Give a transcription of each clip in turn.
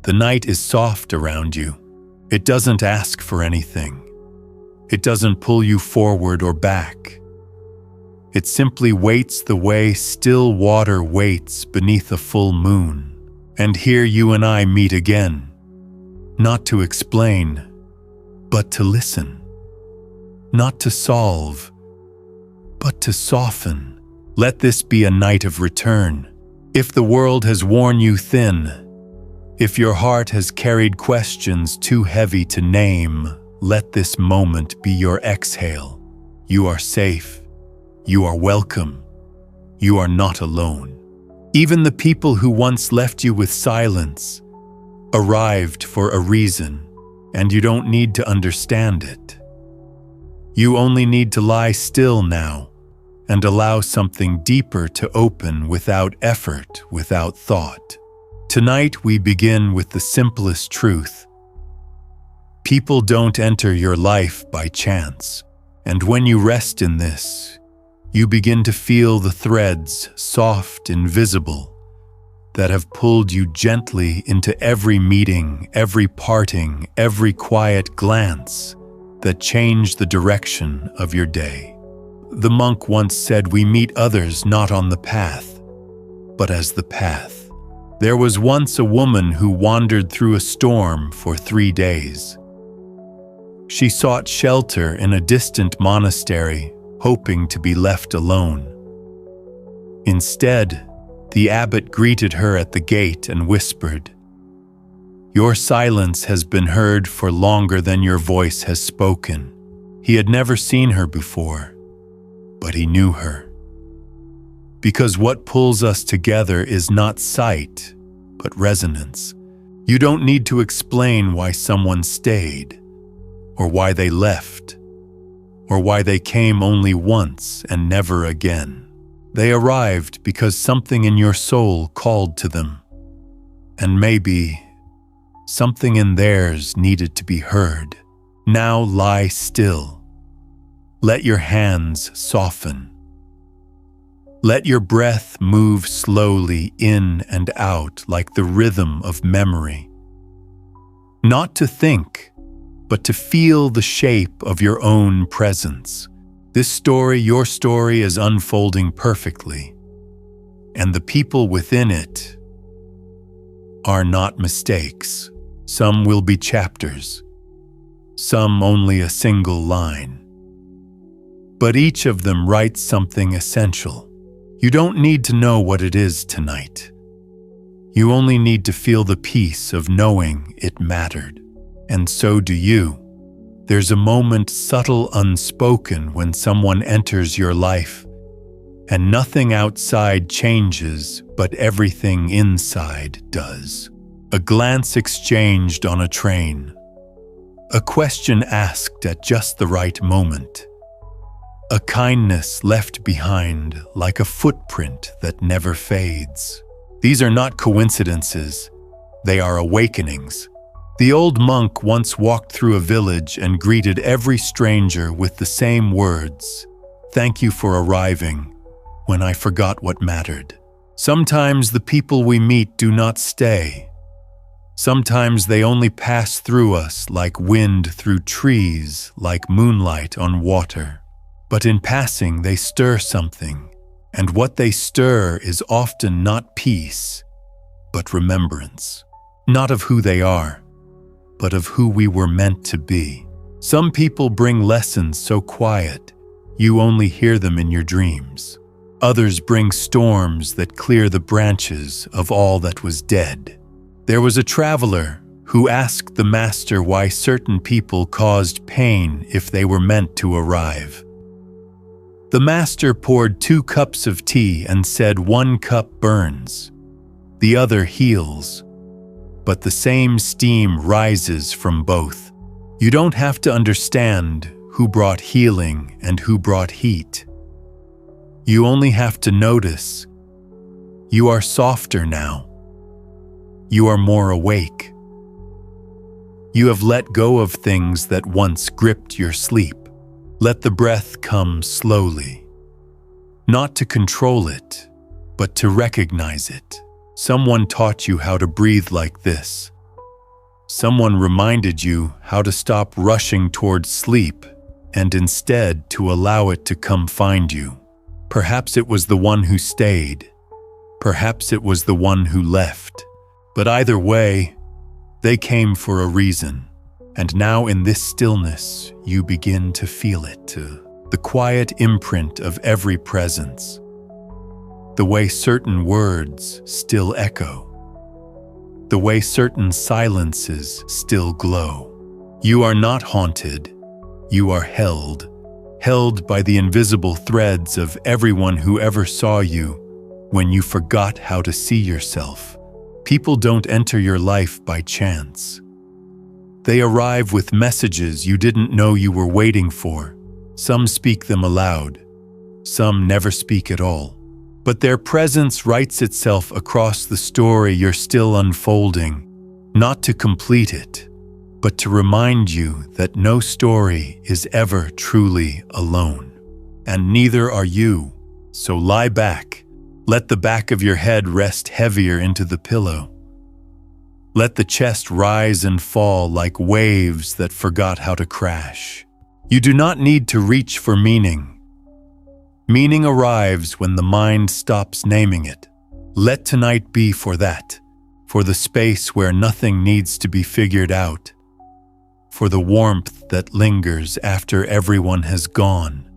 The night is soft around you. It doesn't ask for anything. It doesn't pull you forward or back. It simply waits the way still water waits beneath a full moon. And here you and I meet again, not to explain, but to listen. Not to solve, but to soften. Let this be a night of return. If the world has worn you thin, if your heart has carried questions too heavy to name, let this moment be your exhale. You are safe. You are welcome. You are not alone. Even the people who once left you with silence arrived for a reason, and you don't need to understand it. You only need to lie still now and allow something deeper to open without effort, without thought. Tonight we begin with the simplest truth. People don't enter your life by chance, and when you rest in this, you begin to feel the threads, soft, invisible, that have pulled you gently into every meeting, every parting, every quiet glance that changed the direction of your day. The monk once said, "We meet others not on the path, but as the path." There was once a woman who wandered through a storm for 3 days. She sought shelter in a distant monastery, hoping to be left alone. Instead, the abbot greeted her at the gate and whispered, "Your silence has been heard for longer than your voice has spoken." He had never seen her before, but he knew her. Because what pulls us together is not sight, but resonance. You don't need to explain why someone stayed, or why they left, or why they came only once and never again. They arrived because something in your soul called to them, and maybe something in theirs needed to be heard. Now lie still. Let your hands soften. Let your breath move slowly in and out like the rhythm of memory. Not to think, but to feel the shape of your own presence. This story, your story, is unfolding perfectly, and the people within it are not mistakes. Some will be chapters, some only a single line. But each of them writes something essential. You don't need to know what it is tonight. You only need to feel the peace of knowing it mattered. And so do you. There's a moment, subtle, unspoken, when someone enters your life, and nothing outside changes, but everything inside does. A glance exchanged on a train. A question asked at just the right moment. A kindness left behind like a footprint that never fades. These are not coincidences. They are awakenings. The old monk once walked through a village and greeted every stranger with the same words, "Thank you for arriving when I forgot what mattered." Sometimes the people we meet do not stay. Sometimes they only pass through us like wind through trees, like moonlight on water. But in passing, they stir something, and what they stir is often not peace, but remembrance. Not of who they are, but of who we were meant to be. Some people bring lessons so quiet, you only hear them in your dreams. Others bring storms that clear the branches of all that was dead. There was a traveler who asked the master why certain people caused pain if they were meant to arrive. The master poured 2 cups of tea and said, "1 cup burns, the other heals, but the same steam rises from both." You don't have to understand who brought healing and who brought heat. You only have to notice. You are softer now. You are more awake. You have let go of things that once gripped your sleep. Let the breath come slowly. Not to control it, but to recognize it. Someone taught you how to breathe like this. Someone reminded you how to stop rushing towards sleep and instead to allow it to come find you. Perhaps it was the one who stayed. Perhaps it was the one who left. But either way, they came for a reason. And now in this stillness, you begin to feel it, the quiet imprint of every presence. The way certain words still echo. The way certain silences still glow. You are not haunted. You are held by the invisible threads of everyone who ever saw you when you forgot how to see yourself. People don't enter your life by chance. They arrive with messages you didn't know you were waiting for. Some speak them aloud. Some never speak at all. But their presence writes itself across the story you're still unfolding, not to complete it, but to remind you that no story is ever truly alone. And neither are you. So lie back. Let the back of your head rest heavier into the pillow. Let the chest rise and fall like waves that forgot how to crash. You do not need to reach for meaning. Meaning arrives when the mind stops naming it. Let tonight be for that, for the space where nothing needs to be figured out, for the warmth that lingers after everyone has gone,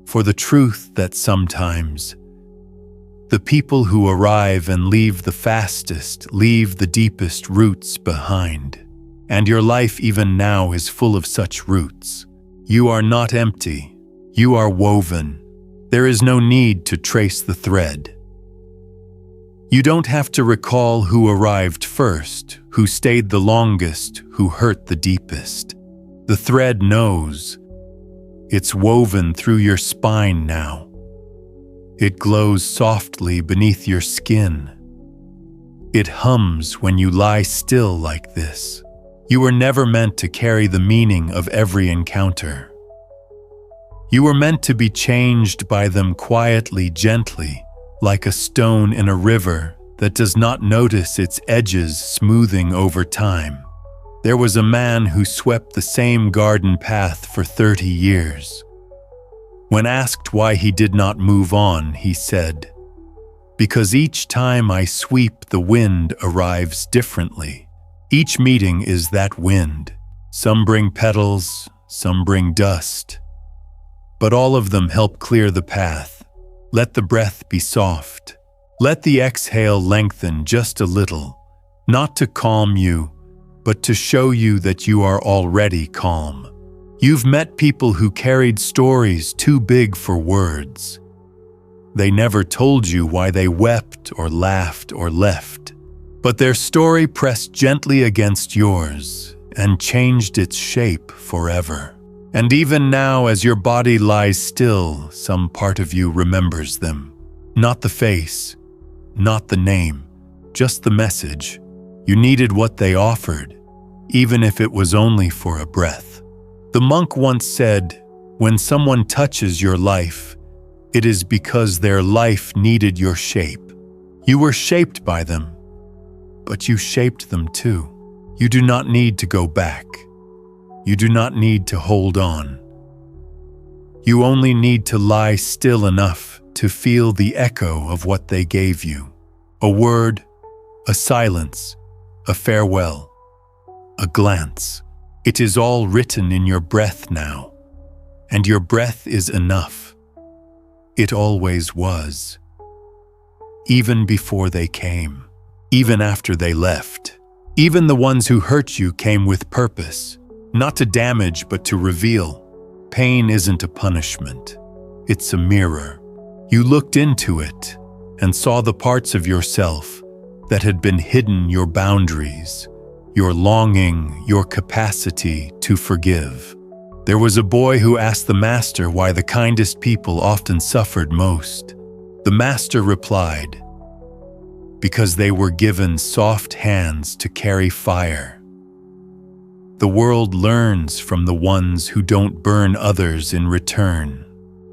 for the truth that sometimes the people who arrive and leave the fastest leave the deepest roots behind. And your life even now is full of such roots. You are not empty. You are woven. There is no need to trace the thread. You don't have to recall who arrived first, who stayed the longest, who hurt the deepest. The thread knows. It's woven through your spine now. It glows softly beneath your skin. It hums when you lie still like this. You were never meant to carry the meaning of every encounter. You were meant to be changed by them quietly, gently, like a stone in a river that does not notice its edges smoothing over time. There was a man who swept the same garden path for 30 years. When asked why he did not move on, he said, "Because each time I sweep, the wind arrives differently. Each meeting is that wind. Some bring petals, some bring dust. But all of them help clear the path. Let the breath be soft. Let the exhale lengthen just a little, not to calm you, but to show you that you are already calm. You've met people who carried stories too big for words. They never told you why they wept or laughed or left, but their story pressed gently against yours and changed its shape forever. And even now, as your body lies still, some part of you remembers them. Not the face, not the name, just the message. You needed what they offered, even if it was only for a breath. The monk once said, "When someone touches your life, it is because their life needed your shape. You were shaped by them, but you shaped them too. You do not need to go back. You do not need to hold on. You only need to lie still enough to feel the echo of what they gave you. A word, a silence, a farewell, a glance. It is all written in your breath now, and your breath is enough. It always was. Even before they came, even after they left. Even the ones who hurt you came with purpose, not to damage but to reveal. Pain isn't a punishment. It's a mirror. You looked into it and saw the parts of yourself that had been hidden, your boundaries, your longing, your capacity to forgive. There was a boy who asked the master why the kindest people often suffered most. The master replied, "Because they were given soft hands to carry fire." The world learns from the ones who don't burn others in return.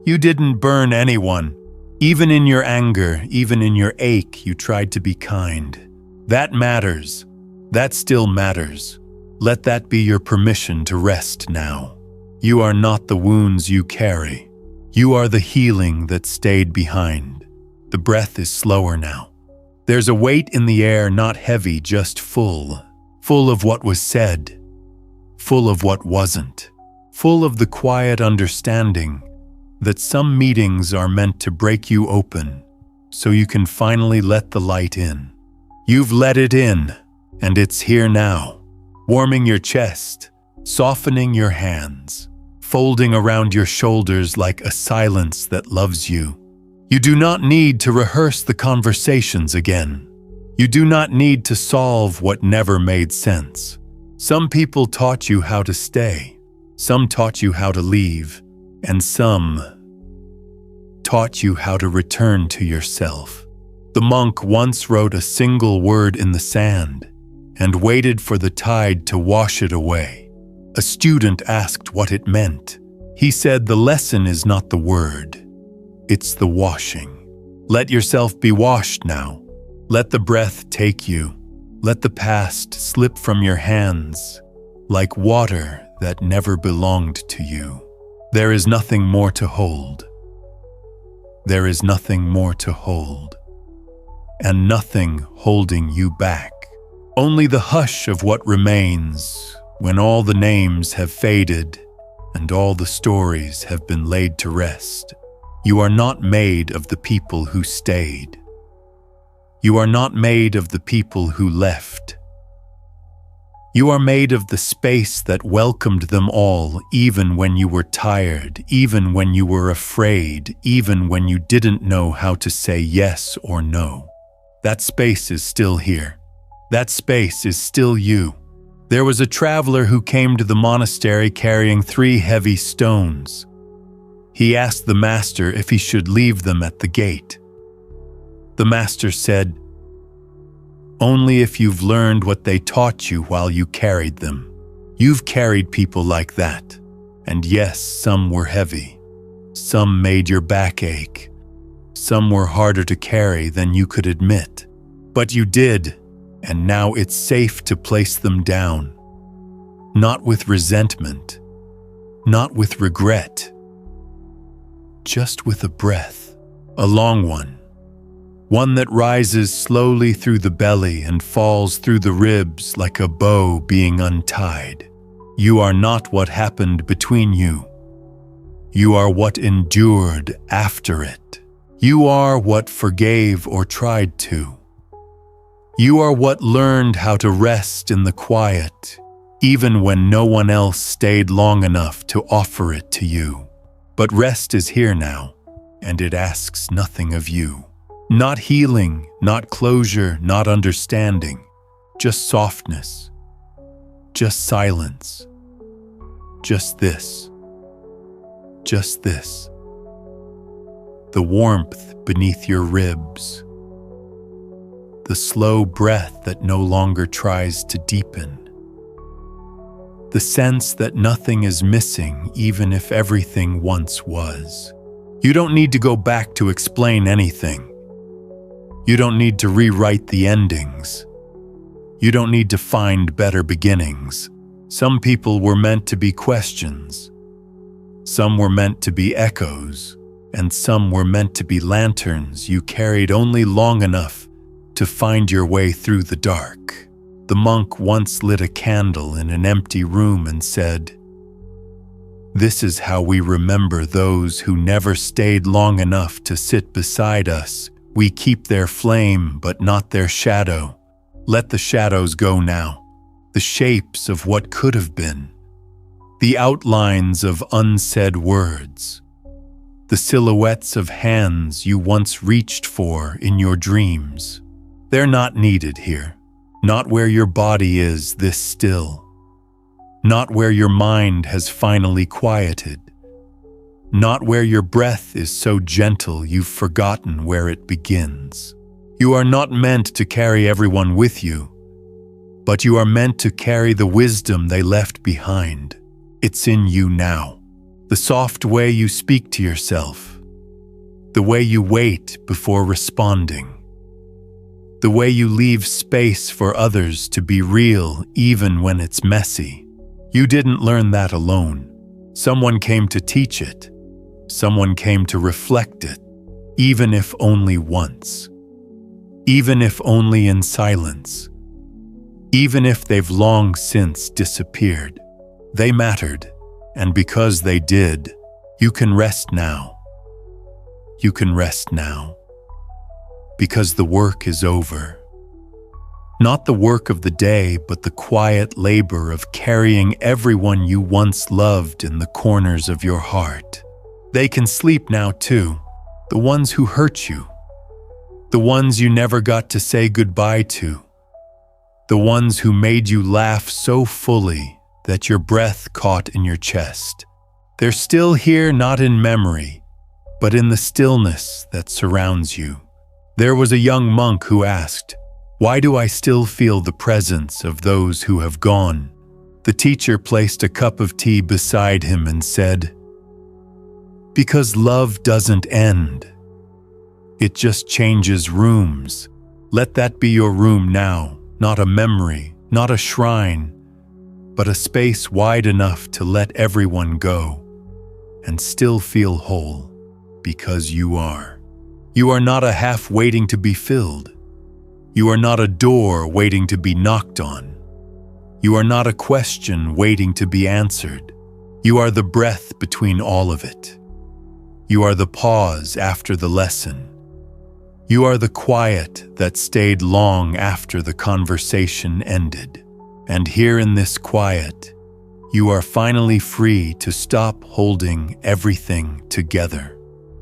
You didn't burn anyone. Even in your anger, even in your ache, you tried to be kind. That matters. That still matters. Let that be your permission to rest now. You are not the wounds you carry. You are the healing that stayed behind. The breath is slower now. There's a weight in the air, not heavy, just full. Full of what was said. Full of what wasn't. Full of the quiet understanding that some meetings are meant to break you open so you can finally let the light in. You've let it in, and it's here now, warming your chest, softening your hands, folding around your shoulders like a silence that loves you. You do not need to rehearse the conversations again. You do not need to solve what never made sense. Some people taught you how to stay, some taught you how to leave, and some taught you how to return to yourself. The monk once wrote a single word in the sand and waited for the tide to wash it away. A student asked what it meant. He said, the lesson is not the word, it's the washing. Let yourself be washed now. Let the breath take you. Let the past slip from your hands like water that never belonged to you. There is nothing more to hold. There is nothing more to hold, and nothing holding you back. Only the hush of what remains when all the names have faded and all the stories have been laid to rest. You are not made of the people who stayed. You are not made of the people who left. You are made of the space that welcomed them all, even when you were tired, even when you were afraid, even when you didn't know how to say yes or no. That space is still here. That space is still you. There was a traveler who came to the monastery carrying 3 heavy stones. He asked the master if he should leave them at the gate. The master said, only if you've learned what they taught you while you carried them. You've carried people like that. And yes, some were heavy. Some made your back ache. Some were harder to carry than you could admit. But you did, and now it's safe to place them down. Not with resentment, not with regret, just with a breath, a long one. One that rises slowly through the belly and falls through the ribs like a bow being untied. You are not what happened between you. You are what endured after it. You are what forgave or tried to. You are what learned how to rest in the quiet, even when no one else stayed long enough to offer it to you. But rest is here now, and it asks nothing of you. Not healing, not closure, not understanding, just softness, just silence, just this, just this. The warmth beneath your ribs, the slow breath that no longer tries to deepen, the sense that nothing is missing even if everything once was. You don't need to go back to explain anything. You don't need to rewrite the endings. You don't need to find better beginnings. Some people were meant to be questions. Some were meant to be echoes, and some were meant to be lanterns you carried only long enough to find your way through the dark. The monk once lit a candle in an empty room and said, "This is how we remember those who never stayed long enough to sit beside us. We keep their flame, but not their shadow. Let the shadows go now, the shapes of what could have been, the outlines of unsaid words, the silhouettes of hands you once reached for in your dreams. They're not needed here, not where your body is this still, not where your mind has finally quieted, not where your breath is so gentle you've forgotten where it begins. You are not meant to carry everyone with you, but you are meant to carry the wisdom they left behind. It's in you now. The soft way you speak to yourself, the way you wait before responding, the way you leave space for others to be real even when it's messy. You didn't learn that alone. Someone came to teach it. Someone came to reflect it, even if only once. Even if only in silence. Even if they've long since disappeared. They mattered, and because they did, you can rest now. You can rest now. Because the work is over. Not the work of the day, but the quiet labor of carrying everyone you once loved in the corners of your heart. They can sleep now too, the ones who hurt you, the ones you never got to say goodbye to, the ones who made you laugh so fully that your breath caught in your chest. They're still here, not in memory, but in the stillness that surrounds you. There was a young monk who asked, "Why do I still feel the presence of those who have gone?" The teacher placed a cup of tea beside him and said, "Because love doesn't end. It just changes rooms. Let that be your room now, not a memory, not a shrine, but a space wide enough to let everyone go and still feel whole, because you are. You are not a half waiting to be filled. You are not a door waiting to be knocked on. You are not a question waiting to be answered. You are the breath between all of it. You are the pause after the lesson. You are the quiet that stayed long after the conversation ended. And here in this quiet, you are finally free to stop holding everything together.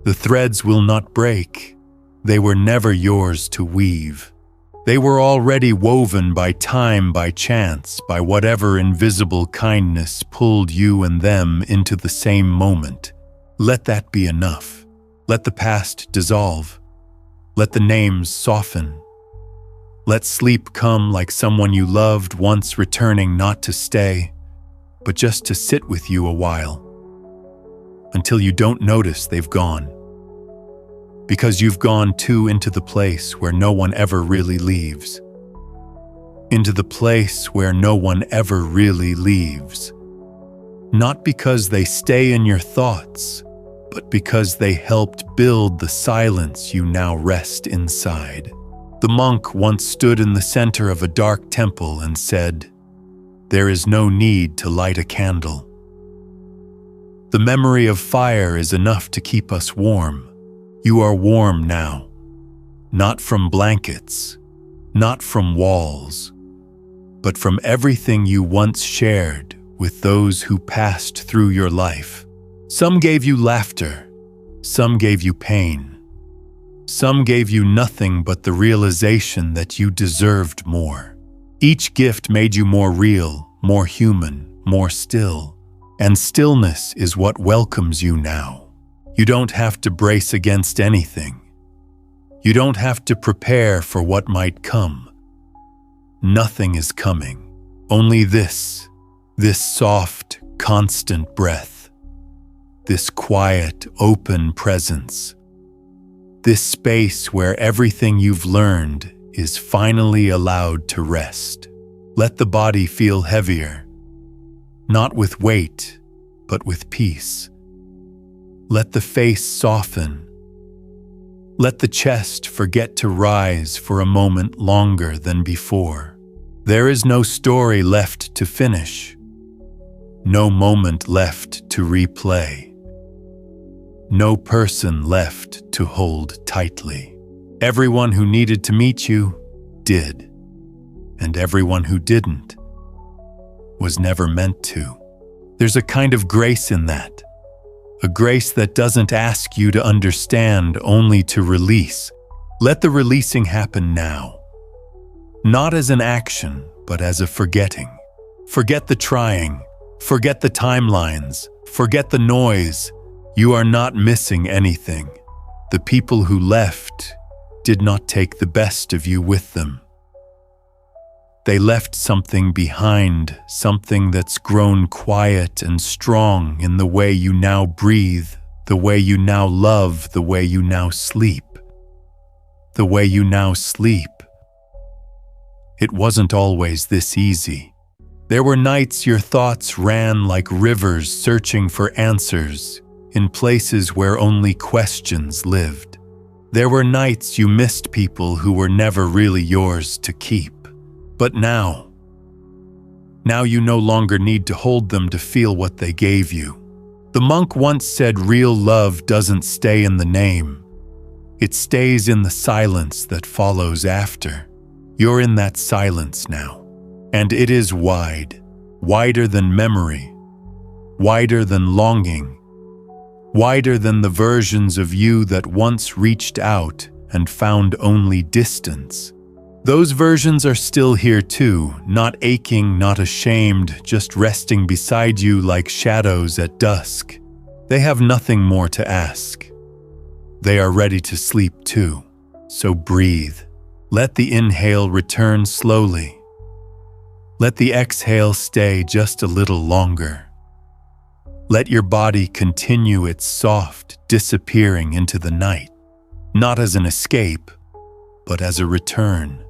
The threads will not break. They were never yours to weave. They were already woven by time, by chance, by whatever invisible kindness pulled you and them into the same moment. Let that be enough. Let the past dissolve. Let the names soften. Let sleep come like someone you loved once, returning not to stay, but just to sit with you a while, until you don't notice they've gone. Because you've gone too into the place where no one ever really leaves. Into the place where no one ever really leaves. Not because they stay in your thoughts, but because they helped build the silence you now rest inside. The monk once stood in the center of a dark temple and said, "There is no need to light a candle. The memory of fire is enough to keep us warm. You are warm now, not from blankets, not from walls, but from everything you once shared with those who passed through your life. Some gave you laughter, some gave you pain, some gave you nothing but the realization that you deserved more. Each gift made you more real, more human, more still, and stillness is what welcomes you now. You don't have to brace against anything. You don't have to prepare for what might come. Nothing is coming. Only this soft, constant breath, this quiet, open presence, this space where everything you've learned is finally allowed to rest. Let the body feel heavier, not with weight, but with peace. Let the face soften. Let the chest forget to rise for a moment longer than before. There is no story left to finish, no moment left to replay, no person left to hold tightly. Everyone who needed to meet you did, and everyone who didn't was never meant to. There's a kind of grace in that. A grace that doesn't ask you to understand, only to release. Let the releasing happen now. Not as an action, but as a forgetting. Forget the trying. Forget the timelines. Forget the noise. You are not missing anything. The people who left did not take the best of you with them. They left something behind, something that's grown quiet and strong in the way you now breathe, the way you now love, the way you now sleep. The way you now sleep, It wasn't always this easy. There were nights your thoughts ran like rivers searching for answers in places where only questions lived. There were nights you missed people who were never really yours to keep. But now you no longer need to hold them to feel what they gave you. The monk once said real love doesn't stay in the name. It stays in the silence that follows after. You're in that silence now, and it is wide, wider than memory, wider than longing, wider than the versions of you that once reached out and found only distance. Those versions are still here too, not aching, not ashamed, just resting beside you like shadows at dusk. They have nothing more to ask. They are ready to sleep too, so breathe. Let the inhale return slowly. Let the exhale stay just a little longer. Let your body continue its soft disappearing into the night, not as an escape, but as a return.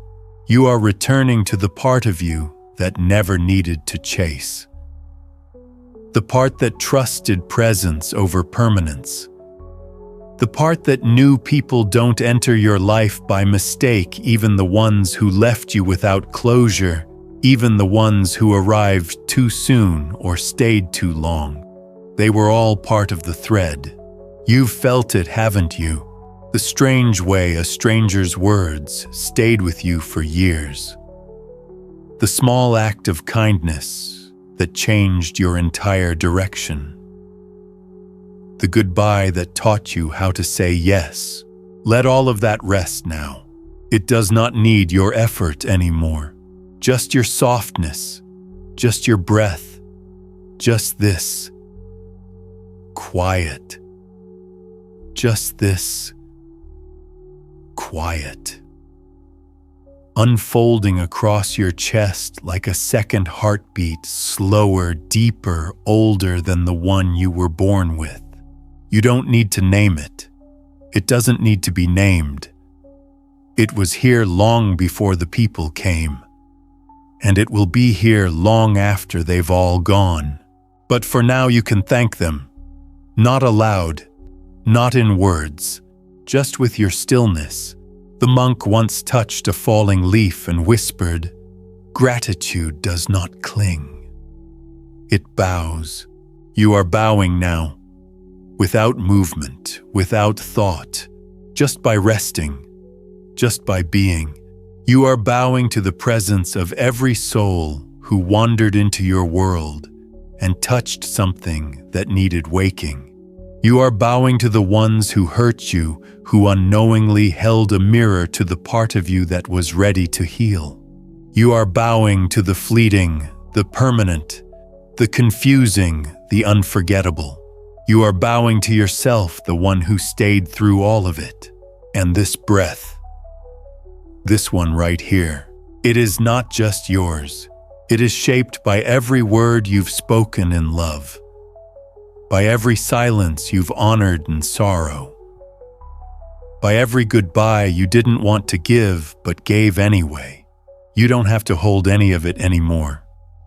You are returning to the part of you that never needed to chase. The part that trusted presence over permanence. The part that knew people don't enter your life by mistake, even the ones who left you without closure, even the ones who arrived too soon or stayed too long. They were all part of the thread. You've felt it, haven't you? The strange way a stranger's words stayed with you for years. The small act of kindness that changed your entire direction. The goodbye that taught you how to say yes. Let all of that rest now. It does not need your effort anymore. Just your softness, just your breath, just this. Quiet. Just this. Quiet. Unfolding across your chest like a second heartbeat, slower, deeper, older than the one you were born with. You don't need to name it. It doesn't need to be named. It was here long before the people came, and it will be here long after they've all gone. But for now you can thank them. Not aloud, not in words, just with your stillness. The monk once touched a falling leaf and whispered, "Gratitude does not cling. It bows." You are bowing now, without movement, without thought, just by resting, just by being. You are bowing to the presence of every soul who wandered into your world and touched something that needed waking. You are bowing to the ones who hurt you, who unknowingly held a mirror to the part of you that was ready to heal. You are bowing to the fleeting, the permanent, the confusing, the unforgettable. You are bowing to yourself, the one who stayed through all of it. And this breath, this one right here, it is not just yours. It is shaped by every word you've spoken in love, by every silence you've honored in sorrow, by every goodbye you didn't want to give but gave anyway. You don't have to hold any of it anymore.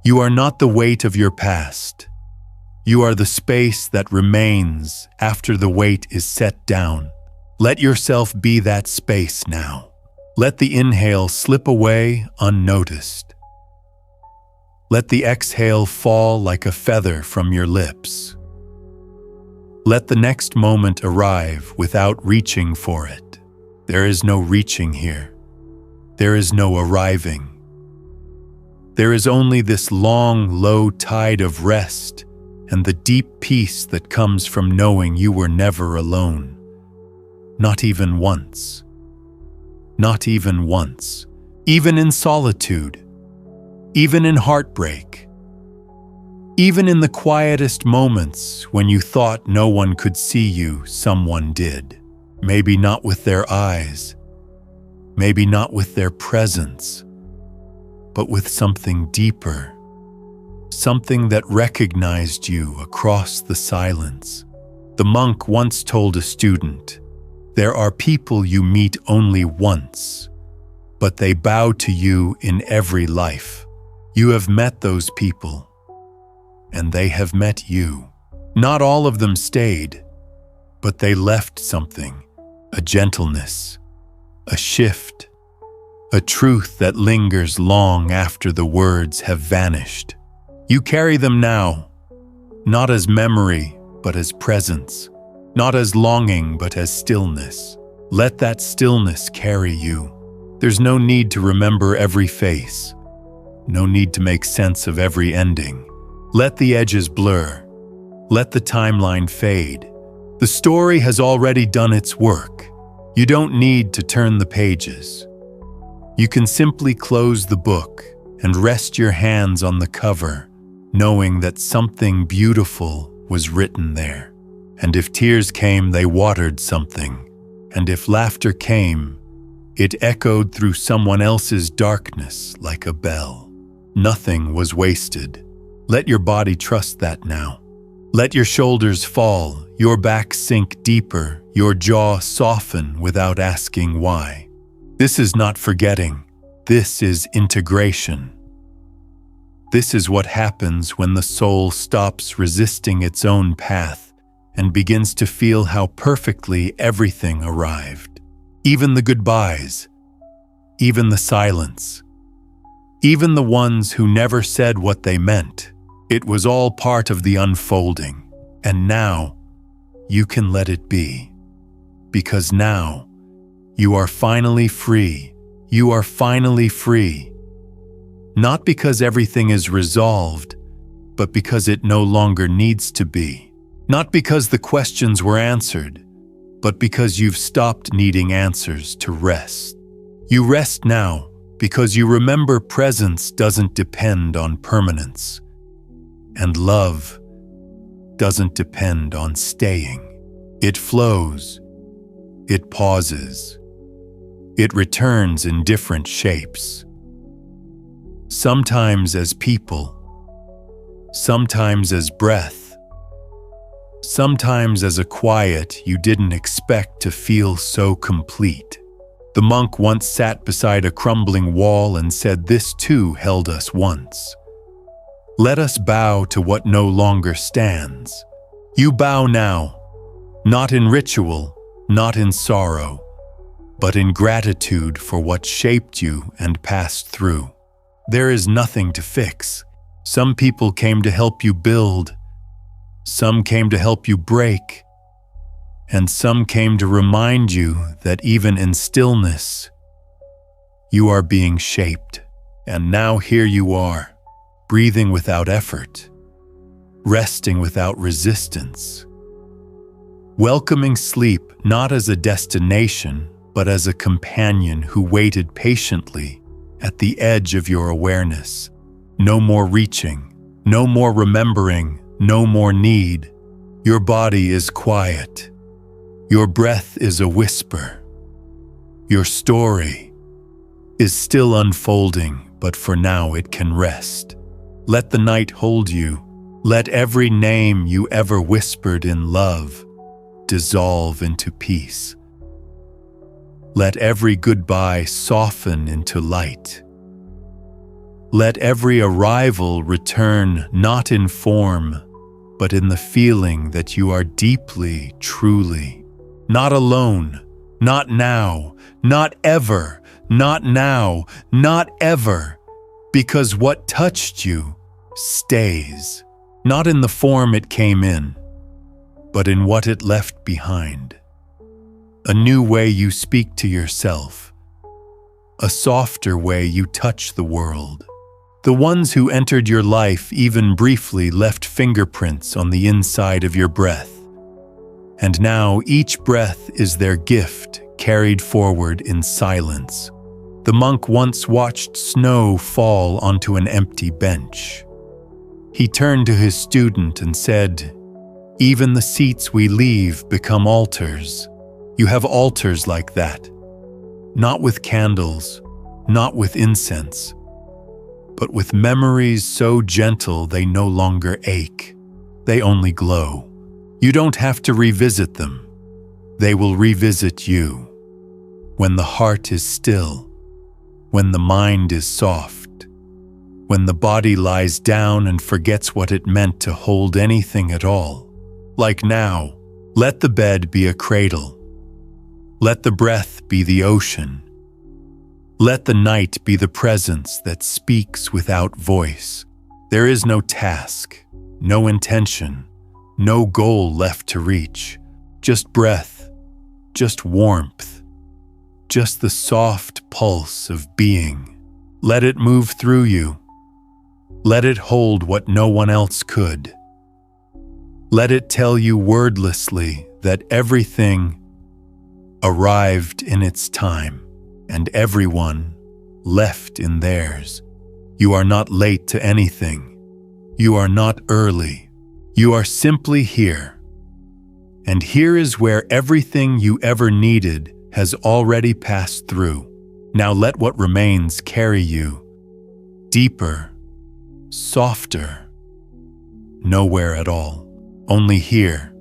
You are not the weight of your past. You are the space that remains after the weight is set down. Let yourself be that space now. Let the inhale slip away unnoticed. Let the exhale fall like a feather from your lips. Let the next moment arrive without reaching for it. There is no reaching here. There is no arriving. There is only this long, low tide of rest and the deep peace that comes from knowing you were never alone. Not even once. Not even once. Even in solitude. Even in heartbreak. Even in the quietest moments when you thought no one could see you, someone did. Maybe not with their eyes. Maybe not with their presence. But with something deeper. Something that recognized you across the silence. The monk once told a student, "There are people you meet only once, but they bow to you in every life. You have met those people, and they have met you. Not all of them stayed, but they left something, a gentleness, a shift, a truth that lingers long after the words have vanished. You carry them now, not as memory, but as presence, not as longing, but as stillness. Let that stillness carry you. There's no need to remember every face, no need to make sense of every ending. Let the edges blur, let the timeline fade. The story has already done its work. You don't need to turn the pages. You can simply close the book and rest your hands on the cover, knowing that something beautiful was written there. And if tears came, they watered something. And if laughter came, it echoed through someone else's darkness like a bell. Nothing was wasted. Let your body trust that now. Let your shoulders fall, your back sink deeper, your jaw soften without asking why. This is not forgetting. This is integration. This is what happens when the soul stops resisting its own path and begins to feel how perfectly everything arrived. Even the goodbyes, even the silence, even the ones who never said what they meant. It was all part of the unfolding, and now you can let it be. Because now you are finally free. You are finally free. Not because everything is resolved, but because it no longer needs to be. Not because the questions were answered, but because you've stopped needing answers to rest. You rest now because you remember presence doesn't depend on permanence, and love doesn't depend on staying. It flows, it pauses, it returns in different shapes. Sometimes as people, sometimes as breath, sometimes as a quiet you didn't expect to feel so complete. The monk once sat beside a crumbling wall and said, "This too held us once. Let us bow to what no longer stands." You bow now, not in ritual, not in sorrow, but in gratitude for what shaped you and passed through. There is nothing to fix. Some people came to help you build, some came to help you break, and some came to remind you that even in stillness, you are being shaped. And now here you are, breathing without effort, resting without resistance, welcoming sleep not as a destination, but as a companion who waited patiently at the edge of your awareness. No more reaching, no more remembering, no more need. Your body is quiet. Your breath is a whisper. Your story is still unfolding, but for now it can rest. Let the night hold you. Let every name you ever whispered in love dissolve into peace. Let every goodbye soften into light. Let every arrival return not in form, but in the feeling that you are deeply, truly, not alone, not now, not ever, not now, not ever, because what touched you stays, not in the form it came in, but in what it left behind. A new way you speak to yourself, a softer way you touch the world. The ones who entered your life even briefly left fingerprints on the inside of your breath. And now each breath is their gift carried forward in silence. The monk once watched snow fall onto an empty bench. He turned to his student and said, "Even the seats we leave become altars. You have altars like that, not with candles, not with incense, but with memories so gentle they no longer ache. They only glow. You don't have to revisit them. They will revisit you. When the heart is still, when the mind is soft, when the body lies down and forgets what it meant to hold anything at all. Like now, let the bed be a cradle. Let the breath be the ocean. Let the night be the presence that speaks without voice. There is no task, no intention, no goal left to reach. Just breath, just warmth, just the soft pulse of being. Let it move through you. Let it hold what no one else could. Let it tell you wordlessly that everything arrived in its time and everyone left in theirs. You are not late to anything. You are not early. You are simply here. And here is where everything you ever needed has already passed through. Now let what remains carry you deeper, softer, nowhere at all. Only here,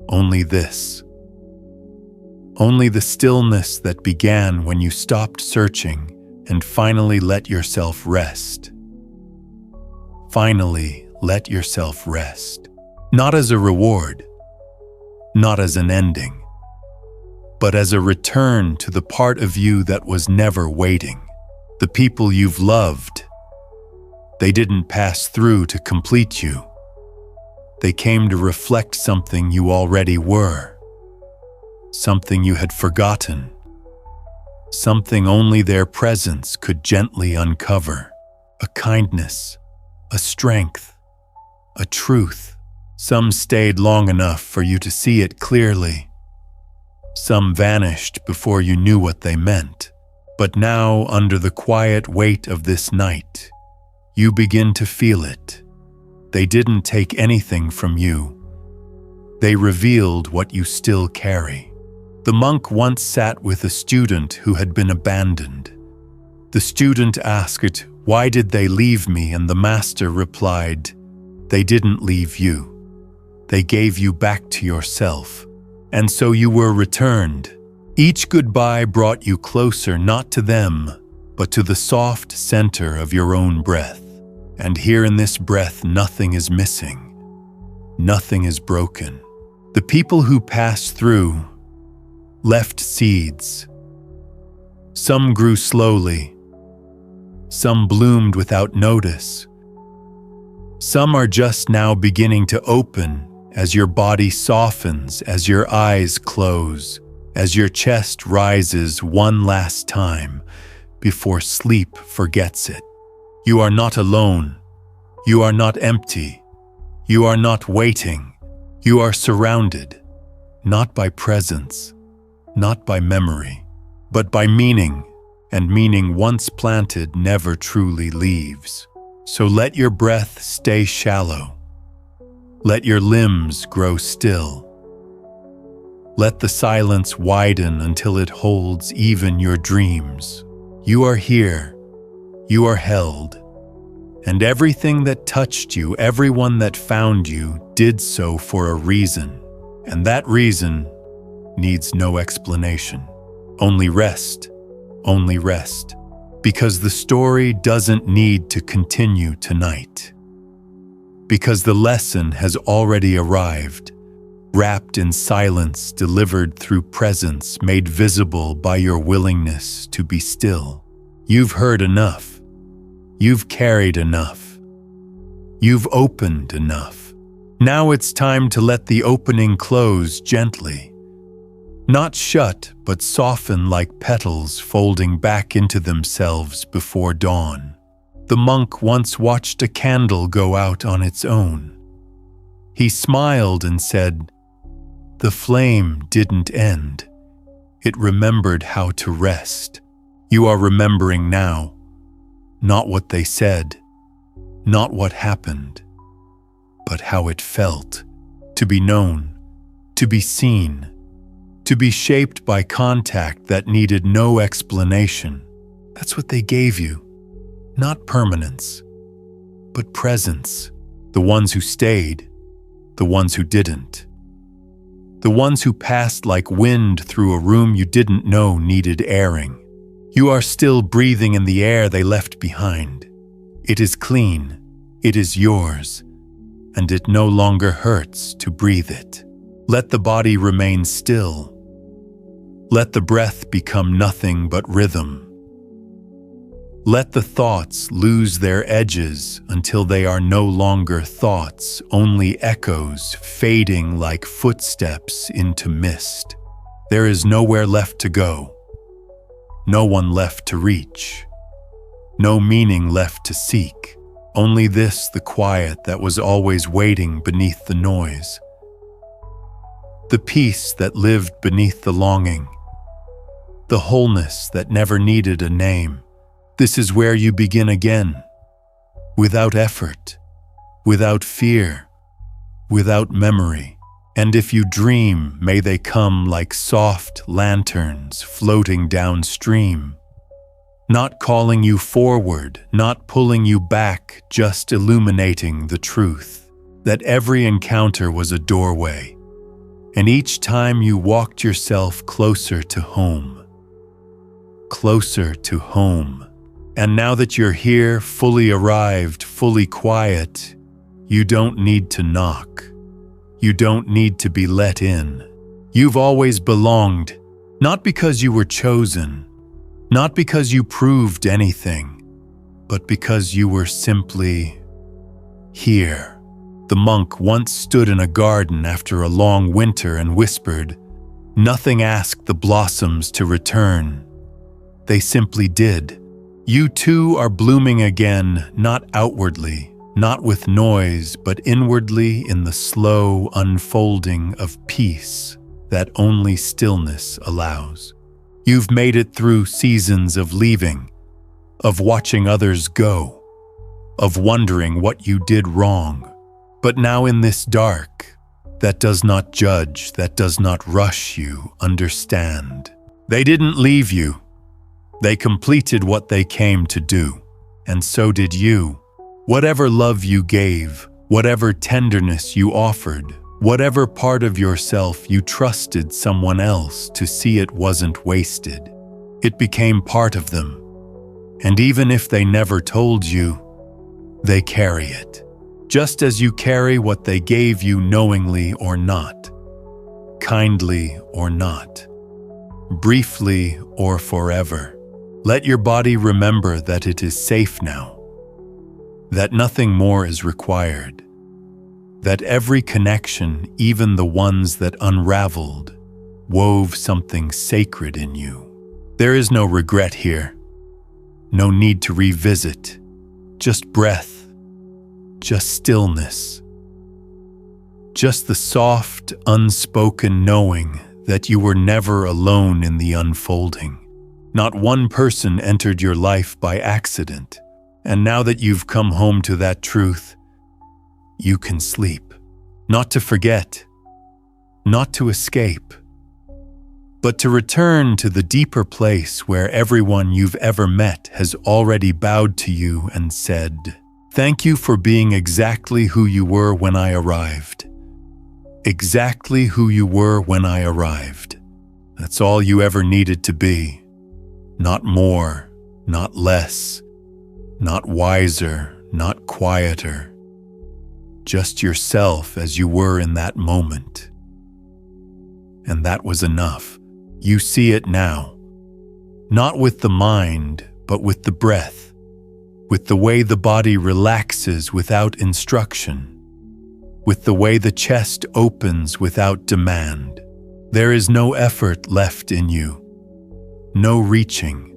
only this. Only the stillness that began when you stopped searching and finally let yourself rest. Finally, let yourself rest. Not as a reward, not as an ending, but as a return to the part of you that was never waiting. The people you've loved, they didn't pass through to complete you. They came to reflect something you already were, something you had forgotten, something only their presence could gently uncover. A kindness, a strength, a truth. Some stayed long enough for you to see it clearly. Some vanished before you knew what they meant. But now, under the quiet weight of this night, you begin to feel it. They didn't take anything from you. They revealed what you still carry. The monk once sat with a student who had been abandoned. The student asked, "Why did they leave me?" And the master replied, "They didn't leave you. They gave you back to yourself. And so you were returned. Each goodbye brought you closer, not to them, but to the soft center of your own breath. And here in this breath, nothing is missing. Nothing is broken. The people who passed through left seeds. Some grew slowly. Some bloomed without notice. Some are just now beginning to open as your body softens, as your eyes close, as your chest rises one last time before sleep forgets it. You are not alone. You are not empty. You are not waiting. You are surrounded, not by presence, not by memory, but by meaning, and meaning once planted never truly leaves. So let your breath stay shallow. Let your limbs grow still. Let the silence widen until it holds even your dreams. You are here. You are held. And everything that touched you, everyone that found you, did so for a reason. And that reason needs no explanation. Only rest. Only rest. Because the story doesn't need to continue tonight. Because the lesson has already arrived, wrapped in silence, delivered through presence, made visible by your willingness to be still. You've heard enough. You've carried enough. You've opened enough. Now it's time to let the opening close gently. Not shut, but soften like petals folding back into themselves before dawn. The monk once watched a candle go out on its own. He smiled and said, "The flame didn't end. It remembered how to rest." You are remembering now, not what they said, not what happened, but how it felt, to be known, to be seen, to be shaped by contact that needed no explanation. That's what they gave you. Not permanence, but presence. The ones who stayed, the ones who didn't. The ones who passed like wind through a room you didn't know needed airing. You are still breathing in the air they left behind. It is clean, it is yours, and it no longer hurts to breathe it. Let the body remain still. Let the breath become nothing but rhythm. Let the thoughts lose their edges until they are no longer thoughts, only echoes fading like footsteps into mist. There is nowhere left to go, no one left to reach, no meaning left to seek, only this, the quiet that was always waiting beneath the noise, the peace that lived beneath the longing, the wholeness that never needed a name. This is where you begin again, without effort, without fear, without memory. And if you dream, may they come like soft lanterns floating downstream, not calling you forward, not pulling you back, just illuminating the truth, that every encounter was a doorway, and each time you walked yourself closer to home, closer to home. And now that you're here, fully arrived, fully quiet, you don't need to knock. You don't need to be let in. You've always belonged, not because you were chosen, not because you proved anything, but because you were simply here. The monk once stood in a garden after a long winter and whispered, "Nothing asked the blossoms to return. They simply did." You too are blooming again, not outwardly, not with noise, but inwardly in the slow unfolding of peace that only stillness allows. You've made it through seasons of leaving, of watching others go, of wondering what you did wrong. But now in this dark, that does not judge, that does not rush you, understand. They didn't leave you. They completed what they came to do, and so did you. Whatever love you gave, whatever tenderness you offered, whatever part of yourself you trusted someone else to see it wasn't wasted, it became part of them. And even if they never told you, they carry it, just as you carry what they gave you knowingly or not, kindly or not, briefly or forever. Let your body remember that it is safe now, that nothing more is required, that every connection, even the ones that unraveled, wove something sacred in you. There is no regret here, no need to revisit, just breath, just stillness, just the soft, unspoken knowing that you were never alone in the unfolding. Not one person entered your life by accident, and now that you've come home to that truth, you can sleep, not to forget, not to escape, but to return to the deeper place where everyone you've ever met has already bowed to you and said, "Thank you for being exactly who you were when I arrived. Exactly who you were when I arrived. That's all you ever needed to be. Not more, not less, not wiser, not quieter. Just yourself as you were in that moment." And that was enough. You see it now. Not with the mind, but with the breath, with the way the body relaxes without instruction, with the way the chest opens without demand. There is no effort left in you. No reaching,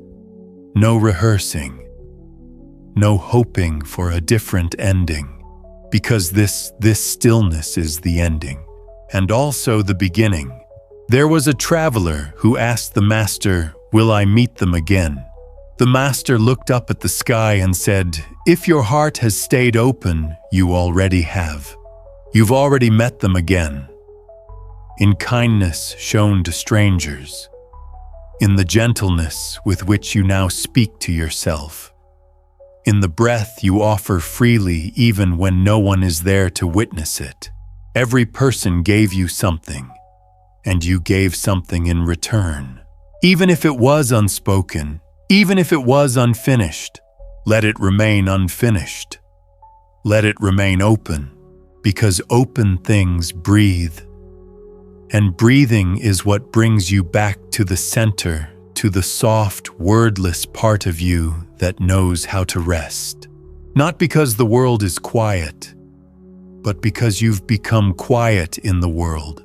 no rehearsing, no hoping for a different ending, because this stillness is the ending, and also the beginning. There was a traveler who asked the master, "Will I meet them again?" The master looked up at the sky and said, "If your heart has stayed open, you already have. You've already met them again. In kindness shown to strangers, in the gentleness with which you now speak to yourself, in the breath you offer freely even when no one is there to witness it. Every person gave you something, and you gave something in return. Even if it was unspoken, Even if it was unfinished, let it remain unfinished. Let it remain open, because open things breathe. And breathing is what brings you back to the center, to the soft, wordless part of you that knows how to rest. Not because the world is quiet, but because you've become quiet in the world.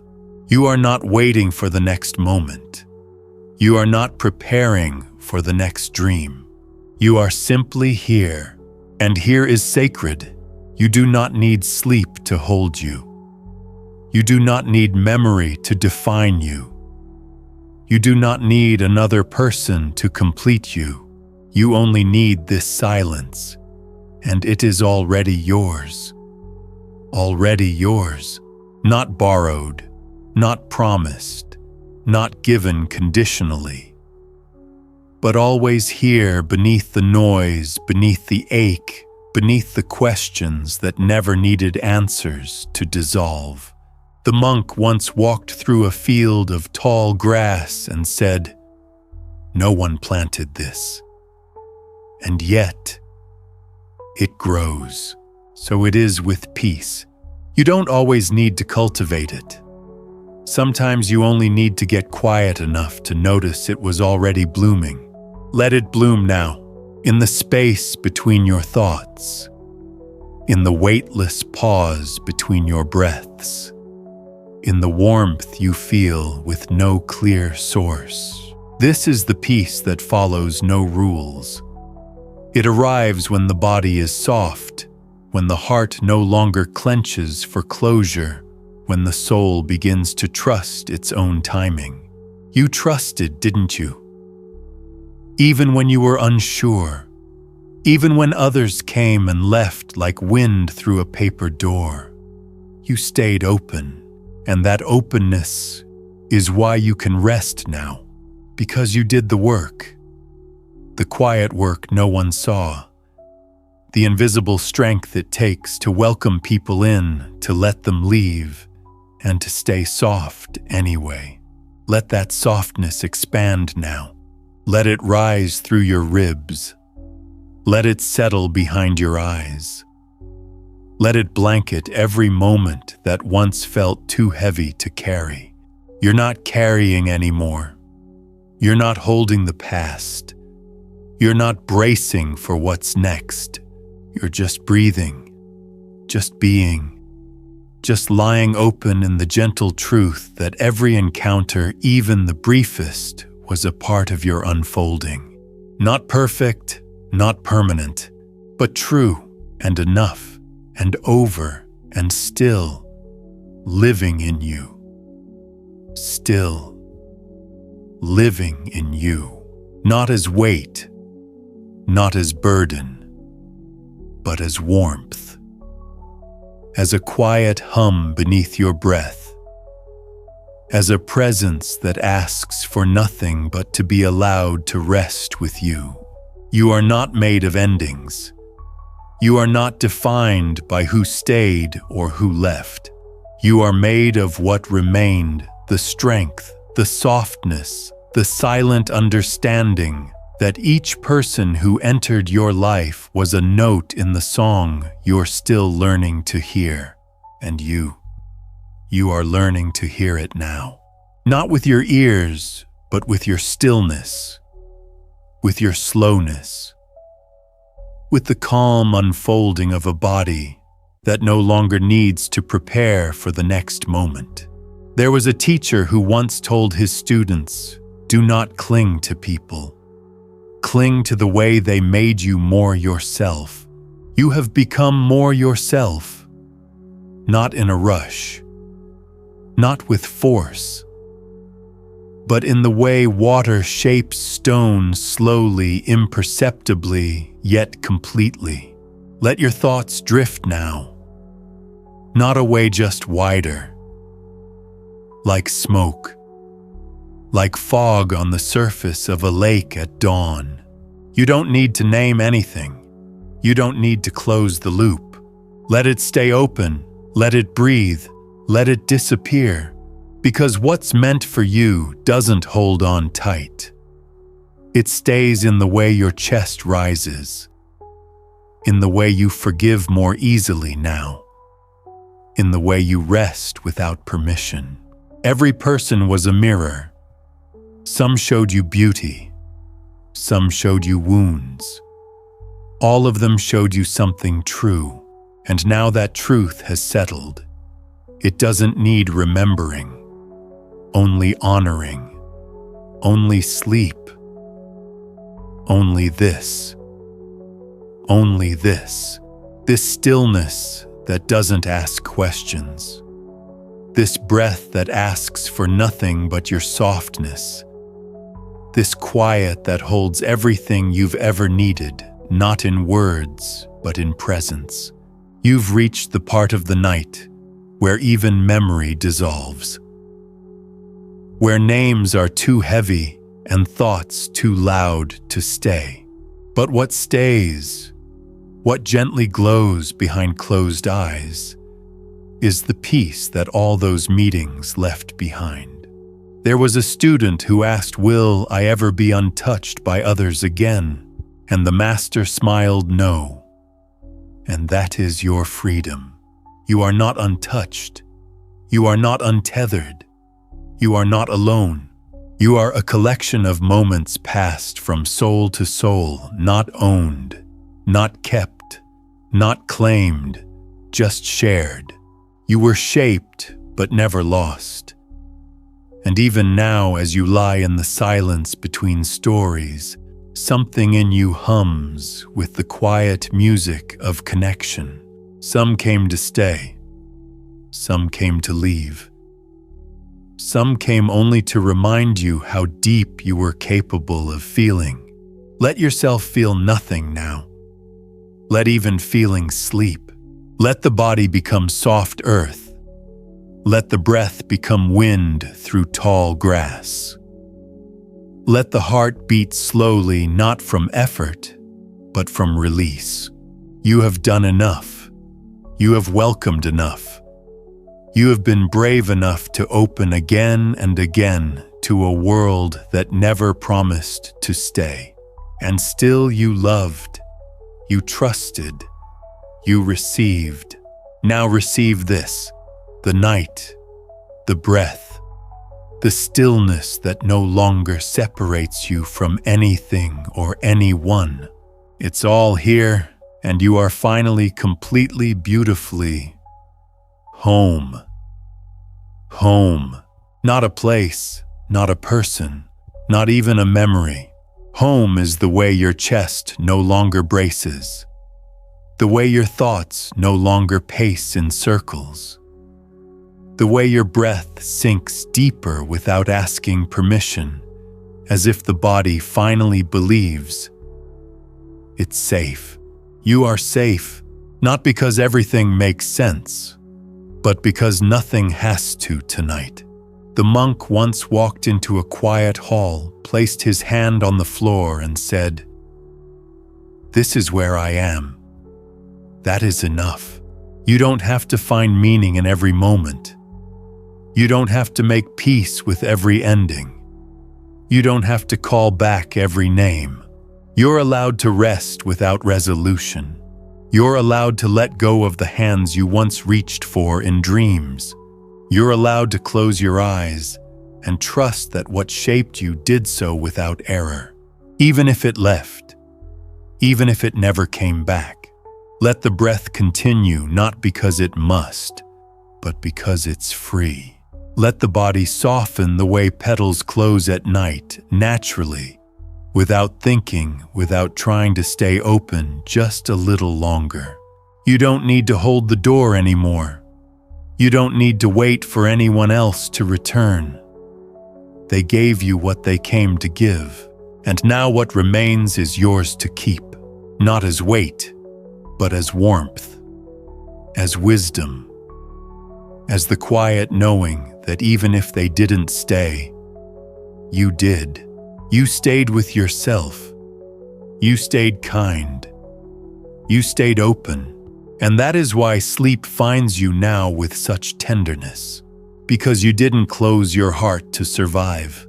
You are not waiting for the next moment. You are not preparing for the next dream. You are simply here, and here is sacred. You do not need sleep to hold you. You do not need memory to define you. You do not need another person to complete you. You only need this silence, and it is already yours. Already yours, not borrowed, not promised, not given conditionally, but always here beneath the noise, beneath the ache, beneath the questions that never needed answers to dissolve. The monk once walked through a field of tall grass and said, "No one planted this. And yet, it grows." So it is with peace. You don't always need to cultivate it. Sometimes you only need to get quiet enough to notice it was already blooming. Let it bloom now, in the space between your thoughts, in the weightless pause between your breaths, in the warmth you feel with no clear source. This is the peace that follows no rules. It arrives when the body is soft, when the heart no longer clenches for closure, when the soul begins to trust its own timing. You trusted, didn't you? Even when you were unsure, even when others came and left like wind through a paper door, you stayed open, and that openness is why you can rest now, because you did the work, the quiet work no one saw, the invisible strength it takes to welcome people in, to let them leave, and to stay soft anyway. Let that softness expand now. Let it rise through your ribs. Let it settle behind your eyes. Let it blanket every moment that once felt too heavy to carry. You're not carrying anymore. You're not holding the past. You're not bracing for what's next. You're just breathing, just being, just lying open in the gentle truth that every encounter, even the briefest, was a part of your unfolding. Not perfect, not permanent, but true and enough and over and still living in you. Still living in you, not as weight, not as burden, but as warmth, as a quiet hum beneath your breath, as a presence that asks for nothing but to be allowed to rest with you. You are not made of endings. You are not defined by who stayed or who left. You are made of what remained, the strength, the softness, the silent understanding that each person who entered your life was a note in the song you're still learning to hear. And you are learning to hear it now. Not with your ears, but with your stillness, with your slowness, with the calm unfolding of a body that no longer needs to prepare for the next moment. There was a teacher who once told his students, "Do not cling to people. Cling to the way they made you more yourself. You have become more yourself, not in a rush, not with force, but in the way water shapes stone slowly, imperceptibly, yet completely. Let your thoughts drift now, not away, just wider, like smoke, like fog on the surface of a lake at dawn. You don't need to name anything. You don't need to close the loop. Let it stay open, let it breathe, let it disappear, because what's meant for you doesn't hold on tight. It stays in the way your chest rises, in the way you forgive more easily now, in the way you rest without permission. Every person was a mirror. Some showed you beauty, some showed you wounds. All of them showed you something true, and now that truth has settled. It doesn't need remembering, only honoring, only sleep, only this, this stillness that doesn't ask questions, this breath that asks for nothing but your softness, this quiet that holds everything you've ever needed, not in words, but in presence. You've reached the part of the night where even memory dissolves, where names are too heavy and thoughts too loud to stay. But what stays, what gently glows behind closed eyes, is the peace that all those meetings left behind. There was a student who asked, "Will I ever be untouched by others again?" And the master smiled, "No." And that is your freedom. You are not untouched. You are not untethered. You are not alone. You are a collection of moments passed from soul to soul, not owned, not kept, not claimed, just shared. You were shaped, but never lost. And even now, as you lie in the silence between stories, something in you hums with the quiet music of connection. Some came to stay. Some came to leave. Some came only to remind you how deep you were capable of feeling. Let yourself feel nothing now. Let even feeling sleep. Let the body become soft earth. Let the breath become wind through tall grass. Let the heart beat slowly, not from effort, but from release. You have done enough. You have welcomed enough. You have been brave enough to open again and again to a world that never promised to stay. And still you loved, you trusted, you received. Now receive this, the night, the breath, the stillness that no longer separates you from anything or anyone. It's all here, and you are finally completely, beautifully home. Home. Not a place, not a person, not even a memory. Home is the way your chest no longer braces, the way your thoughts no longer pace in circles, the way your breath sinks deeper without asking permission, as if the body finally believes it's safe. You are safe, not because everything makes sense, but because nothing has to tonight. The monk once walked into a quiet hall, placed his hand on the floor and said, "This is where I am. That is enough. You don't have to find meaning in every moment. You don't have to make peace with every ending. You don't have to call back every name. You're allowed to rest without resolution. You're allowed to let go of the hands you once reached for in dreams. You're allowed to close your eyes and trust that what shaped you did so without error, even if it left, even if it never came back. Let the breath continue, not because it must, but because it's free. Let the body soften the way petals close at night, naturally, without thinking, without trying to stay open just a little longer. You don't need to hold the door anymore. You don't need to wait for anyone else to return. They gave you what they came to give, and now what remains is yours to keep, not as weight, but as warmth, as wisdom, as the quiet knowing that even if they didn't stay, you did. You stayed with yourself. You stayed kind. You stayed open. And that is why sleep finds you now with such tenderness. Because you didn't close your heart to survive.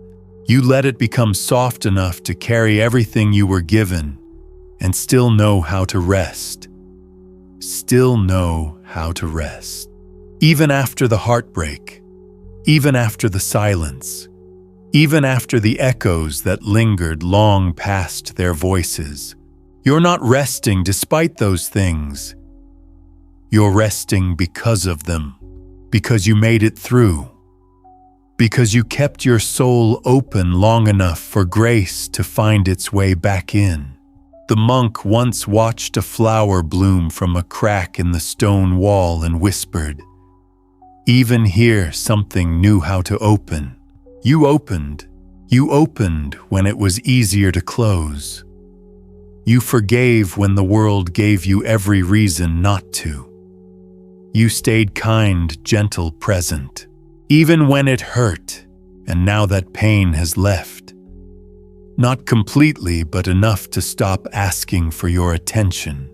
You let it become soft enough to carry everything you were given and still know how to rest. Still know how to rest. Even after the heartbreak, even after the silence, even after the echoes that lingered long past their voices, you're not resting despite those things. You're resting because of them, because you made it through, because you kept your soul open long enough for grace to find its way back in. The monk once watched a flower bloom from a crack in the stone wall and whispered, "Even here something knew how to open." You opened when it was easier to close. You forgave when the world gave you every reason not to. You stayed kind, gentle, present, even when it hurt, and now that pain has left. Not completely, but enough to stop asking for your attention.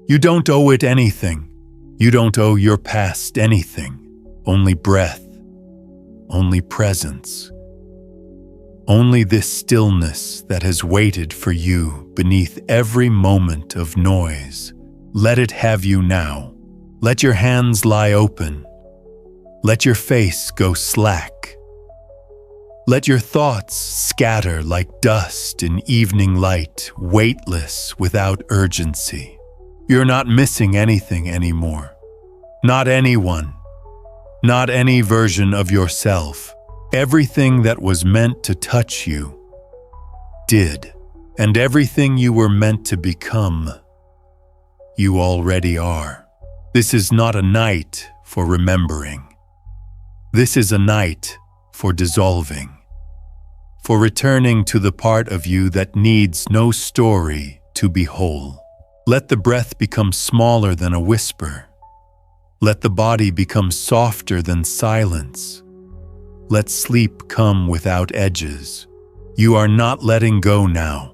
You don't owe it anything. You don't owe your past anything. Only breath, only presence. Only this stillness that has waited for you beneath every moment of noise. Let it have you now. Let your hands lie open. Let your face go slack. Let your thoughts scatter like dust in evening light, weightless, without urgency. You're not missing anything anymore. Not anyone. Not any version of yourself. Everything that was meant to touch you did, and everything you were meant to become, you already are. This is not a night for remembering. This is a night for dissolving, for returning to the part of you that needs no story to be whole. Let the breath become smaller than a whisper. Let the body become softer than silence. Let sleep come without edges. You are not letting go now.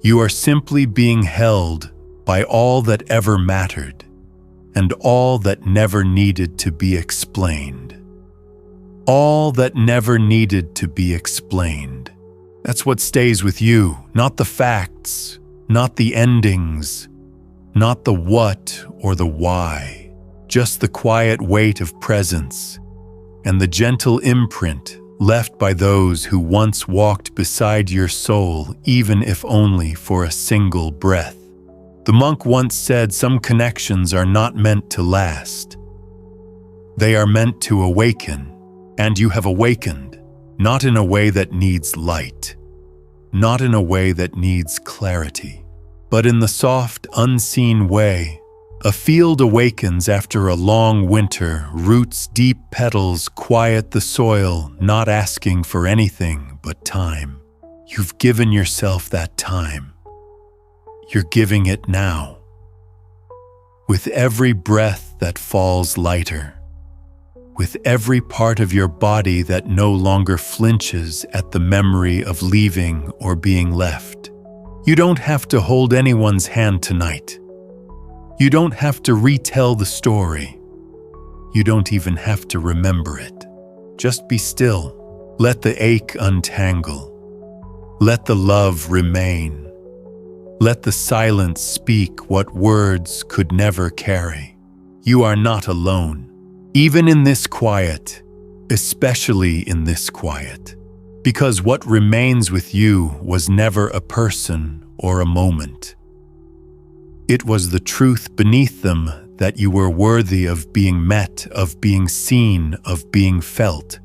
You are simply being held by all that ever mattered and all that never needed to be explained. All that never needed to be explained. That's what stays with you, not the facts, not the endings, not the what or the why, just the quiet weight of presence and the gentle imprint left by those who once walked beside your soul, even if only for a single breath. The monk once said some connections are not meant to last. They are meant to awaken, and you have awakened, not in a way that needs light, not in a way that needs clarity, but in the soft, unseen way. A field awakens after a long winter, roots deep petals quiet the soil, not asking for anything but time. You've given yourself that time. You're giving it now. With every breath that falls lighter, with every part of your body that no longer flinches at the memory of leaving or being left. You don't have to hold anyone's hand tonight. You don't have to retell the story. You don't even have to remember it. Just be still. Let the ache untangle. Let the love remain. Let the silence speak what words could never carry. You are not alone. Even in this quiet, especially in this quiet, because what remains with you was never a person or a moment. It was the truth beneath them that you were worthy of being met, of being seen, of being felt.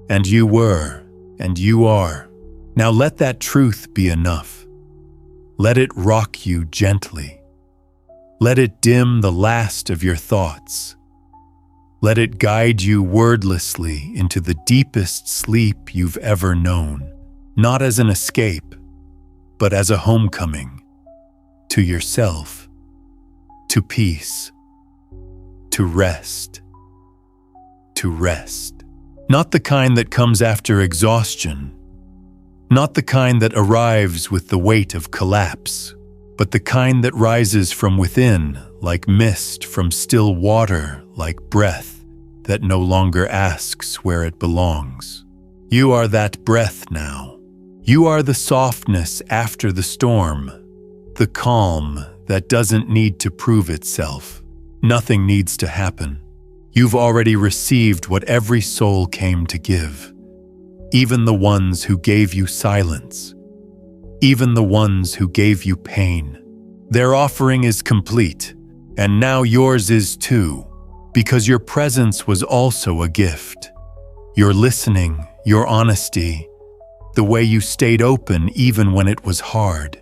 And you were, and you are. Now let that truth be enough. Let it rock you gently. Let it dim the last of your thoughts. Let it guide you wordlessly into the deepest sleep you've ever known, not as an escape, but as a homecoming to yourself. To peace, to rest, to rest. Not the kind that comes after exhaustion, not the kind that arrives with the weight of collapse, but the kind that rises from within, like mist from still water, like breath that no longer asks where it belongs. You are that breath now. You are the softness after the storm, the calm that doesn't need to prove itself. Nothing needs to happen. You've already received what every soul came to give. Even the ones who gave you silence. Even the ones who gave you pain. Their offering is complete, and now yours is too, because your presence was also a gift. Your listening, your honesty, the way you stayed open even when it was hard.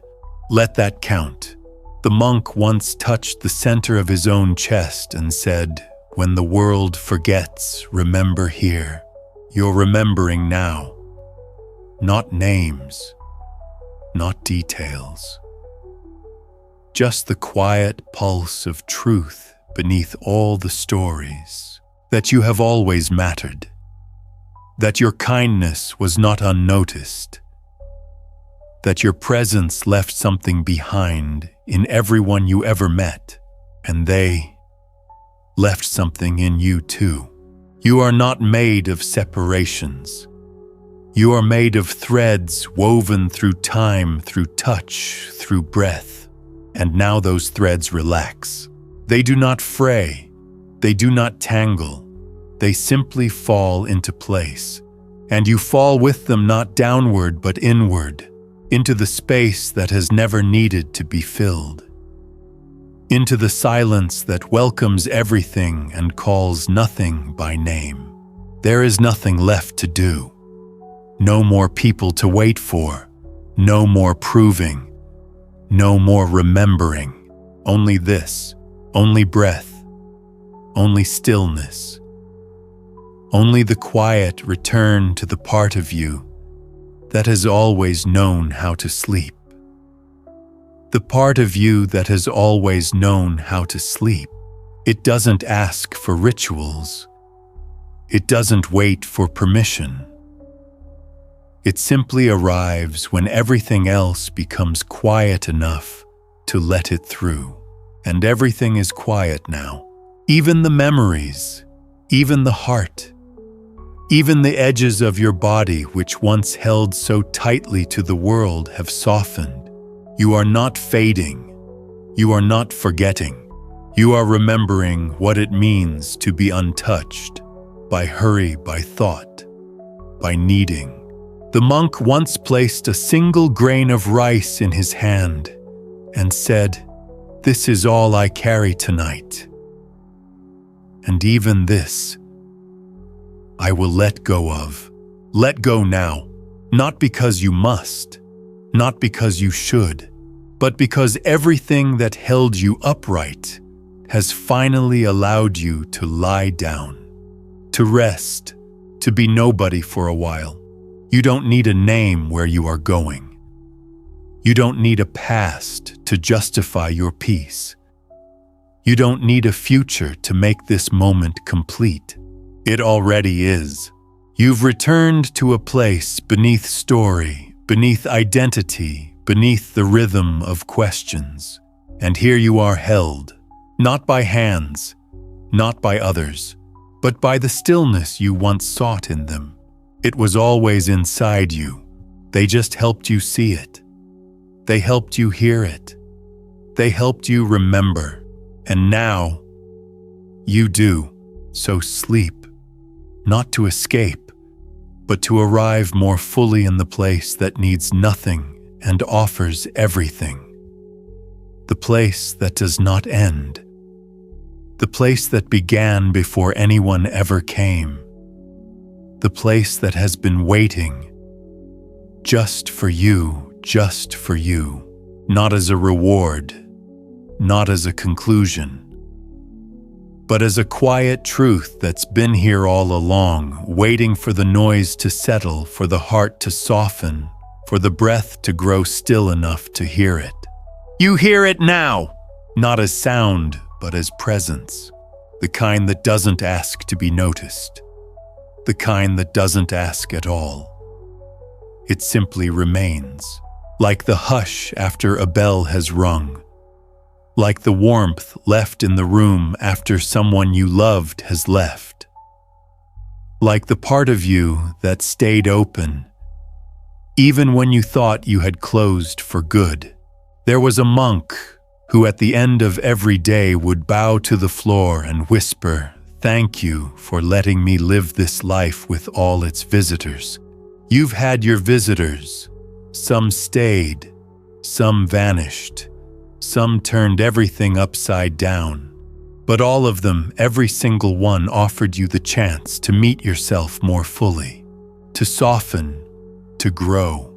Let that count. The monk once touched the center of his own chest and said, "When the world forgets, remember here." You're remembering now. Not names, not details. Just the quiet pulse of truth beneath all the stories. That you have always mattered. That your kindness was not unnoticed. That your presence left something behind in everyone you ever met, and they left something in you too. You are not made of separations. You are made of threads woven through time, through touch, through breath. And now those threads relax. They do not fray. They do not tangle. They simply fall into place. And you fall with them not downward but inward, into the space that has never needed to be filled. Into the silence that welcomes everything and calls nothing by name. There is nothing left to do. No more people to wait for. No more proving. No more remembering. Only this. Only breath. Only stillness. Only the quiet return to the part of you that has always known how to sleep. The part of you that has always known how to sleep. It doesn't ask for rituals. It doesn't wait for permission. It simply arrives when everything else becomes quiet enough to let it through. And everything is quiet now. Even the memories, even the heart, even the edges of your body which once held so tightly to the world have softened. You are not fading. You are not forgetting. You are remembering what it means to be untouched by hurry, by thought, by needing. The monk once placed a single grain of rice in his hand and said, "This is all I carry tonight. And even this, I will let go of." Let go now, not because you must, not because you should, but because everything that held you upright has finally allowed you to lie down, to rest, to be nobody for a while. You don't need a name where you are going. You don't need a past to justify your peace. You don't need a future to make this moment complete. It already is. You've returned to a place beneath story, beneath identity, beneath the rhythm of questions. And here you are held, not by hands, not by others, but by the stillness you once sought in them. It was always inside you. They just helped you see it. They helped you hear it. They helped you remember. And now, you do. So sleep. Not to escape, but to arrive more fully in the place that needs nothing and offers everything. The place that does not end. The place that began before anyone ever came. The place that has been waiting just for you, not as a reward, not as a conclusion, but as a quiet truth that's been here all along, waiting for the noise to settle, for the heart to soften, for the breath to grow still enough to hear it. You hear it now, not as sound, but as presence, the kind that doesn't ask to be noticed, the kind that doesn't ask at all. It simply remains, like the hush after a bell has rung, like the warmth left in the room after someone you loved has left. like the part of you that stayed open, even when you thought you had closed for good. There was a monk who at the end of every day would bow to the floor and whisper, "Thank you for letting me live this life with all its visitors." You've had your visitors. Some stayed, some vanished, some turned everything upside down. But all of them, every single one, offered you the chance to meet yourself more fully, to soften, to grow,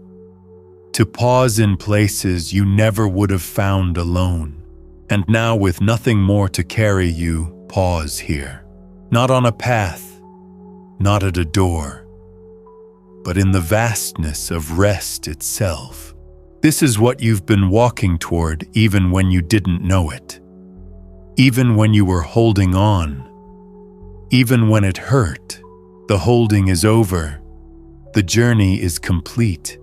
to pause in places you never would have found alone. And now, with nothing more to carry you, pause here. Not on a path, not at a door, but in the vastness of rest itself. This is what you've been walking toward even when you didn't know it. Even when you were holding on. Even when it hurt. The holding is over. The journey is complete.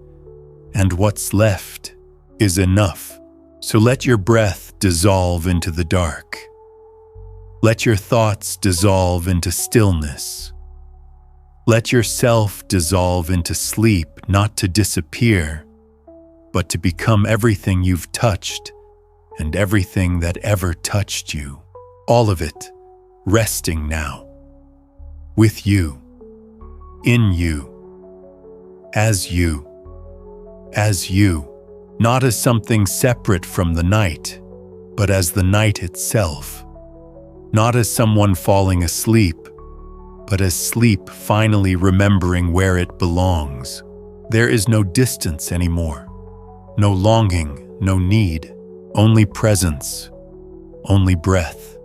And what's left is enough. So let your breath dissolve into the dark. Let your thoughts dissolve into stillness. Let yourself dissolve into sleep, not to disappear, but to become everything you've touched and everything that ever touched you. All of it, resting now. With you. In you. As you. As you. Not as something separate from the night, but as the night itself. Not as someone falling asleep, but as sleep finally remembering where it belongs. There is no distance anymore. No longing, no need, only presence, only breath.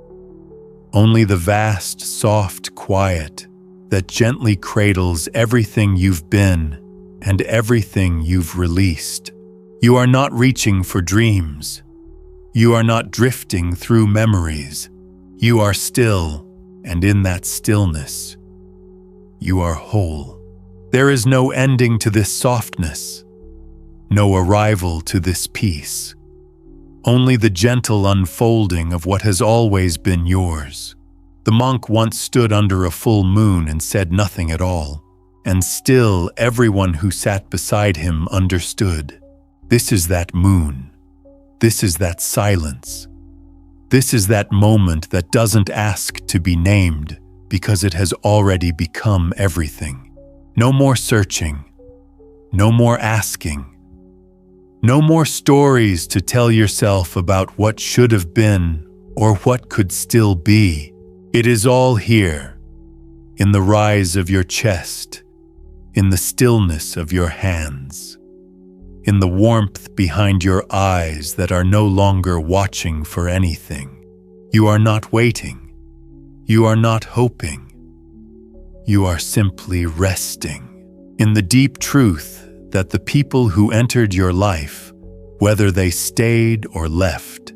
Only the vast, soft quiet that gently cradles everything you've been and everything you've released. You are not reaching for dreams. You are not drifting through memories. You are still, and in that stillness, you are whole. There is no ending to this softness, no arrival to this peace. Only the gentle unfolding of what has always been yours. The monk once stood under a full moon and said nothing at all, and still everyone who sat beside him understood. This is that moon. This is that silence. This is that moment that doesn't ask to be named because it has already become everything. No more searching. No more asking. No more stories to tell yourself about what should have been or what could still be. It is all here, in the rise of your chest, in the stillness of your hands, in the warmth behind your eyes that are no longer watching for anything. You are not waiting. You are not hoping. You are simply resting in the deep truth that the people who entered your life, whether they stayed or left,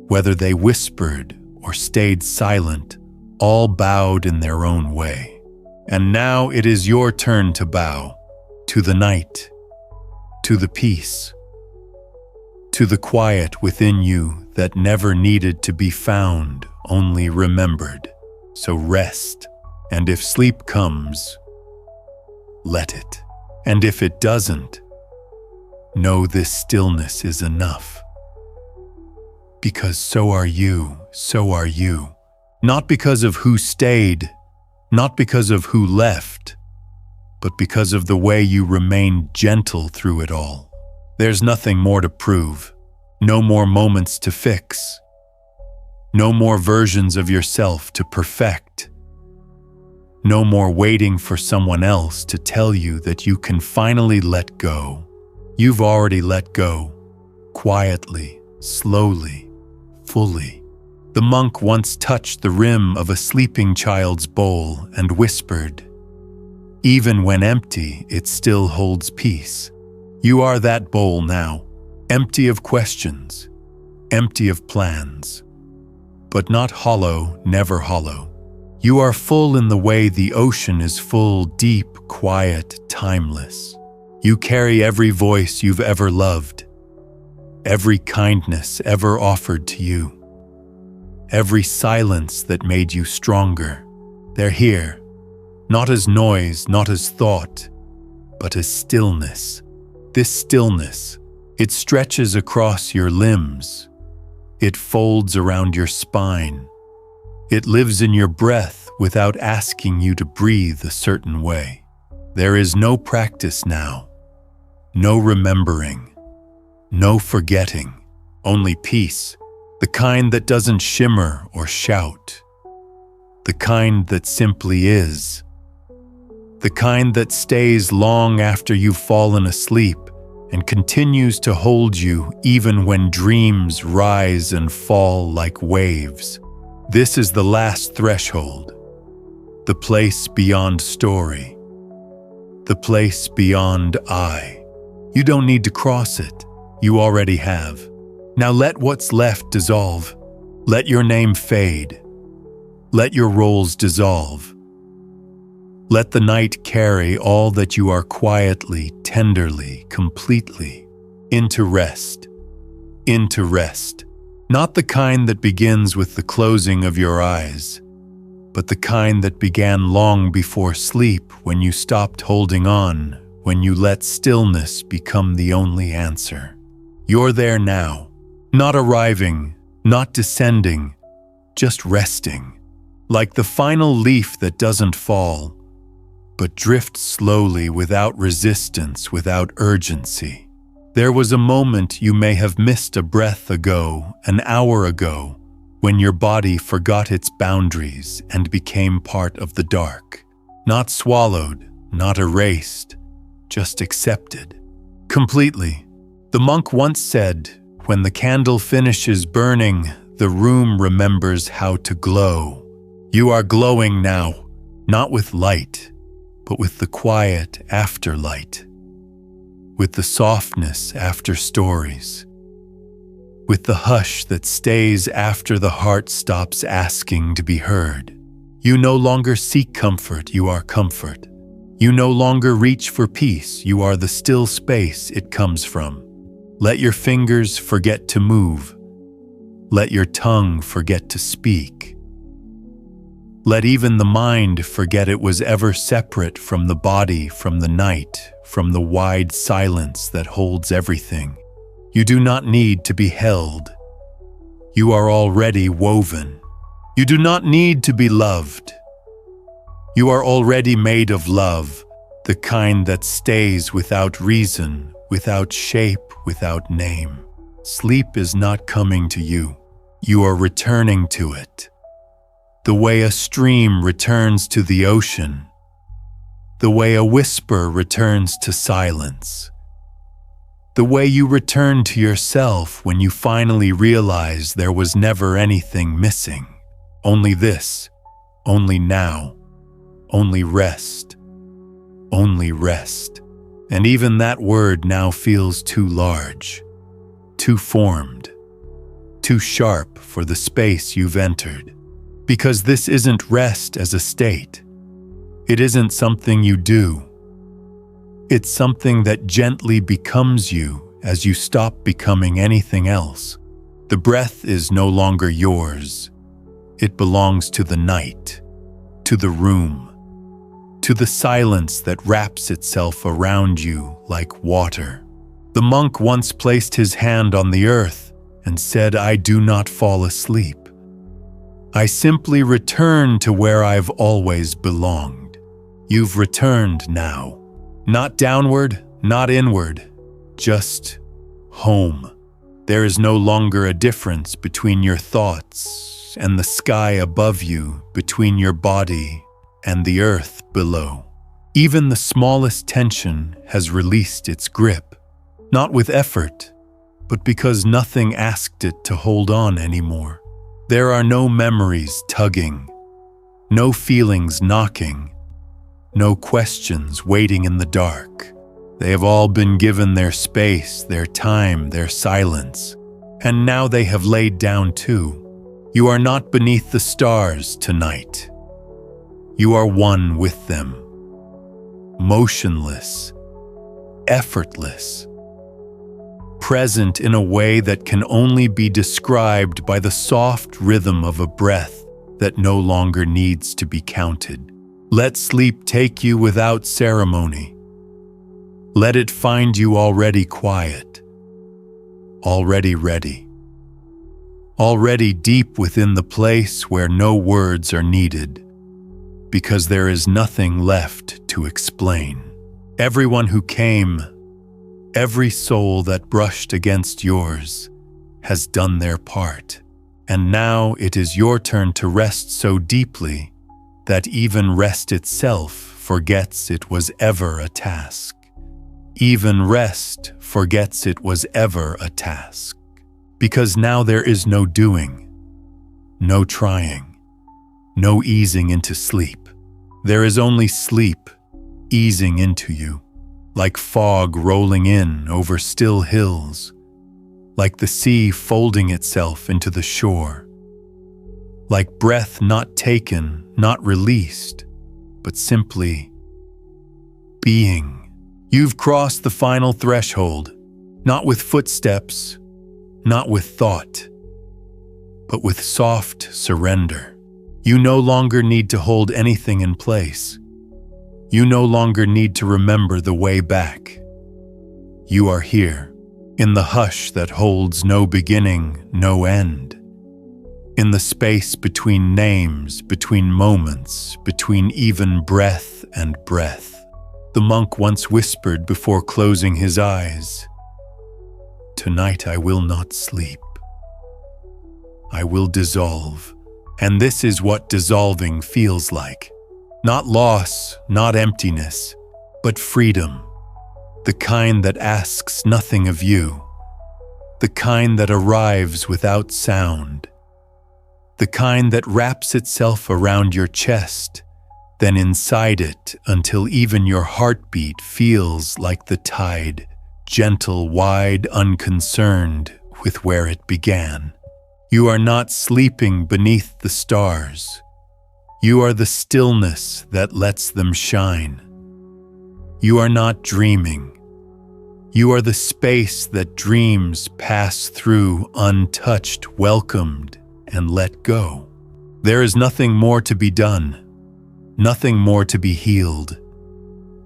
whether they whispered or stayed silent, all bowed in their own way. And now it is your turn to bow to the night, to the peace, to the quiet within you that never needed to be found, only remembered. So rest, and if sleep comes, let it. And if it doesn't, know this stillness is enough. Because so are you, so are you. Not because of who stayed, not because of who left, but because of the way you remained gentle through it all. There's nothing more to prove, no more moments to fix, no more versions of yourself to perfect, no more waiting for someone else to tell you that you can finally let go. You've already let go, quietly, slowly, fully. The monk once touched the rim of a sleeping child's bowl and whispered, "Even when empty, it still holds peace." You are that bowl now, empty of questions, empty of plans, but not hollow, never hollow. You are full in the way the ocean is full, deep, quiet, timeless. You carry every voice you've ever loved, every kindness ever offered to you, every silence that made you stronger. They're here, not as noise, not as thought, but as stillness. This stillness, it stretches across your limbs. It folds around your spine. It lives in your breath without asking you to breathe a certain way. There is no practice now, no remembering, no forgetting, only peace, the kind that doesn't shimmer or shout, the kind that simply is, the kind that stays long after you've fallen asleep and continues to hold you even when dreams rise and fall like waves. This is the last threshold, the place beyond story, the place beyond I. You don't need to cross it, you already have. Now let what's left dissolve. Let your name fade. Let your roles dissolve. Let the night carry all that you are quietly, tenderly, completely, into rest. Into rest. Not the kind that begins with the closing of your eyes, but the kind that began long before sleep when you stopped holding on, when you let stillness become the only answer. You're there now, not arriving, not descending, just resting, like the final leaf that doesn't fall, but drifts slowly without resistance, without urgency. There was a moment you may have missed a breath ago, an hour ago, when your body forgot its boundaries and became part of the dark. Not swallowed, not erased, just accepted. Completely. The monk once said, when the candle finishes burning, the room remembers how to glow. You are glowing now, not with light, but with the quiet after light, with the softness after stories, with the hush that stays after the heart stops asking to be heard. You no longer seek comfort, you are comfort. You no longer reach for peace, you are the still space it comes from. Let your fingers forget to move. Let your tongue forget to speak. Let even the mind forget it was ever separate from the body, from the night, from the wide silence that holds everything. You do not need to be held. You are already woven. You do not need to be loved. You are already made of love, the kind that stays without reason, without shape, without name. Sleep is not coming to you. You are returning to it. The way a stream returns to the ocean, the way a whisper returns to silence, the way you return to yourself when you finally realize there was never anything missing. Only this, only now, only rest, only rest. And even that word now feels too large, too formed, too sharp for the space you've entered. Because this isn't rest as a state. It isn't something you do. It's something that gently becomes you as you stop becoming anything else. The breath is no longer yours. It belongs to the night, to the room, to the silence that wraps itself around you like water. The monk once placed his hand on the earth and said, "I do not fall asleep. I simply return to where I've always belonged." You've returned now. Not downward, not inward, just home. There is no longer a difference between your thoughts and the sky above you, between your body and the earth below. Even the smallest tension has released its grip, not with effort, but because nothing asked it to hold on anymore. There are no memories tugging, no feelings knocking, no questions waiting in the dark. They have all been given their space, their time, their silence, and now they have laid down too. You are not beneath the stars tonight. You are one with them, motionless, effortless, present in a way that can only be described by the soft rhythm of a breath that no longer needs to be counted. Let sleep take you without ceremony. Let it find you already quiet, already ready, already deep within the place where no words are needed, because there is nothing left to explain. Everyone who came, every soul that brushed against yours, has done their part. And now it is your turn to rest so deeply that even rest itself forgets it was ever a task. Even rest forgets it was ever a task. Because now there is no doing, no trying, no easing into sleep. There is only sleep easing into you, like fog rolling in over still hills, like the sea folding itself into the shore, like breath not taken, not released, but simply being. You've crossed the final threshold, not with footsteps, not with thought, but with soft surrender. You no longer need to hold anything in place. You no longer need to remember the way back. You are here, in the hush that holds no beginning, no end. In the space between names, between moments, between even breath and breath. The monk once whispered before closing his eyes, "Tonight I will not sleep. I will dissolve." And this is what dissolving feels like. Not loss, not emptiness, but freedom. The kind that asks nothing of you. The kind that arrives without sound. The kind that wraps itself around your chest, then inside it until even your heartbeat feels like the tide, gentle, wide, unconcerned with where it began. You are not sleeping beneath the stars. You are the stillness that lets them shine. You are not dreaming. You are the space that dreams pass through untouched, welcomed, and let go. There is nothing more to be done, nothing more to be healed,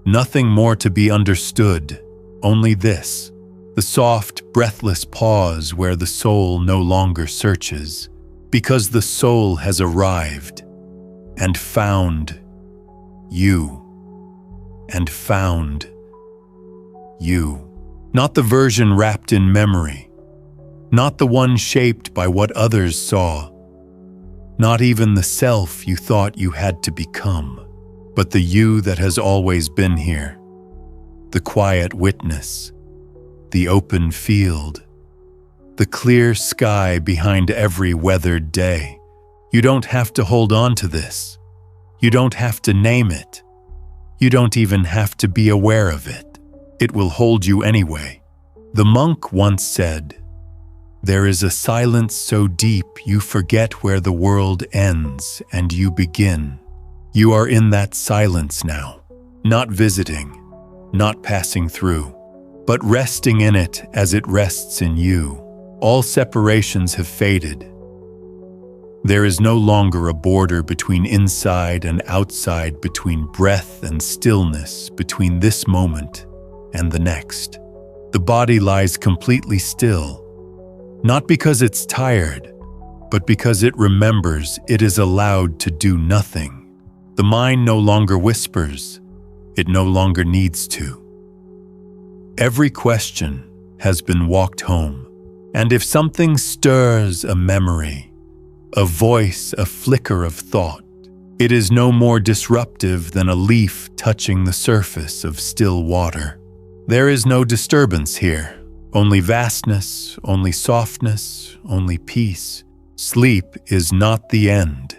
nothing more to be understood, only this, the soft, breathless pause where the soul no longer searches, because the soul has arrived and found you, and found you. Not the version wrapped in memory, not the one shaped by what others saw, not even the self you thought you had to become, but the you that has always been here, the quiet witness, the open field, the clear sky behind every weathered day. You don't have to hold on to this. You don't have to name it. You don't even have to be aware of it. It will hold you anyway. The monk once said, "There is a silence so deep you forget where the world ends and you begin." You are in that silence now, not visiting, not passing through, but resting in it as it rests in you. All separations have faded. There is no longer a border between inside and outside, between breath and stillness, between this moment and the next. The body lies completely still, not because it's tired, but because it remembers it is allowed to do nothing. The mind no longer whispers, it no longer needs to. Every question has been walked home, and if something stirs a memory, a voice, a flicker of thought, it is no more disruptive than a leaf touching the surface of still water. There is no disturbance here, only vastness, only softness, only peace. Sleep is not the end.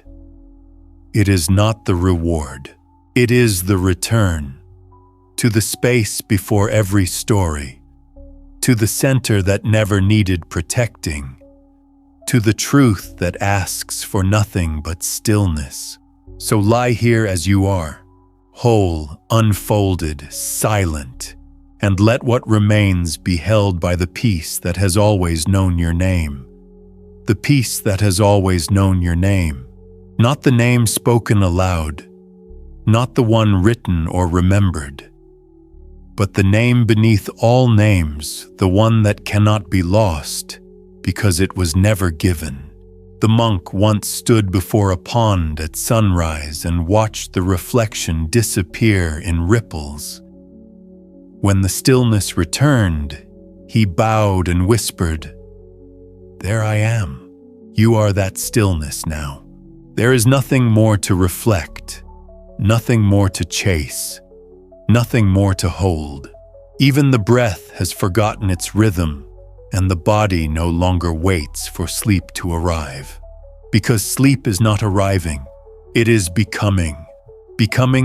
It is not the reward. It is the return to the space before every story, to the center that never needed protecting, to the truth that asks for nothing but stillness. So lie here as you are, whole, unfolded, silent, and let what remains be held by the peace that has always known your name. The peace that has always known your name. Not the name spoken aloud, not the one written or remembered, but the name beneath all names, the one that cannot be lost, because it was never given. The monk once stood before a pond at sunrise and watched the reflection disappear in ripples. When the stillness returned, he bowed and whispered, "There I am. You are that stillness now. There is nothing more to reflect, nothing more to chase, nothing more to hold. Even the breath has forgotten its rhythm, and the body no longer waits for sleep to arrive. Because sleep is not arriving, it is becoming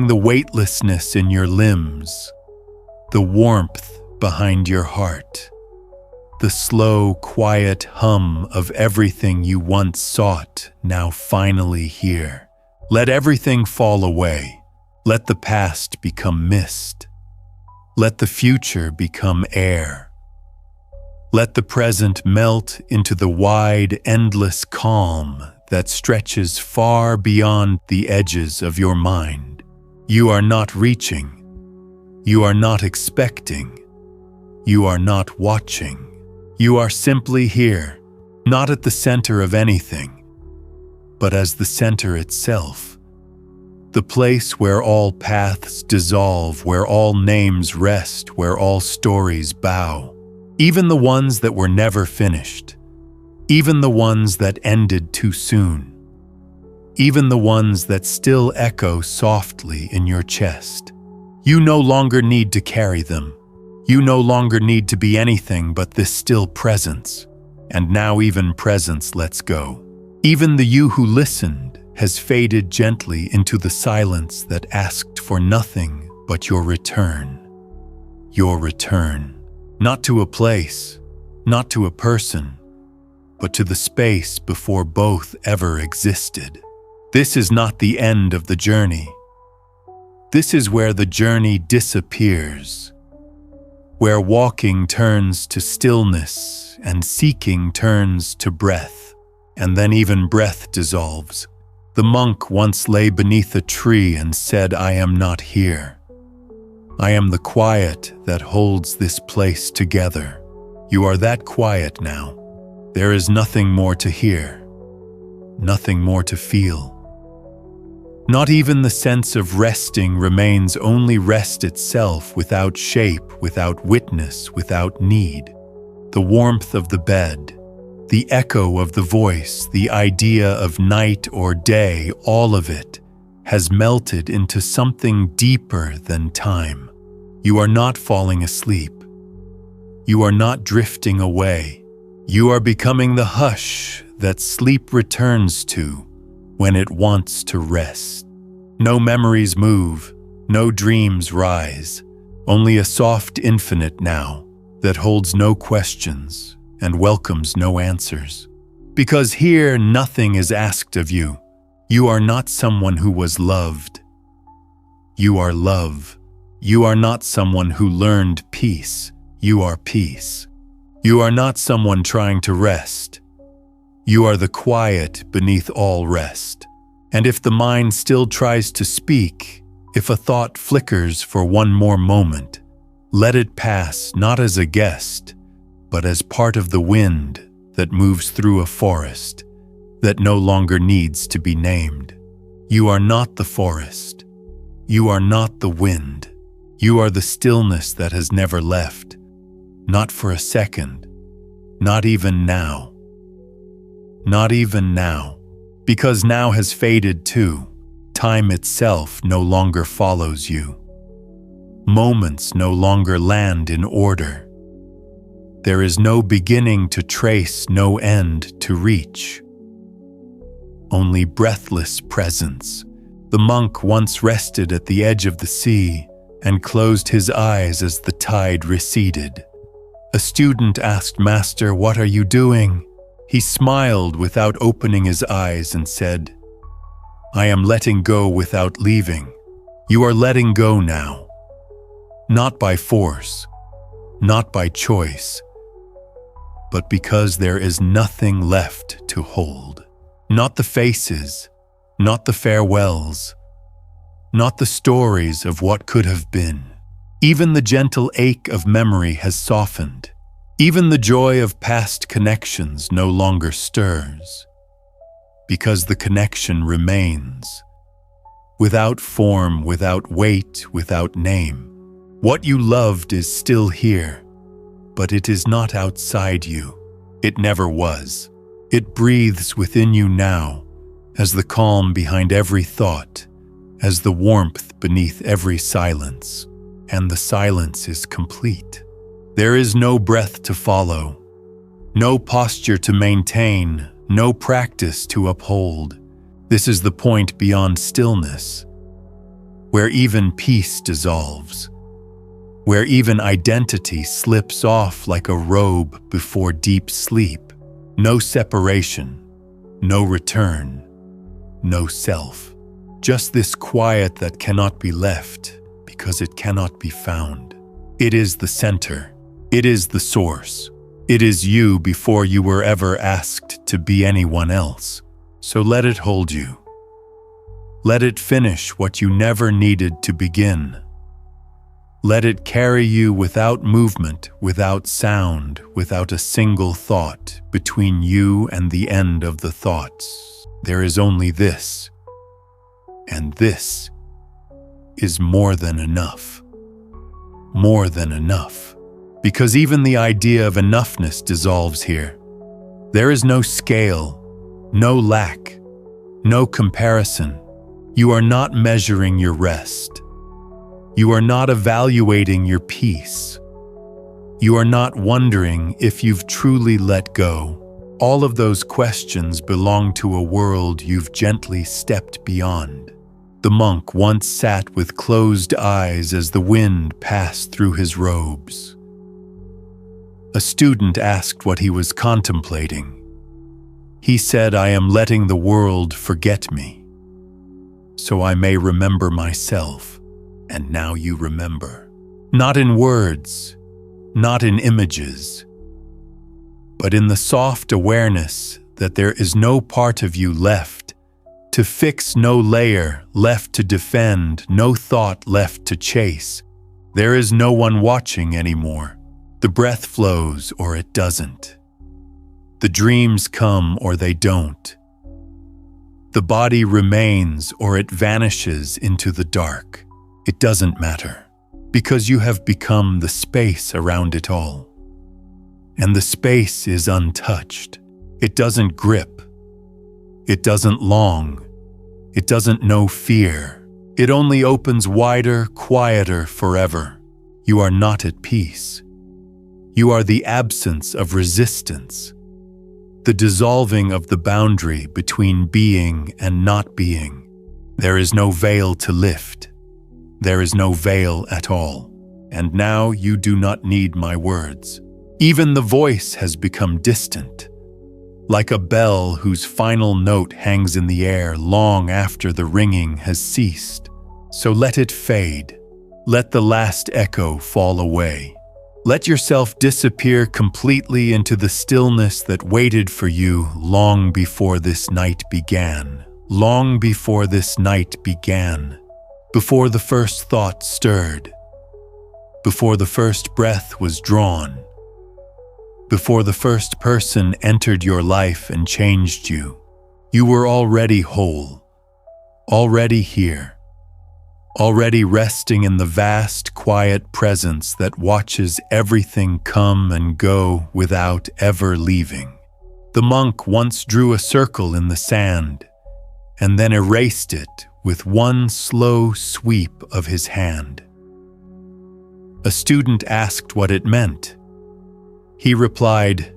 the weightlessness in your limbs, the warmth behind your heart, the slow, quiet hum of everything you once sought, now finally here. Let everything fall away. Let the past become mist. Let the future become air. Let the present melt into the wide, endless calm that stretches far beyond the edges of your mind. You are not reaching. You are not expecting. You are not watching. You are simply here, not at the center of anything, but as the center itself. The place where all paths dissolve, where all names rest, where all stories bow. Even the ones that were never finished, even the ones that ended too soon, even the ones that still echo softly in your chest. You no longer need to carry them. You no longer need to be anything but this still presence. And now even presence lets go. Even the you who listened has faded gently into the silence that asked for nothing but your return. Your return. Not to a place, not to a person, but to the space before both ever existed. This is not the end of the journey. This is where the journey disappears, where walking turns to stillness and seeking turns to breath, and then even breath dissolves. The monk once lay beneath a tree and said, "I am not here. I am the quiet that holds this place together." You are that quiet now. There is nothing more to hear, nothing more to feel. Not even the sense of resting remains, only rest itself, without shape, without witness, without need. The warmth of the bed, the echo of the voice, the idea of night or day, all of it has melted into something deeper than time. You are not falling asleep. You are not drifting away. You are becoming the hush that sleep returns to when it wants to rest. No memories move, no dreams rise, only a soft infinite now that holds no questions and welcomes no answers. Because here nothing is asked of you. You are not someone who was loved. You are love. You are not someone who learned peace. You are peace. You are not someone trying to rest. You are the quiet beneath all rest. And if the mind still tries to speak, if a thought flickers for one more moment, let it pass not as a guest, but as part of the wind that moves through a forest that no longer needs to be named. You are not the forest. You are not the wind. You are the stillness that has never left. Not for a second. Not even now. Not even now. Because now has faded too. Time itself no longer follows you. Moments no longer land in order. There is no beginning to trace, no end to reach. Only breathless presence. The monk once rested at the edge of the sea and closed his eyes as the tide receded. A student asked, "Master, what are you doing?" He smiled without opening his eyes and said, "I am letting go without leaving. You are letting go now. Not by force, not by choice, but because there is nothing left to hold. Not the faces, not the farewells, not the stories of what could have been. Even the gentle ache of memory has softened. Even the joy of past connections no longer stirs, because the connection remains. Without form, without weight, without name. What you loved is still here, but it is not outside you. It never was. It breathes within you now, as the calm behind every thought, as the warmth beneath every silence, and the silence is complete. There is no breath to follow, no posture to maintain, no practice to uphold. This is the point beyond stillness, where even peace dissolves, where even identity slips off like a robe before deep sleep. No separation, no return, no self. Just this quiet that cannot be left because it cannot be found. It is the center. It is the source. It is you before you were ever asked to be anyone else. So let it hold you. Let it finish what you never needed to begin. Let it carry you without movement, without sound, without a single thought between you and the end of the thoughts. There is only this, and this is more than enough. More than enough. Because even the idea of enoughness dissolves here. There is no scale, no lack, no comparison. You are not measuring your rest. You are not evaluating your peace. You are not wondering if you've truly let go. All of those questions belong to a world you've gently stepped beyond. The monk once sat with closed eyes as the wind passed through his robes. A student asked what he was contemplating. He said, "I am letting the world forget me, so I may remember myself." And now you remember. Not in words, not in images, but in the soft awareness that there is no part of you left to fix, no layer left to defend, no thought left to chase. There is no one watching anymore. The breath flows or it doesn't. The dreams come or they don't. The body remains or it vanishes into the dark. It doesn't matter, because you have become the space around it all. And the space is untouched. It doesn't grip. It doesn't long. It doesn't know fear. It only opens wider, quieter forever. You are not at peace. You are the absence of resistance, the dissolving of the boundary between being and not being. There is no veil to lift. There is no veil at all. And now you do not need my words. Even the voice has become distant, like a bell whose final note hangs in the air long after the ringing has ceased. So let it fade. Let the last echo fall away. Let yourself disappear completely into the stillness that waited for you long before this night began. Long before this night began. Before the first thought stirred. Before the first breath was drawn. Before the first person entered your life and changed you. You were already whole. Already here. Already resting in the vast, quiet presence that watches everything come and go without ever leaving. The monk once drew a circle in the sand, and then erased it with one slow sweep of his hand. A student asked what it meant. He replied,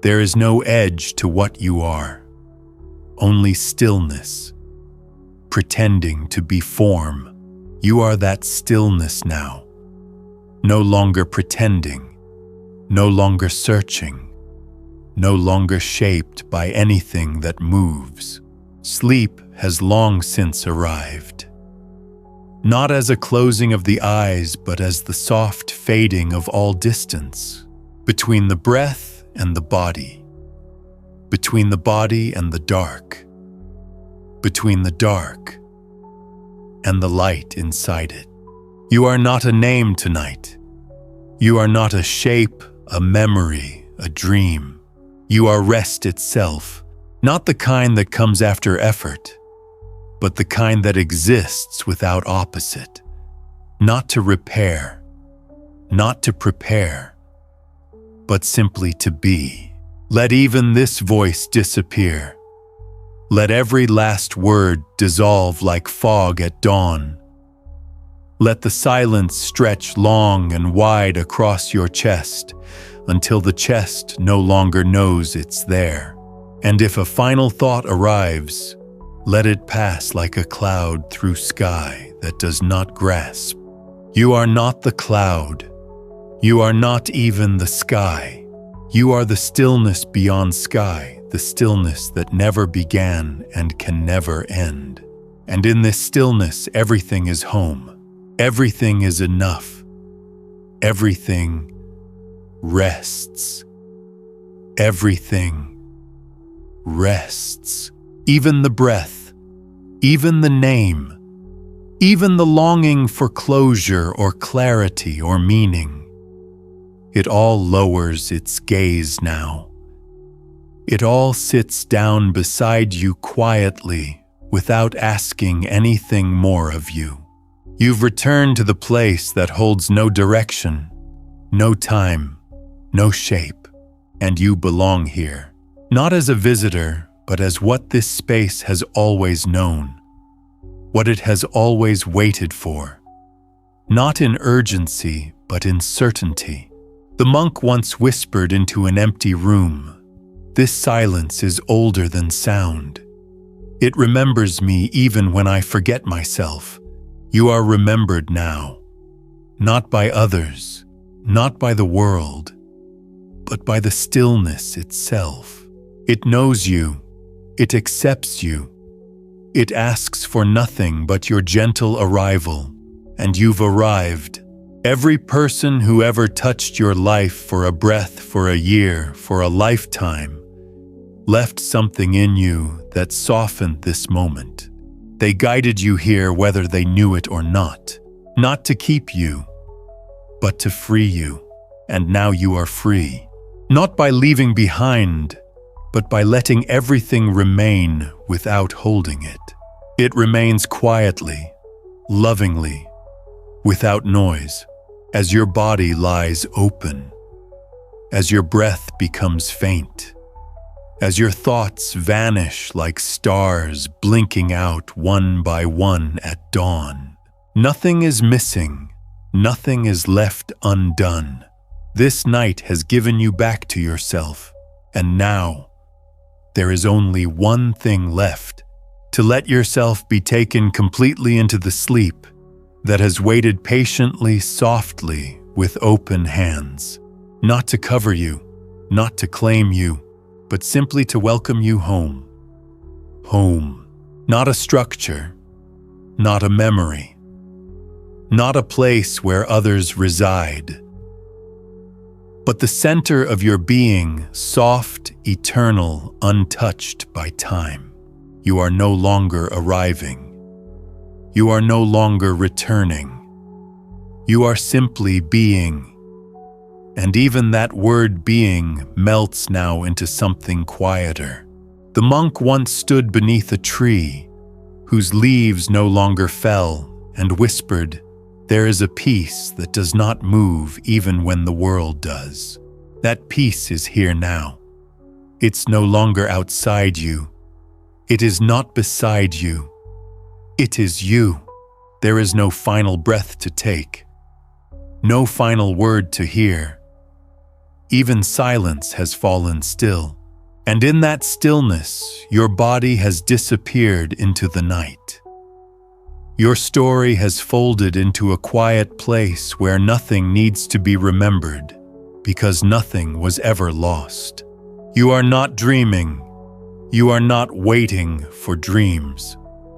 "There is no edge to what you are, only stillness. Pretending to be form, you are that stillness now. No longer pretending, no longer searching, no longer shaped by anything that moves. Sleep has long since arrived. Not as a closing of the eyes, but as the soft fading of all distance, between the breath and the body, between the body and the dark, between the dark and the light inside it. You are not a name tonight. You are not a shape, a memory, a dream. You are rest itself, not the kind that comes after effort, but the kind that exists without opposite, not to repair, not to prepare, but simply to be. Let even this voice disappear. Let every last word dissolve like fog at dawn. Let the silence stretch long and wide across your chest until the chest no longer knows it's there. And if a final thought arrives, let it pass like a cloud through sky that does not grasp. You are not the cloud. You are not even the sky. You are the stillness beyond sky, the stillness that never began and can never end. And in this stillness, everything is home. Everything is enough. Everything rests. Everything rests. Even the breath, even the name, even the longing for closure or clarity or meaning. It all lowers its gaze now. It all sits down beside you quietly without asking anything more of you. You've returned to the place that holds no direction, no time, no shape, and you belong here. Not as a visitor, but as what this space has always known, what it has always waited for. Not in urgency, but in certainty. The monk once whispered into an empty room, "This silence is older than sound. It remembers me even when I forget myself." You are remembered now, not by others, not by the world, but by the stillness itself. It knows you, it accepts you, it asks for nothing but your gentle arrival, and you've arrived. Every person who ever touched your life for a breath, for a year, for a lifetime, left something in you that softened this moment. They guided you here whether they knew it or not to keep you, but to free you. And now you are free, not by leaving behind, but by letting everything remain without holding it. It remains quietly, lovingly, without noise, as your body lies open, as your breath becomes faint, as your thoughts vanish like stars blinking out one by one at dawn. Nothing is missing, nothing is left undone. This night has given you back to yourself, and now there is only one thing left: to let yourself be taken completely into the sleep that has waited patiently, softly, with open hands, not to cover you, not to claim you, but simply to welcome you home. Home, not a structure, not a memory, not a place where others reside, but the center of your being, soft, eternal, untouched by time. You are no longer arriving. You are no longer returning. You are simply being. And even that word being melts now into something quieter. The monk once stood beneath a tree whose leaves no longer fell and whispered, "There is a peace that does not move even when the world does." That peace is here now. It's no longer outside you. It is not beside you. It is you. There is no final breath to take, no final word to hear. Even silence has fallen still, and in that stillness, your body has disappeared into the night. Your story has folded into a quiet place where nothing needs to be remembered, because nothing was ever lost. You are not dreaming. You are not waiting for dreams.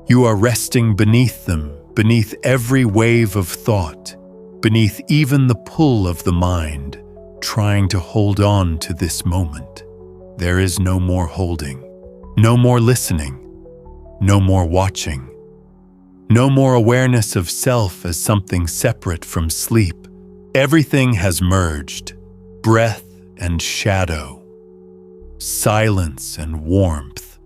You are resting beneath them, beneath every wave of thought, beneath even the pull of the mind, trying to hold on to this moment. There is no more holding, no more listening, no more watching. No more awareness of self as something separate from sleep. Everything has merged, breath and shadow, silence and warmth.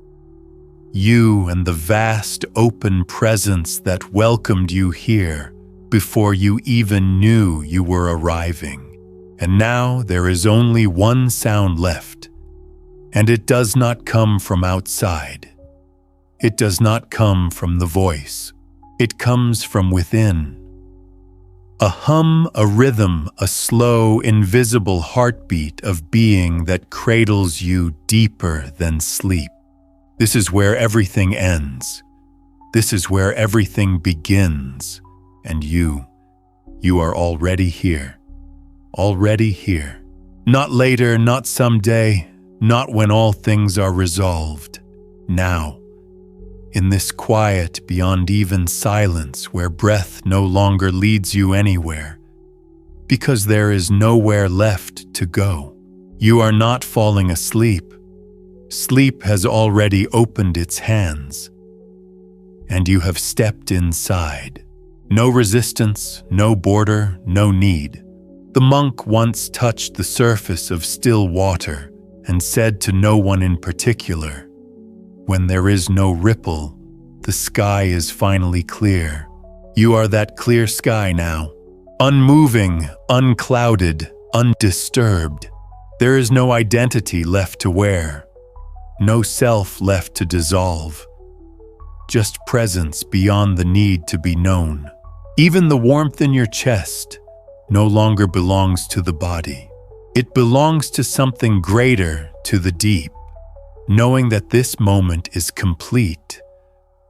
You and the vast open presence that welcomed you here before you even knew you were arriving. And now there is only one sound left, and it does not come from outside. It does not come from the voice. It comes from within. A hum, a rhythm, a slow, invisible heartbeat of being that cradles you deeper than sleep. This is where everything ends. This is where everything begins. And you are already here. Already here. Not later, not someday, not when all things are resolved. Now. In this quiet beyond even silence where breath no longer leads you anywhere, because there is nowhere left to go. You are not falling asleep. Sleep has already opened its hands, and you have stepped inside. No resistance, no border, no need. The monk once touched the surface of still water and said to no one in particular, "When there is no ripple, the sky is finally clear." You are that clear sky now, unmoving, unclouded, undisturbed. There is no identity left to wear, no self left to dissolve, just presence beyond the need to be known. Even the warmth in your chest no longer belongs to the body. It belongs to something greater, to the deep, knowing that this moment is complete,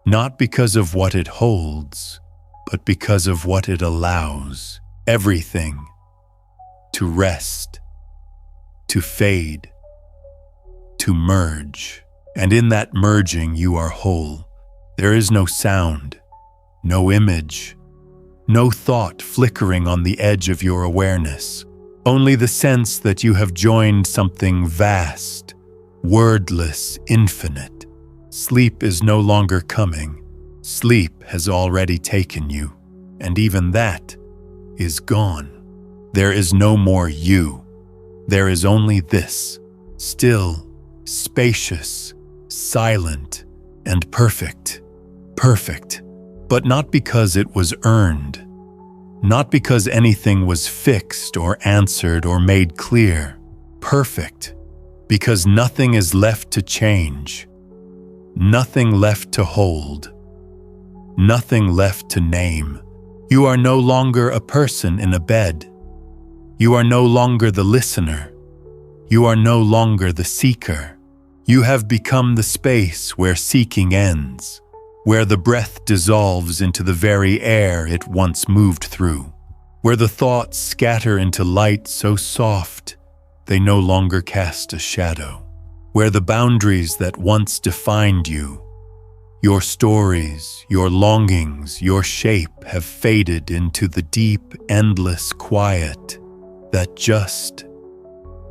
not because of what it holds, but because of what it allows. Everything to rest, to fade, to merge. And in that merging, you are whole. There is no sound, no image, no thought flickering on the edge of your awareness. Only the sense that you have joined something vast, wordless, infinite. Sleep is no longer coming. Sleep has already taken you, and even that is gone. There is no more you. There is only this, still, spacious, silent, and perfect. Perfect, but not because it was earned, not because anything was fixed or answered or made clear. Perfect, because nothing is left to change, nothing left to hold, nothing left to name. You are no longer a person in a bed. You are no longer the listener. You are no longer the seeker. You have become the space where seeking ends, where the breath dissolves into the very air it once moved through, where the thoughts scatter into light so soft they no longer cast a shadow, where the boundaries that once defined you, your stories, your longings, your shape have faded into the deep, endless quiet that just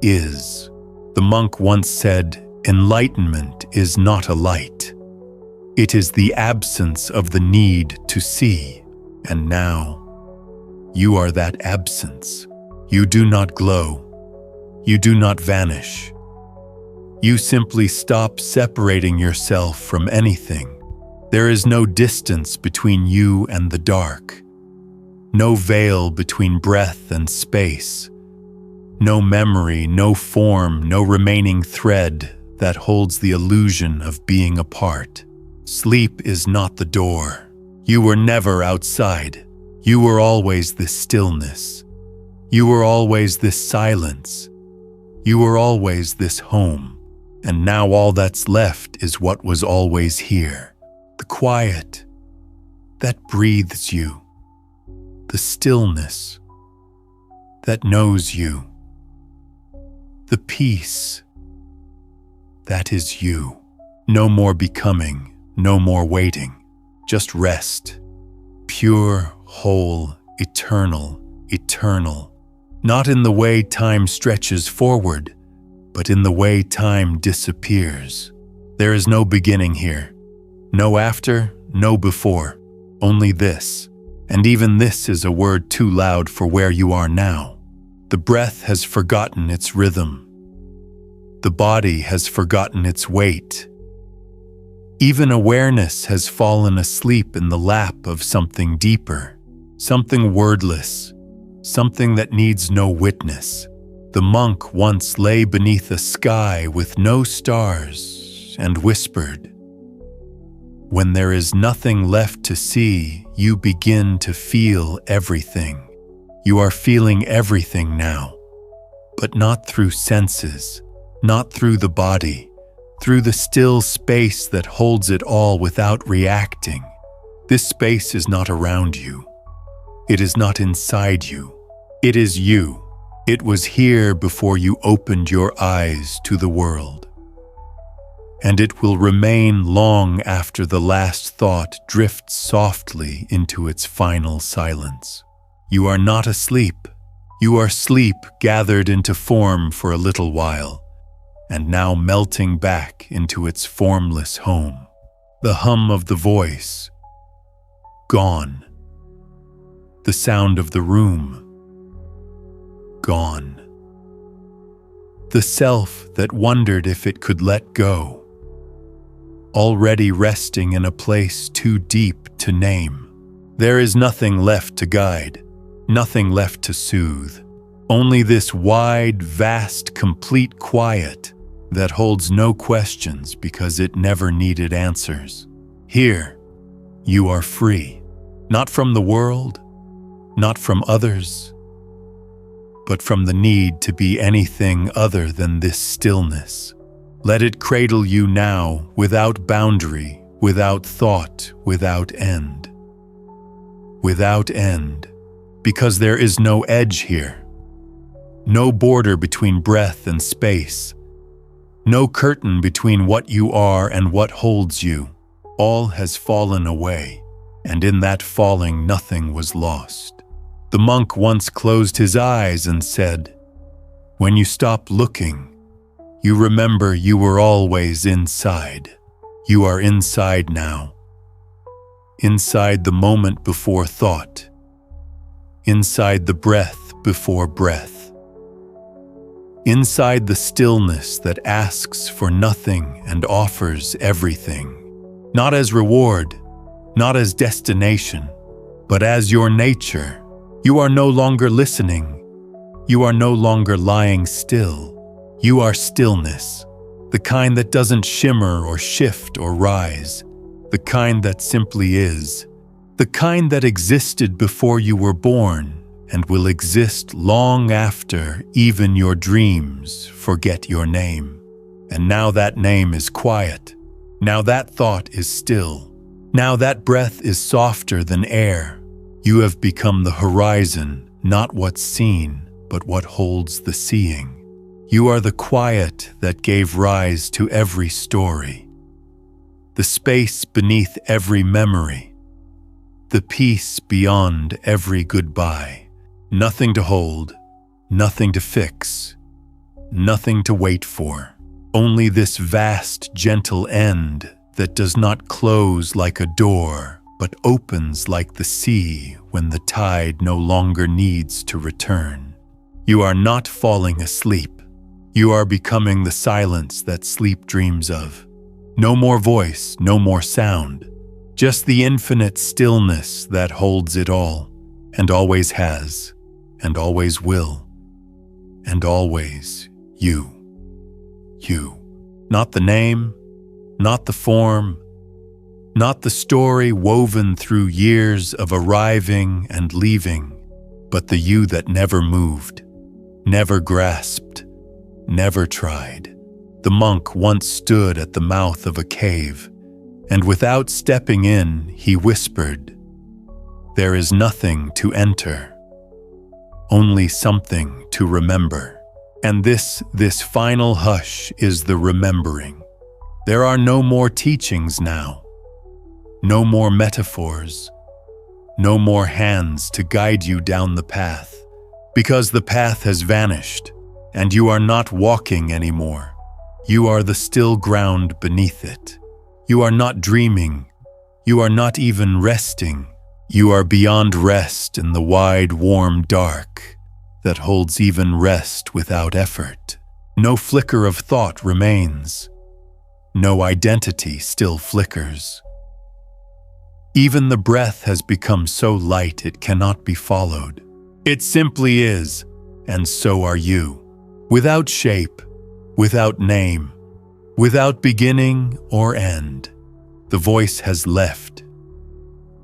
is. The monk once said, "Enlightenment is not a light. It is the absence of the need to see." And now, you are that absence. You do not glow. You do not vanish. You simply stop separating yourself from anything. There is no distance between you and the dark, no veil between breath and space, no memory, no form, no remaining thread that holds the illusion of being apart. Sleep is not the door. You were never outside. You were always this stillness. You were always this silence. You were always this home. And now all that's left is what was always here. The quiet that breathes you. The stillness that knows you. The peace that is you. No more becoming, no more waiting. Just rest. Pure, whole, eternal, eternal. Not in the way time stretches forward, but in the way time disappears. There is no beginning here. No after, no before. only this, and even this is a word too loud for where you are now. The breath has forgotten its rhythm. The body has forgotten its weight. Even awareness has fallen asleep in the lap of something deeper, something wordless, something that needs no witness. The monk once lay beneath a sky with no stars and whispered, "When there is nothing left to see, you begin to feel everything. You are feeling everything now, but not through senses, not through the body, through the still space that holds it all without reacting. This space is not around you. It is not inside you. It is you. It was here before you opened your eyes to the world. And it will remain long after the last thought drifts softly into its final silence. You are not asleep. You are sleep gathered into form for a little while, and now melting back into its formless home. The hum of the voice, gone. The sound of the room, gone. The self that wondered if it could let go, already resting in a place too deep to name. There is nothing left to guide, nothing left to soothe, only this wide, vast, complete quiet that holds no questions because it never needed answers. Here, you are free, not from the world, not from others, but from the need to be anything other than this stillness. Let it cradle you now, without boundary, without thought, without end. Without end, because there is no edge here. No border between breath and space. No curtain between what you are and what holds you. All has fallen away, and in that falling nothing was lost. The monk once closed his eyes and said, "When you stop looking, you remember you were always inside. You are inside now. Inside the moment before thought. Inside the breath before breath. Inside the stillness that asks for nothing and offers everything. Not as reward, not as destination, but as your nature. You are no longer listening. You are no longer lying still. You are stillness, the kind that doesn't shimmer or shift or rise, the kind that simply is, the kind that existed before you were born and will exist long after even your dreams forget your name. And now that name is quiet. Now that thought is still. Now that breath is softer than air. You have become the horizon, not what's seen, but what holds the seeing. You are the quiet that gave rise to every story, the space beneath every memory, the peace beyond every goodbye. Nothing to hold, nothing to fix, nothing to wait for. Only this vast, gentle end that does not close like a door, but opens like the sea when the tide no longer needs to return. You are not falling asleep. You are becoming the silence that sleep dreams of. No more voice, no more sound, just the infinite stillness that holds it all, and always has, and always will, and always you. You. Not the name, not the form, not the story woven through years of arriving and leaving, but the you that never moved, never grasped, never tried. The monk once stood at the mouth of a cave, and without stepping in, he whispered, "There is nothing to enter, only something to remember." And this final hush is the remembering. There are no more teachings now, no more metaphors, no more hands to guide you down the path, because the path has vanished, and you are not walking anymore. You are the still ground beneath it. You are not dreaming. You are not even resting. You are beyond rest in the wide, warm dark that holds even rest without effort. No flicker of thought remains. No identity still flickers. Even the breath has become so light it cannot be followed. It simply is, and so are you. Without shape, without name, without beginning or end. The voice has left.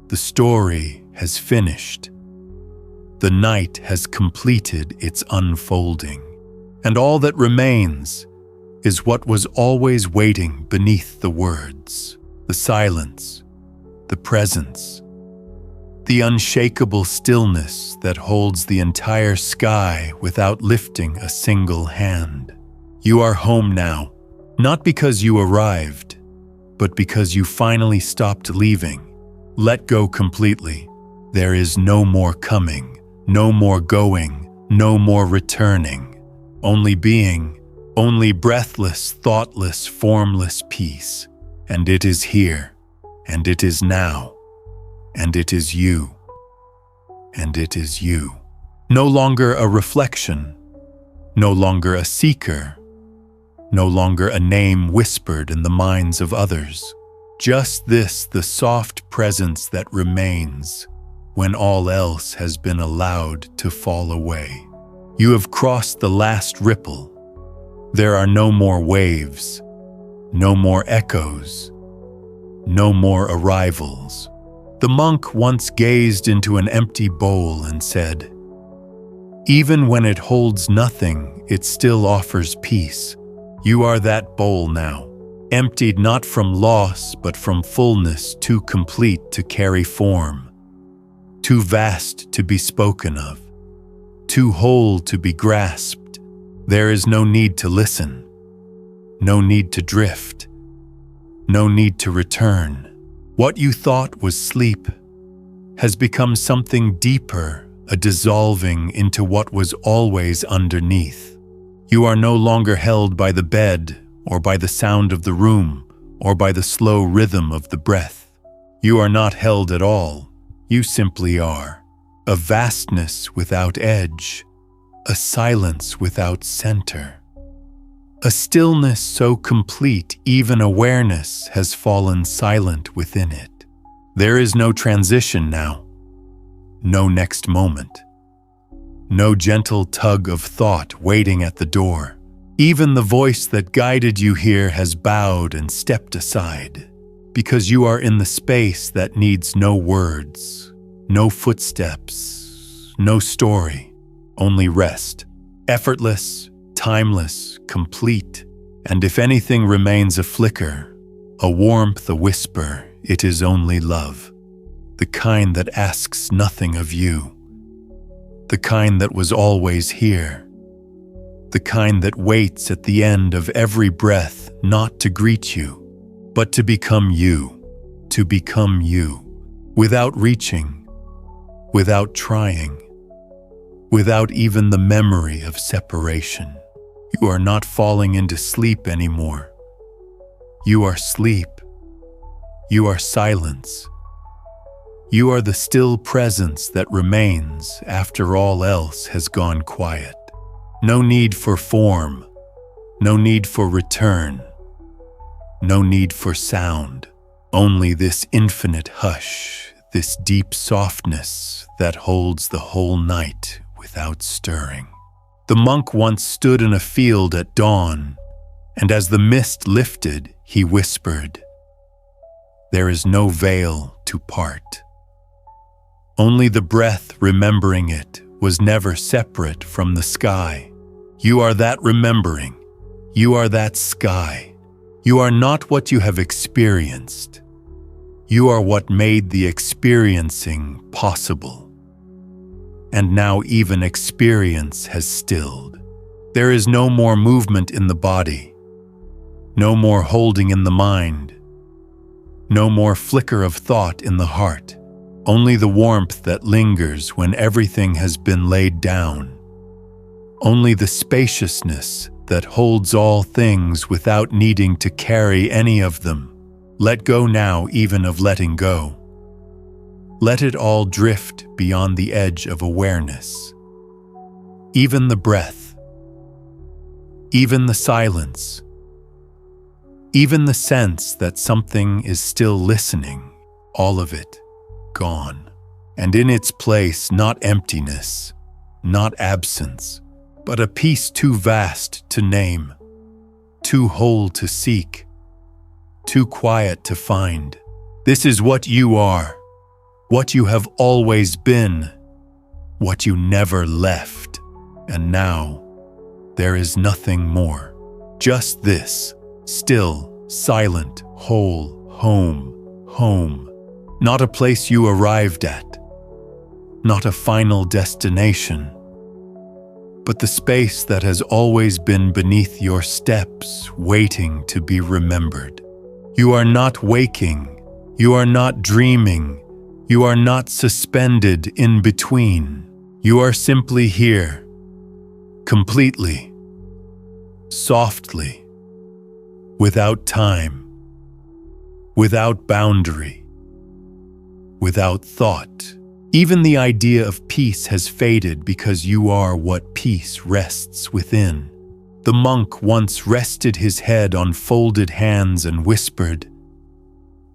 The story has finished. The night has completed its unfolding. And all that remains is what was always waiting beneath the words, the silence, the presence, the unshakable stillness that holds the entire sky without lifting a single hand. You are home now, not because you arrived, but because you finally stopped leaving. Let go completely. There is no more coming, no more going, no more returning. Only being, only breathless, thoughtless, formless peace. And it is here, and it is now, and it is you, and it is you. No longer a reflection, no longer a seeker, no longer a name whispered in the minds of others. Just this, the soft presence that remains when all else has been allowed to fall away. You have crossed the last ripple. There are no more waves, no more echoes, no more arrivals. The monk once gazed into an empty bowl and said, "Even when it holds nothing, it still offers peace." You are that bowl now, emptied not from loss but from fullness, too complete to carry form, too vast to be spoken of, too whole to be grasped. There is no need to listen, no need to drift, no need to return. What you thought was sleep has become something deeper, a dissolving into what was always underneath. You are no longer held by the bed or by the sound of the room or by the slow rhythm of the breath. You are not held at all. You simply are. A vastness without edge, a silence without center. A stillness so complete even awareness has fallen silent within it. There is no transition now, no next moment, no gentle tug of thought waiting at the door. Even the voice that guided you here has bowed and stepped aside, because you are in the space that needs no words, no footsteps, no story, only rest. Effortless, timeless, complete, and if anything remains a flicker, a warmth, a whisper, it is only love. The kind that asks nothing of you. The kind that was always here. The kind that waits at the end of every breath not to greet you, but to become you, without reaching, without trying, without even the memory of separation. You are not falling into sleep anymore. You are sleep. You are silence. You are the still presence that remains after all else has gone quiet. No need for form, no need for return, no need for sound, only this infinite hush, this deep softness that holds the whole night without stirring. The monk once stood in a field at dawn, and as the mist lifted, he whispered, "There is no veil to part." Only the breath remembering it was never separate from the sky. You are that remembering. You are that sky. You are not what you have experienced. You are what made the experiencing possible. And now even experience has stilled. There is no more movement in the body, no more holding in the mind, no more flicker of thought in the heart, only the warmth that lingers when everything has been laid down, only the spaciousness that holds all things without needing to carry any of them. Let go now even of letting go. Let it all drift beyond the edge of awareness. Even the breath, even the silence, even the sense that something is still listening, all of it gone. And in its place, not emptiness, not absence, but a peace too vast to name, too whole to seek, too quiet to find. This is what you are, what you have always been, what you never left. And now, there is nothing more. Just this, still, silent, whole, home. Not a place you arrived at, not a final destination, but the space that has always been beneath your steps, waiting to be remembered. You are not waking, you are not dreaming, you are not suspended in between. You are simply here, completely, softly, without time, without boundary, without thought. Even the idea of peace has faded because you are what peace rests within. The monk once rested his head on folded hands and whispered,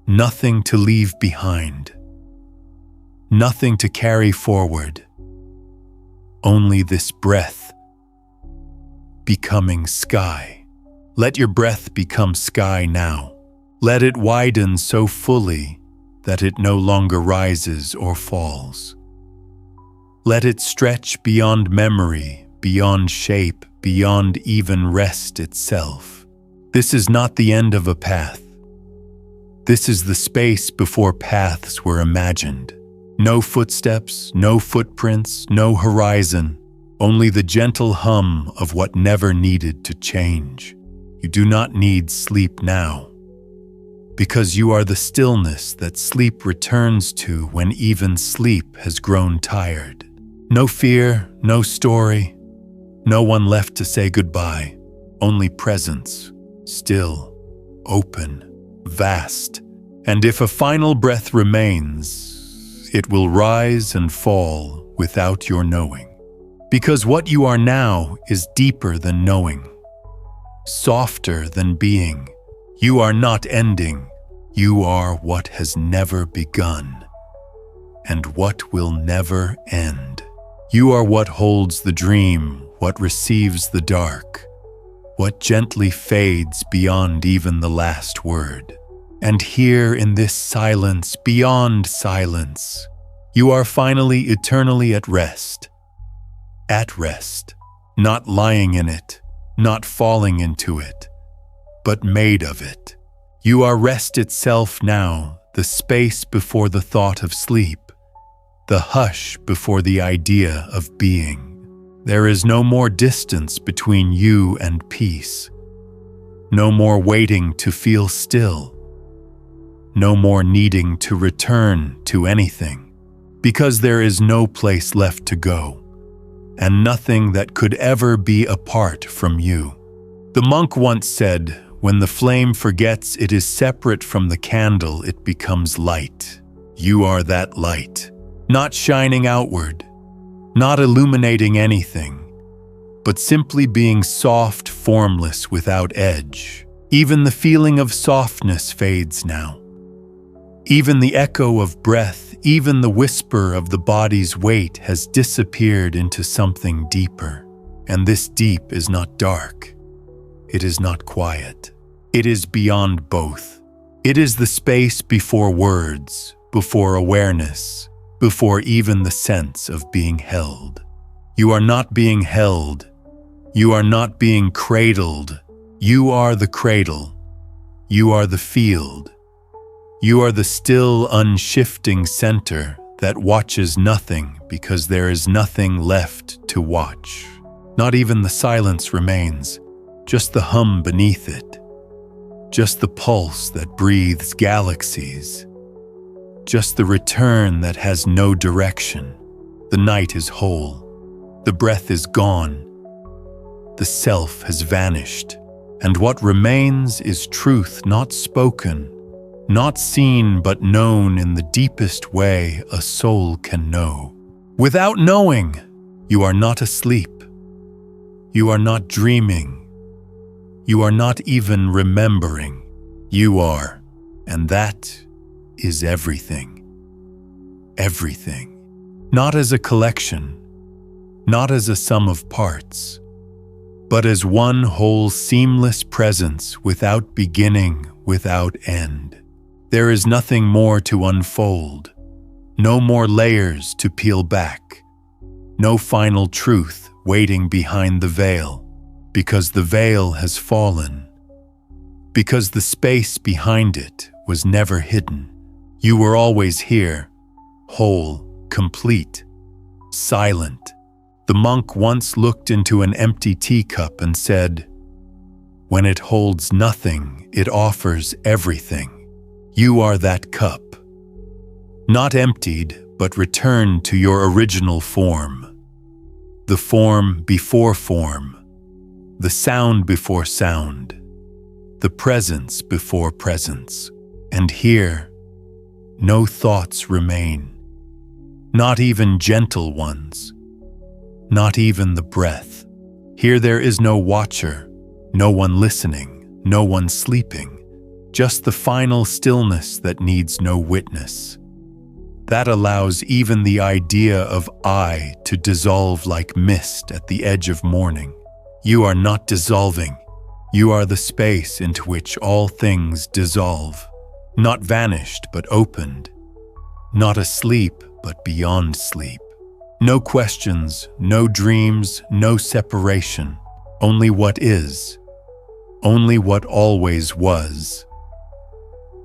"Nothing to leave behind, nothing to carry forward, only this breath becoming sky." Let your breath become sky now. Let it widen so fully that it no longer rises or falls. Let it stretch beyond memory, beyond shape, beyond even rest itself. This is not the end of a path. This is the space before paths were imagined. No footsteps, no footprints, no horizon, only the gentle hum of what never needed to change. You do not need sleep now, because you are the stillness that sleep returns to when even sleep has grown tired. No fear, no story, no one left to say goodbye, only presence, still, open, vast. And if a final breath remains, it will rise and fall without your knowing. Because what you are now is deeper than knowing, softer than being. You are not ending. You are what has never begun, and what will never end. You are what holds the dream, what receives the dark, what gently fades beyond even the last word. And here in this silence, beyond silence, you are finally eternally at rest, not lying in it, not falling into it, but made of it. You are rest itself now, the space before the thought of sleep, the hush before the idea of being. There is no more distance between you and peace, no more waiting to feel still, no more needing to return to anything, because there is no place left to go, and nothing that could ever be apart from you. The monk once said, "When the flame forgets it is separate from the candle, it becomes light." You are that light, not shining outward, not illuminating anything, but simply being soft, formless, without edge. Even the feeling of softness fades now. Even the echo of breath, even the whisper of the body's weight has disappeared into something deeper. And this deep is not dark. It is not quiet. It is beyond both. It is the space before words, before awareness, before even the sense of being held. You are not being held. You are not being cradled. You are the cradle. You are the field. You are the still, unshifting center that watches nothing because there is nothing left to watch. Not even the silence remains, just the hum beneath it. Just the pulse that breathes galaxies. Just the return that has no direction. The night is whole. The breath is gone. The self has vanished. And what remains is truth not spoken, not seen but known in the deepest way a soul can know. Without knowing, you are not asleep. You are not dreaming. You are not even remembering. You are, and that is everything. Everything. Not as a collection, not as a sum of parts, but as one whole seamless presence without beginning, without end. There is nothing more to unfold, no more layers to peel back, no final truth waiting behind the veil, because the veil has fallen, because the space behind it was never hidden. You were always here, whole, complete, silent. The monk once looked into an empty teacup and said, "When it holds nothing, it offers everything." You are that cup, not emptied, but returned to your original form. The form before form, the sound before sound, the presence before presence. And here, no thoughts remain, not even gentle ones, not even the breath. Here there is no watcher, no one listening, no one sleeping, just the final stillness that needs no witness. That allows even the idea of I to dissolve like mist at the edge of morning. You are not dissolving. You are the space into which all things dissolve. Not vanished, but opened. Not asleep, but beyond sleep. No questions, no dreams, no separation. Only what is. Only what always was.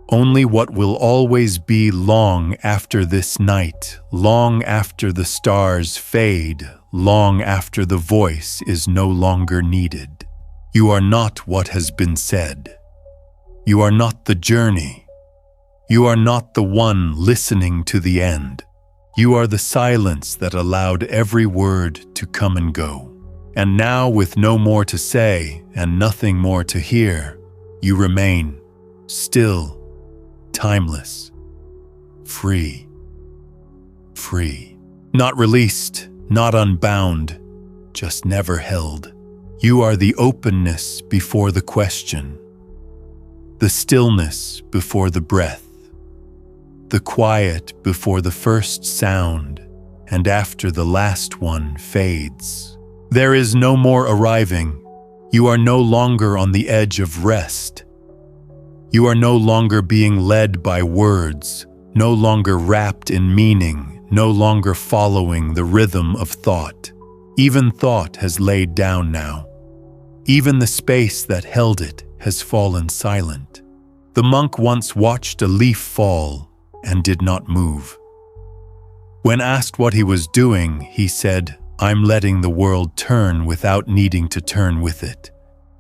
Only what will always be long after this night, long after the stars fade, long after the voice is no longer needed. You are not what has been said. You are not the journey. You are not the one listening to the end. You are the silence that allowed every word to come and go. And now, with no more to say and nothing more to hear, you remain still, timeless, free, free. Not released, not unbound, just never held. You are the openness before the question, the stillness before the breath, the quiet before the first sound, and after the last one fades. There is no more arriving. You are no longer on the edge of rest. You are no longer being led by words, no longer wrapped in meaning, no longer following the rhythm of thought. Even thought has laid down now. Even the space that held it has fallen silent. The monk once watched a leaf fall and did not move. When asked what he was doing, he said, "I'm letting the world turn without needing to turn with it."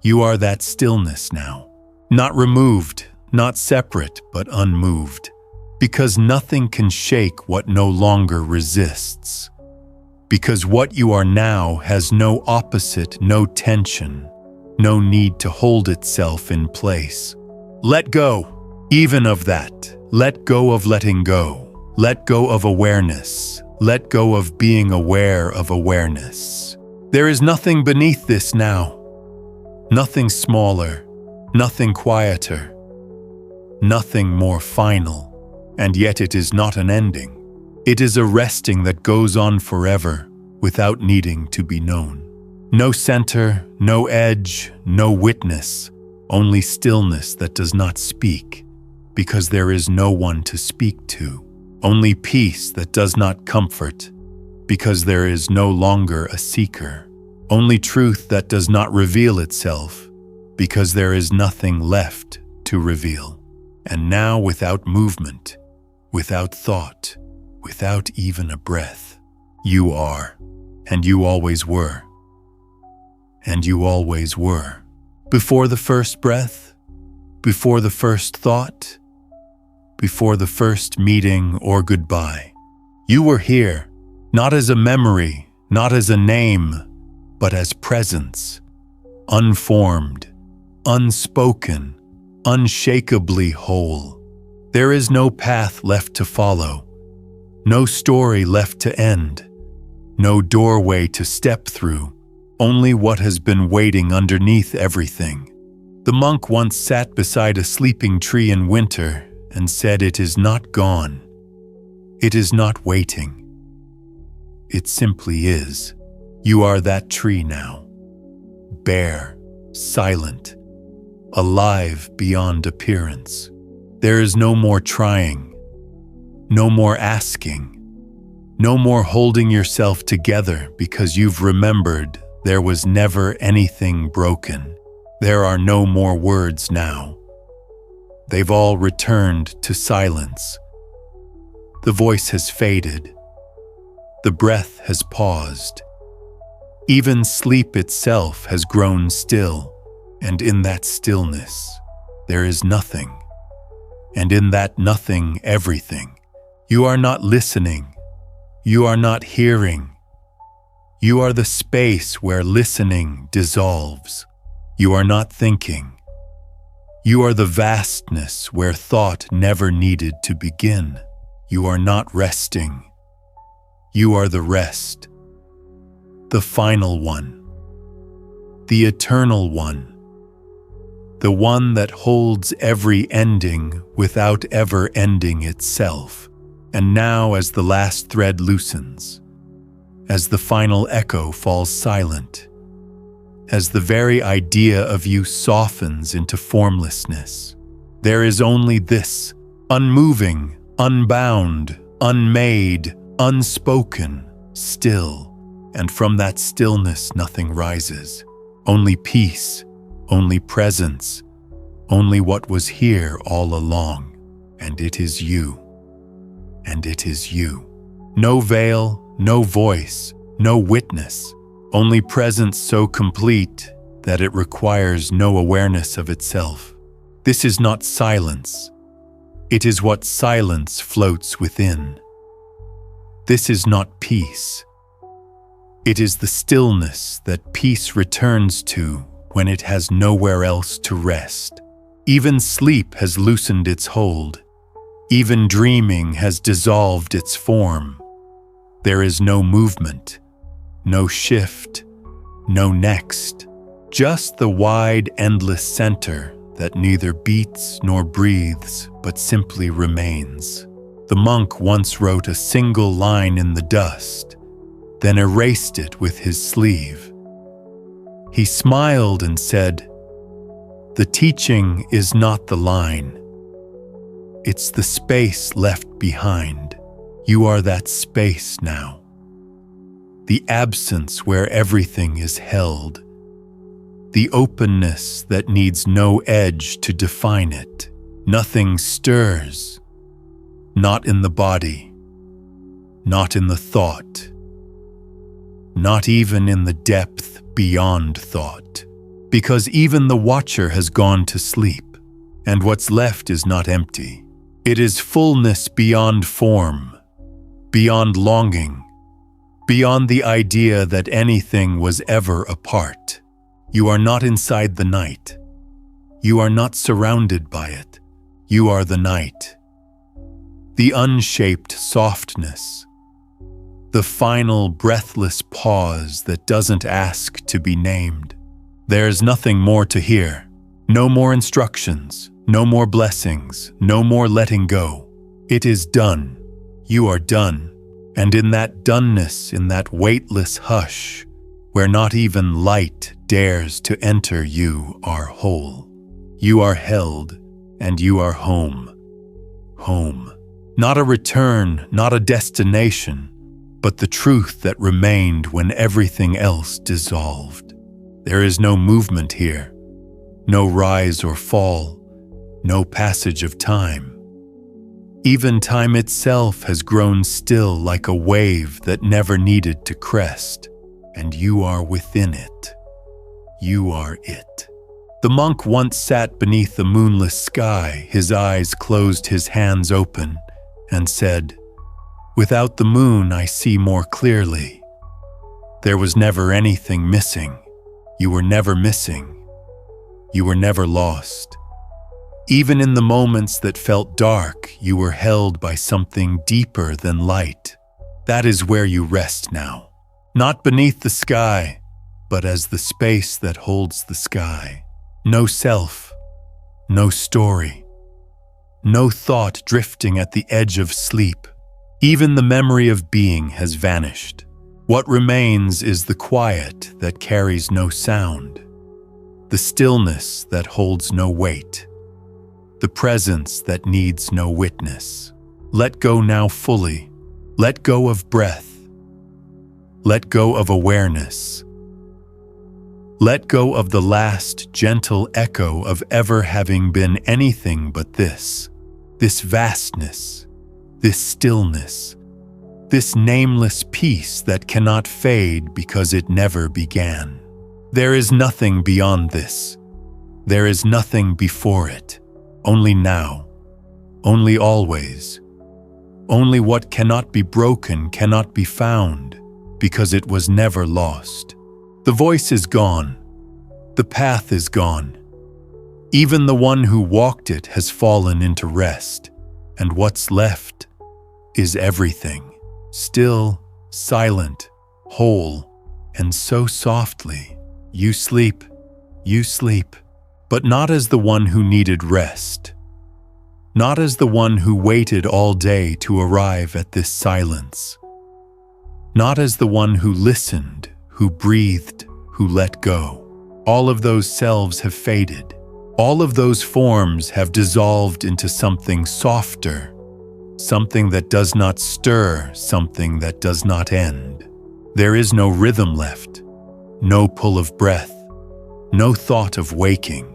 You are that stillness now. Not removed, not separate, but unmoved. Because nothing can shake what no longer resists. Because what you are now has no opposite, no tension, no need to hold itself in place. Let go, even of that. Let go of letting go. Let go of awareness. Let go of being aware of awareness. There is nothing beneath this now. Nothing smaller, nothing quieter, nothing more final. And yet it is not an ending. It is a resting that goes on forever without needing to be known. No center, no edge, no witness, only stillness that does not speak, because there is no one to speak to. Only peace that does not comfort, because there is no longer a seeker. Only truth that does not reveal itself, because there is nothing left to reveal. And now, without movement, without thought, without even a breath, you are, and you always were. And you always were. Before the first breath, before the first thought, before the first meeting or goodbye. You were here, not as a memory, not as a name, but as presence, unformed, unspoken, unshakably whole. There is no path left to follow, no story left to end, no doorway to step through, only what has been waiting underneath everything. The monk once sat beside a sleeping tree in winter and said, "It is not gone. It is not waiting. It simply is. You are that tree now, bare, silent, alive beyond appearance. There is no more trying, no more asking, no more holding yourself together because you've remembered there was never anything broken. There are no more words now. They've all returned to silence. The voice has faded. The breath has paused. Even sleep itself has grown still, and in that stillness, there is nothing. And in that nothing, everything. You are not listening. You are not hearing. You are the space where listening dissolves. You are not thinking. You are the vastness where thought never needed to begin. You are not resting. You are the rest. The final one. The eternal one. The one that holds every ending without ever ending itself. And now, as the last thread loosens, as the final echo falls silent, as the very idea of you softens into formlessness, there is only this, unmoving, unbound, unmade, unspoken, still, and from that stillness nothing rises. Only peace, only presence, only what was here all along, and it is you. And it is you. No veil, no voice, no witness, only presence so complete that it requires no awareness of itself. This is not silence. It is what silence floats within. This is not peace. It is the stillness that peace returns to when it has nowhere else to rest. Even sleep has loosened its hold. Even dreaming has dissolved its form. There is no movement, no shift, no next, just the wide, endless center that neither beats nor breathes, but simply remains. The monk once wrote a single line in the dust, then erased it with his sleeve. He smiled and said, "The teaching is not the line. It's the space left behind. You are that space now. The absence where everything is held. The openness that needs no edge to define it. Nothing stirs. Not in the body. Not in the thought. Not even in the depth beyond thought. Because even the watcher has gone to sleep, and what's left is not empty. It is fullness beyond form, beyond longing, beyond the idea that anything was ever apart. You are not inside the night. You are not surrounded by it. You are the night. The unshaped softness. The final breathless pause that doesn't ask to be named. There's nothing more to hear. No more instructions. No more blessings. No more letting go. It is done. You are done. And in that doneness, in that weightless hush, where not even light dares to enter, you are whole. You are held, and you are home. Home. Not a return, not a destination, but the truth that remained when everything else dissolved. There is no movement here, no rise or fall, no passage of time. Even time itself has grown still like a wave that never needed to crest, and you are within it. You are it. The monk once sat beneath the moonless sky, his eyes closed, his hands open, and said, "Without the moon I see more clearly. There was never anything missing. You were never missing. You were never lost. Even in the moments that felt dark, you were held by something deeper than light. That is where you rest now. Not beneath the sky, but as the space that holds the sky. No self, no story, no thought drifting at the edge of sleep. Even the memory of being has vanished. What remains is the quiet that carries no sound, the stillness that holds no weight, the presence that needs no witness. Let go now fully. Let go of breath. Let go of awareness. Let go of the last gentle echo of ever having been anything but this vastness, this stillness, this nameless peace that cannot fade because it never began. There is nothing beyond this. There is nothing before it. Only now, only always. Only what cannot be broken cannot be found, because it was never lost. The voice is gone. The path is gone. Even the one who walked it has fallen into rest, and what's left is everything. Still, silent, whole, and so softly. You sleep, but not as the one who needed rest. Not as the one who waited all day to arrive at this silence. Not as the one who listened, who breathed, who let go. All of those selves have faded. All of those forms have dissolved into something softer, something that does not stir, something that does not end. There is no rhythm left, no pull of breath, no thought of waking.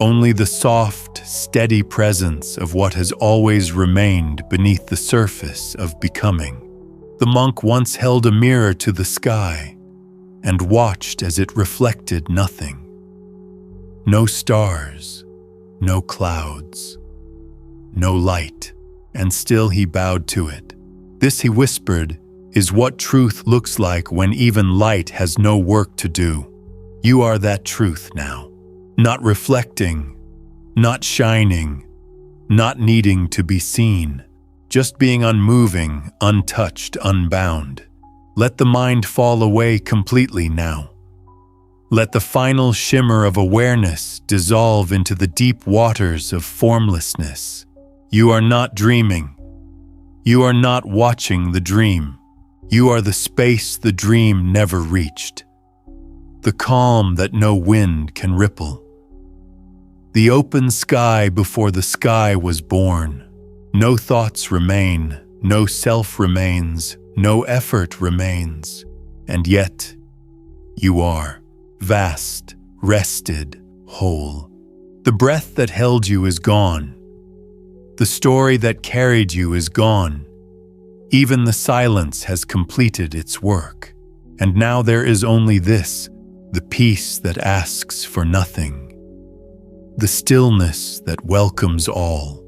Only the soft, steady presence of what has always remained beneath the surface of becoming. The monk once held a mirror to the sky and watched as it reflected nothing. No stars, no clouds, no light, and still he bowed to it. This, he whispered, is what truth looks like when even light has no work to do. You are that truth now. Not reflecting, not shining, not needing to be seen, just being unmoving, untouched, unbound. Let the mind fall away completely now. Let the final shimmer of awareness dissolve into the deep waters of formlessness. You are not dreaming. You are not watching the dream. You are the space the dream never reached. The calm that no wind can ripple. The open sky before the sky was born. No thoughts remain, no self remains, no effort remains. And yet, you are vast, rested, whole. The breath that held you is gone. The story that carried you is gone. Even the silence has completed its work. And now there is only this, the peace that asks for nothing. The stillness that welcomes all.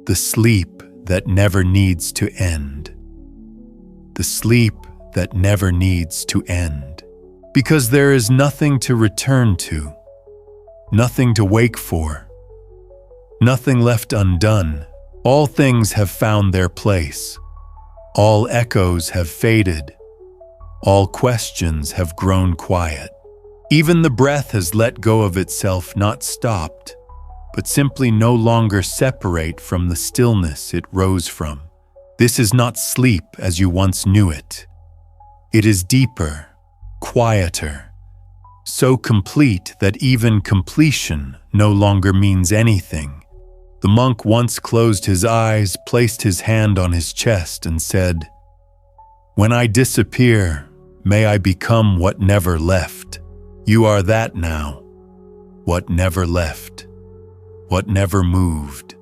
The sleep that never needs to end. The sleep that never needs to end. Because there is nothing to return to, nothing to wake for, nothing left undone. All things have found their place. All echoes have faded. All questions have grown quiet. Even the breath has let go of itself, not stopped, but simply no longer separate from the stillness it rose from. This is not sleep as you once knew it. It is deeper, quieter, so complete that even completion no longer means anything. The monk once closed his eyes, placed his hand on his chest, and said, "When I disappear, may I become what never left." You are that now, what never left, what never moved,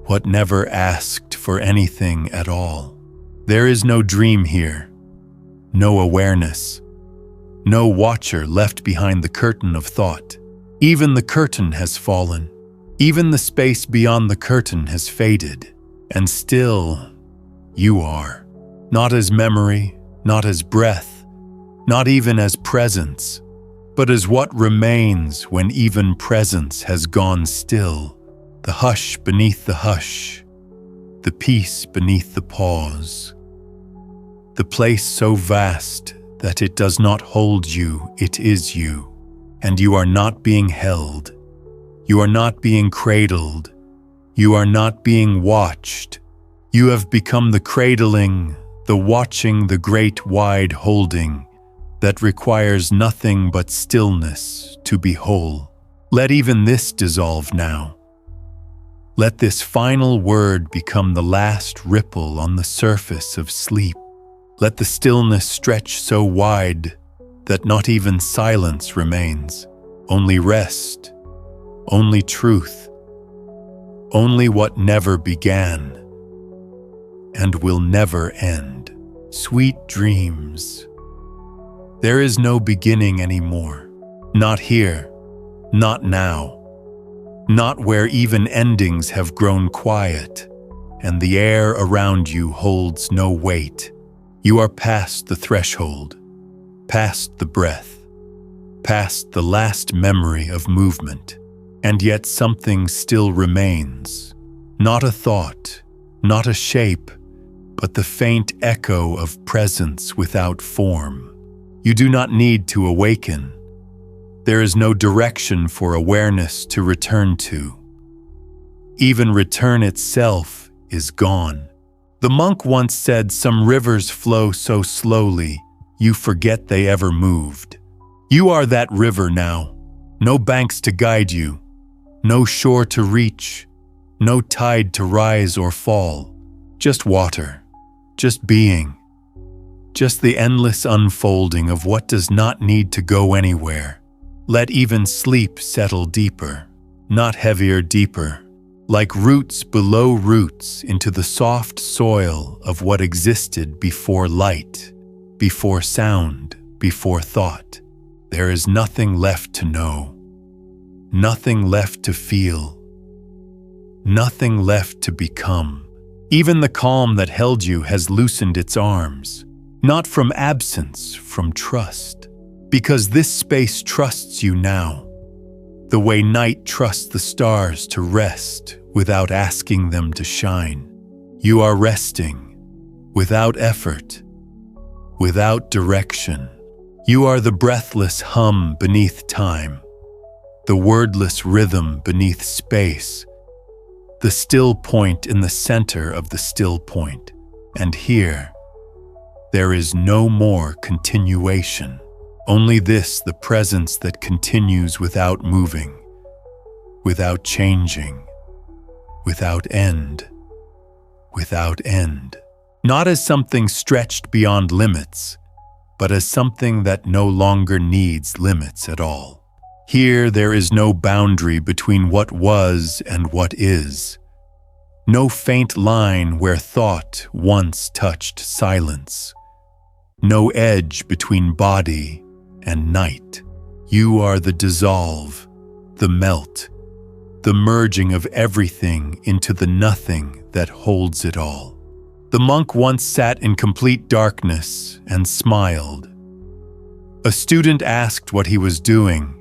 what never asked for anything at all. There is no dream here, no awareness, no watcher left behind the curtain of thought. Even the curtain has fallen. Even the space beyond the curtain has faded. And still, you are. Not as memory, not as breath, not even as presence, but as what remains when even presence has gone still. the hush beneath the hush, the peace beneath the pause. The place so vast that it does not hold you, it is you, and you are not being held. You are not being cradled. You are not being watched. You have become the cradling, the watching, the great wide holding that requires nothing but stillness to be whole. Let even this dissolve now. Let this final word become the last ripple on the surface of sleep. Let the stillness stretch so wide that not even silence remains, only rest, only truth, only what never began and will never end. Sweet dreams. There is no beginning anymore. Not here, not now, not where even endings have grown quiet and the air around you holds no weight. You are past the threshold, past the breath, past the last memory of movement, and yet something still remains. Not a thought, not a shape, but the faint echo of presence without form. You do not need to awaken. There is no direction for awareness to return to. Even return itself is gone. The monk once said, "Some rivers flow so slowly, you forget they ever moved." You are that river now. No banks to guide you, no shore to reach, no tide to rise or fall. Just water, just being, just the endless unfolding of what does not need to go anywhere. Let even sleep settle deeper, not heavier, deeper, like roots below roots into the soft soil of what existed before light, before sound, before thought. There is nothing left to know, nothing left to feel, nothing left to become. Even the calm that held you has loosened its arms, not from absence, from trust, because this space trusts you now, the way night trusts the stars to rest without asking them to shine. You are resting, without effort, without direction. You are the breathless hum beneath time, the wordless rhythm beneath space, the still point in the center of the still point. And here, there is no more continuation. Only this, the presence that continues without moving, without changing, without end, without end. Not as something stretched beyond limits, but as something that no longer needs limits at all. Here there is no boundary between what was and what is. No faint line where thought once touched silence. No edge between body and night. You are the dissolve, the melt, the merging of everything into the nothing that holds it all. The monk once sat in complete darkness and smiled. A student asked what he was doing.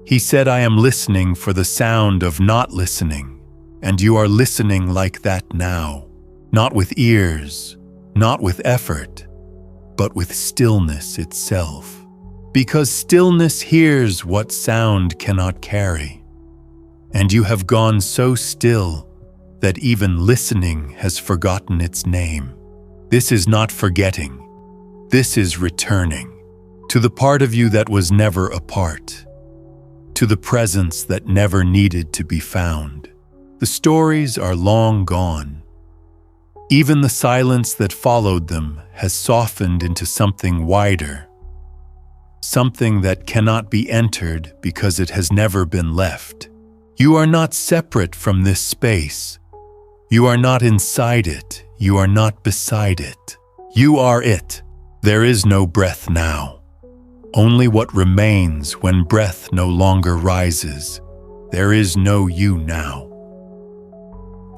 He said, "I am listening for the sound of not listening." And you are listening like that now, not with ears, not with effort, but with stillness itself. Because stillness hears what sound cannot carry. And you have gone so still that even listening has forgotten its name. This is not forgetting. This is returning to the part of you that was never apart, to the presence that never needed to be found. The stories are long gone. Even the silence that followed them has softened into something wider, something that cannot be entered because it has never been left. You are not separate from this space. You are not inside it. You are not beside it. You are it. There is no breath now. Only what remains when breath no longer rises. There is no you now.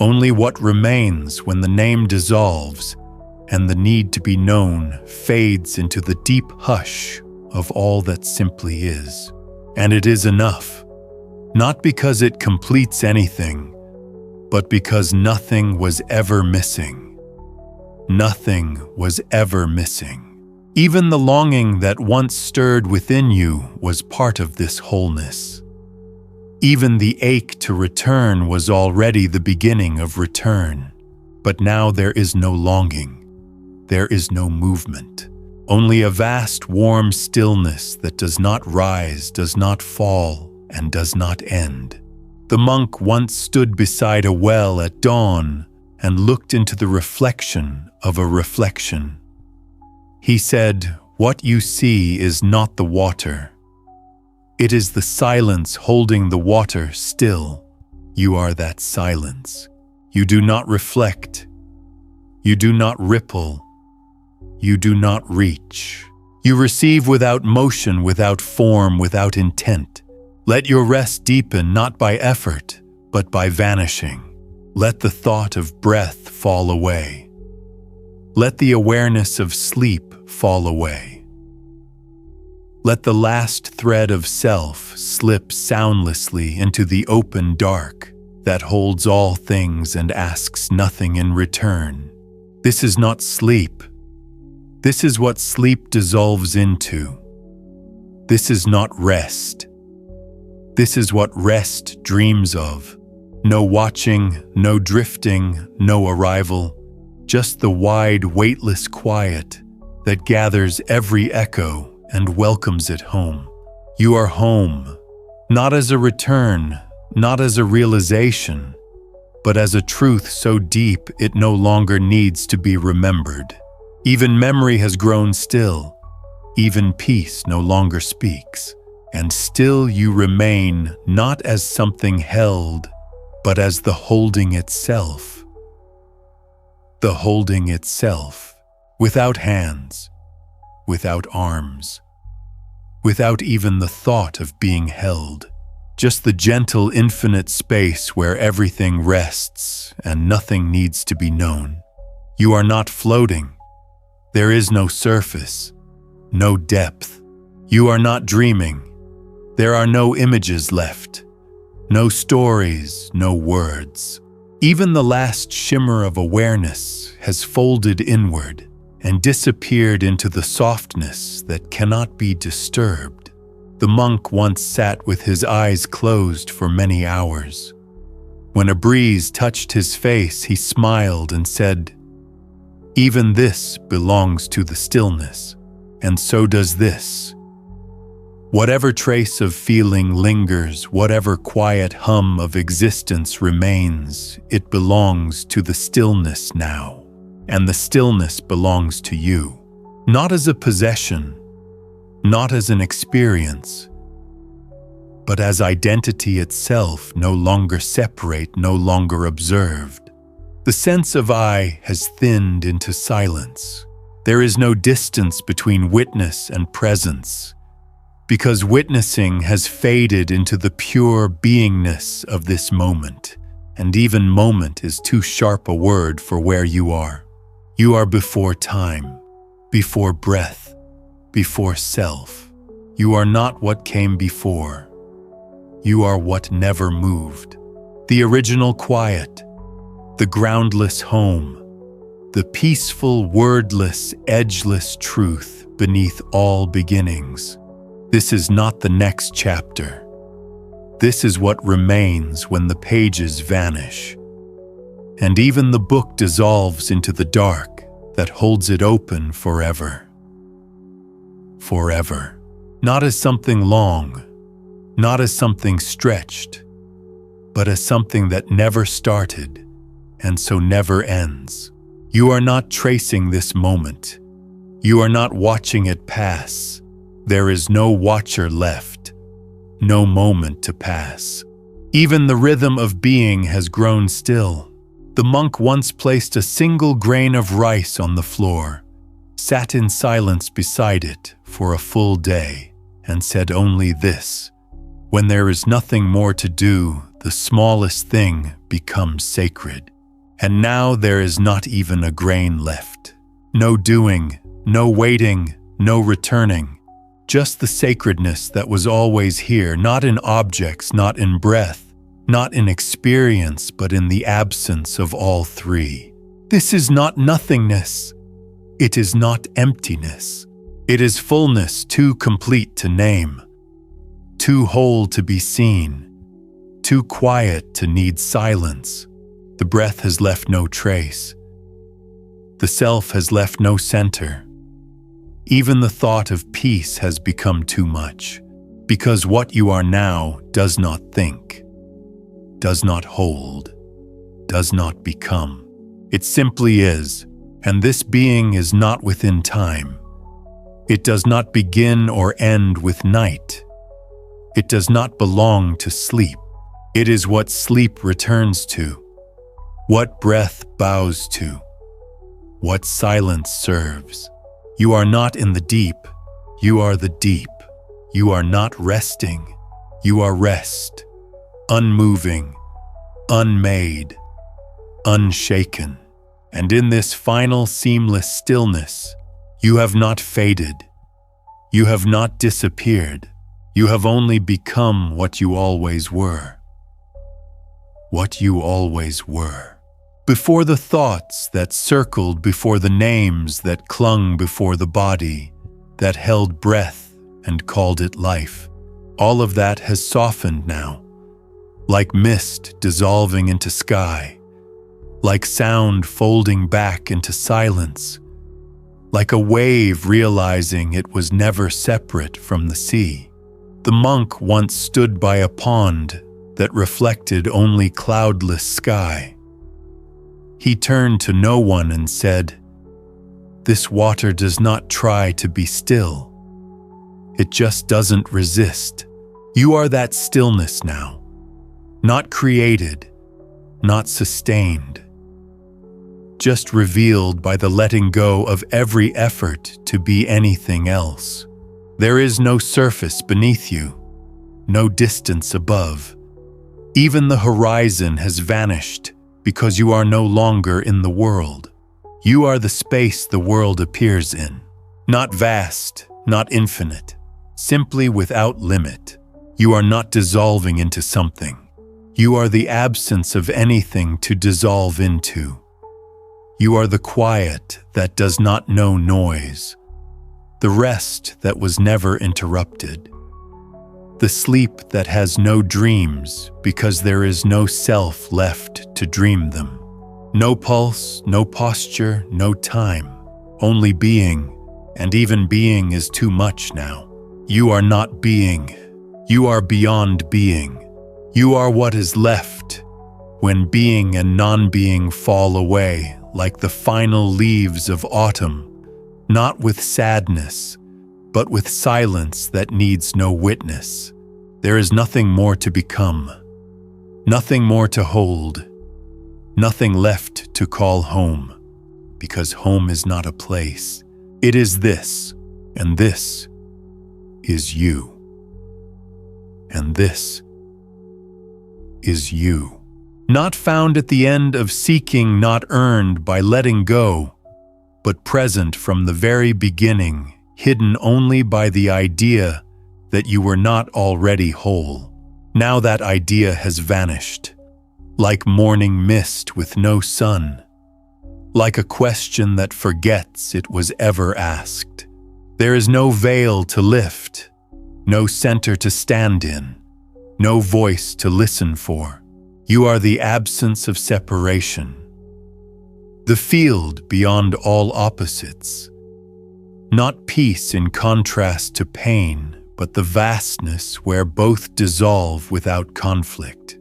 Only what remains when the name dissolves and the need to be known fades into the deep hush of all that simply is. And it is enough. not because it completes anything, but because nothing was ever missing. Nothing was ever missing. Even the longing that once stirred within you was part of this wholeness. Even the ache to return was already the beginning of return. But now there is no longing. There is no movement. Only a vast, warm stillness that does not rise, does not fall, and does not end. The monk once stood beside a well at dawn and looked into the reflection of a reflection. He said, "What you see is not the water. It is the silence holding the water still. You are that silence. You do not reflect. You do not ripple. You do not reach. You receive without motion, without form, without intent. Let your rest deepen not by effort, but by vanishing. Let the thought of breath fall away. Let the awareness of sleep fall away. Let the last thread of self slip soundlessly into the open dark that holds all things and asks nothing in return. This is not sleep. This is what sleep dissolves into. This is not rest. This is what rest dreams of. No watching, no drifting, no arrival, just the wide, weightless quiet that gathers every echo and welcomes it home. You are home, not as a return, not as a realization, but as a truth so deep it no longer needs to be remembered. Even memory has grown still. Even peace no longer speaks. And still you remain not as something held, but as the holding itself. The holding itself, without hands, without arms, without even the thought of being held. Just the gentle, infinite space where everything rests and nothing needs to be known. You are not floating. There is no surface, no depth. You are not dreaming. There are no images left, no stories, no words. Even the last shimmer of awareness has folded inward and disappeared into the softness that cannot be disturbed. The monk once sat with his eyes closed for many hours. When a breeze touched his face, he smiled and said, "Even this belongs to the stillness, and so does this. Whatever trace of feeling lingers, whatever quiet hum of existence remains, it belongs to the stillness now, and the stillness belongs to you, not as a possession, not as an experience, but as identity itself, no longer separate, no longer observed. The sense of I has thinned into silence. There is no distance between witness and presence, because witnessing has faded into the pure beingness of this moment, and even moment is too sharp a word for where you are. You are before time, before breath, before self. You are not what came before. You are what never moved. The original quiet, the groundless home, the peaceful, wordless, edgeless truth beneath all beginnings. This is not the next chapter. This is what remains when the pages vanish, and even the book dissolves into the dark that holds it open forever. Forever. Not as something long, not as something stretched, but as something that never started and so never ends. You are not tracing this moment. You are not watching it pass. There is no watcher left, no moment to pass. Even the rhythm of being has grown still. The monk once placed a single grain of rice on the floor, sat in silence beside it for a full day, and said only this: when there is nothing more to do, the smallest thing becomes sacred. And now there is not even a grain left. No doing, no waiting, no returning. just the sacredness that was always here, not in objects, not in breath, not in experience, but in the absence of all three. This is not nothingness. It is not emptiness. It is fullness too complete to name, too whole to be seen, too quiet to need silence. The breath has left no trace. The self has left no center. Even the thought of peace has become too much, because what you are now does not think, does not hold, does not become. It simply is, and this being is not within time. It does not begin or end with night. It does not belong to sleep. It is what sleep returns to, what breath bows to, what silence serves. You are not in the deep, you are the deep. You are not resting, you are rest, unmoving, unmade, unshaken. And in this final seamless stillness, you have not faded, you have not disappeared, you have only become what you always were. What you always were. Before the thoughts that circled, before the names that clung before the body, that held breath and called it life, all of that has softened now, like mist dissolving into sky, like sound folding back into silence, like a wave realizing it was never separate from the sea. The monk once stood by a pond that reflected only cloudless sky. He turned to no one and said, "This water does not try to be still. It just doesn't resist." You are that stillness now, not created, not sustained, just revealed by the letting go of every effort to be anything else. There is no surface beneath you, no distance above. Even the horizon has vanished because you are no longer in the world. You are the space the world appears in, not vast, not infinite, simply without limit. You are not dissolving into something. You are the absence of anything to dissolve into. You are the quiet that does not know noise, the rest that was never interrupted, the sleep that has no dreams because there is no self left to dream them. No pulse, no posture, no time, only being, and even being is too much now. You are not being, you are beyond being. You are what is left when being and non-being fall away like the final leaves of autumn, not with sadness, but with silence that needs no witness. There is nothing more to become, nothing more to hold, nothing left to call home, because home is not a place. It is this, and this is you. And this is you. Not found at the end of seeking, not earned by letting go, but present from the very beginning, hidden only by the idea that you were not already whole. Now that idea has vanished, like morning mist with no sun, like a question that forgets it was ever asked. There is no veil to lift, no center to stand in, no voice to listen for. You are the absence of separation, the field beyond all opposites, not peace in contrast to pain, but the vastness where both dissolve without conflict.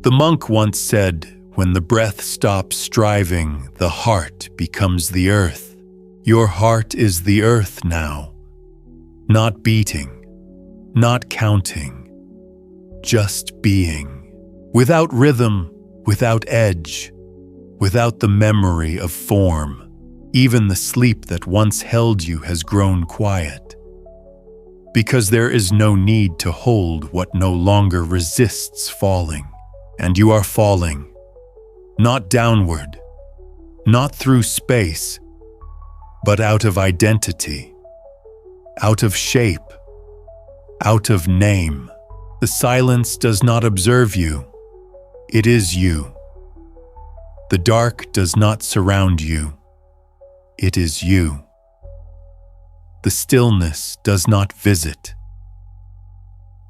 The monk once said, when the breath stops striving, the heart becomes the earth. Your heart is the earth now, not beating, not counting, just being, without rhythm, without edge, without the memory of form. Even the sleep that once held you has grown quiet, because there is no need to hold what no longer resists falling. And you are falling, not downward, not through space, but out of identity, out of shape, out of name. The silence does not observe you. It is you. The dark does not surround you. It is you. The stillness does not visit.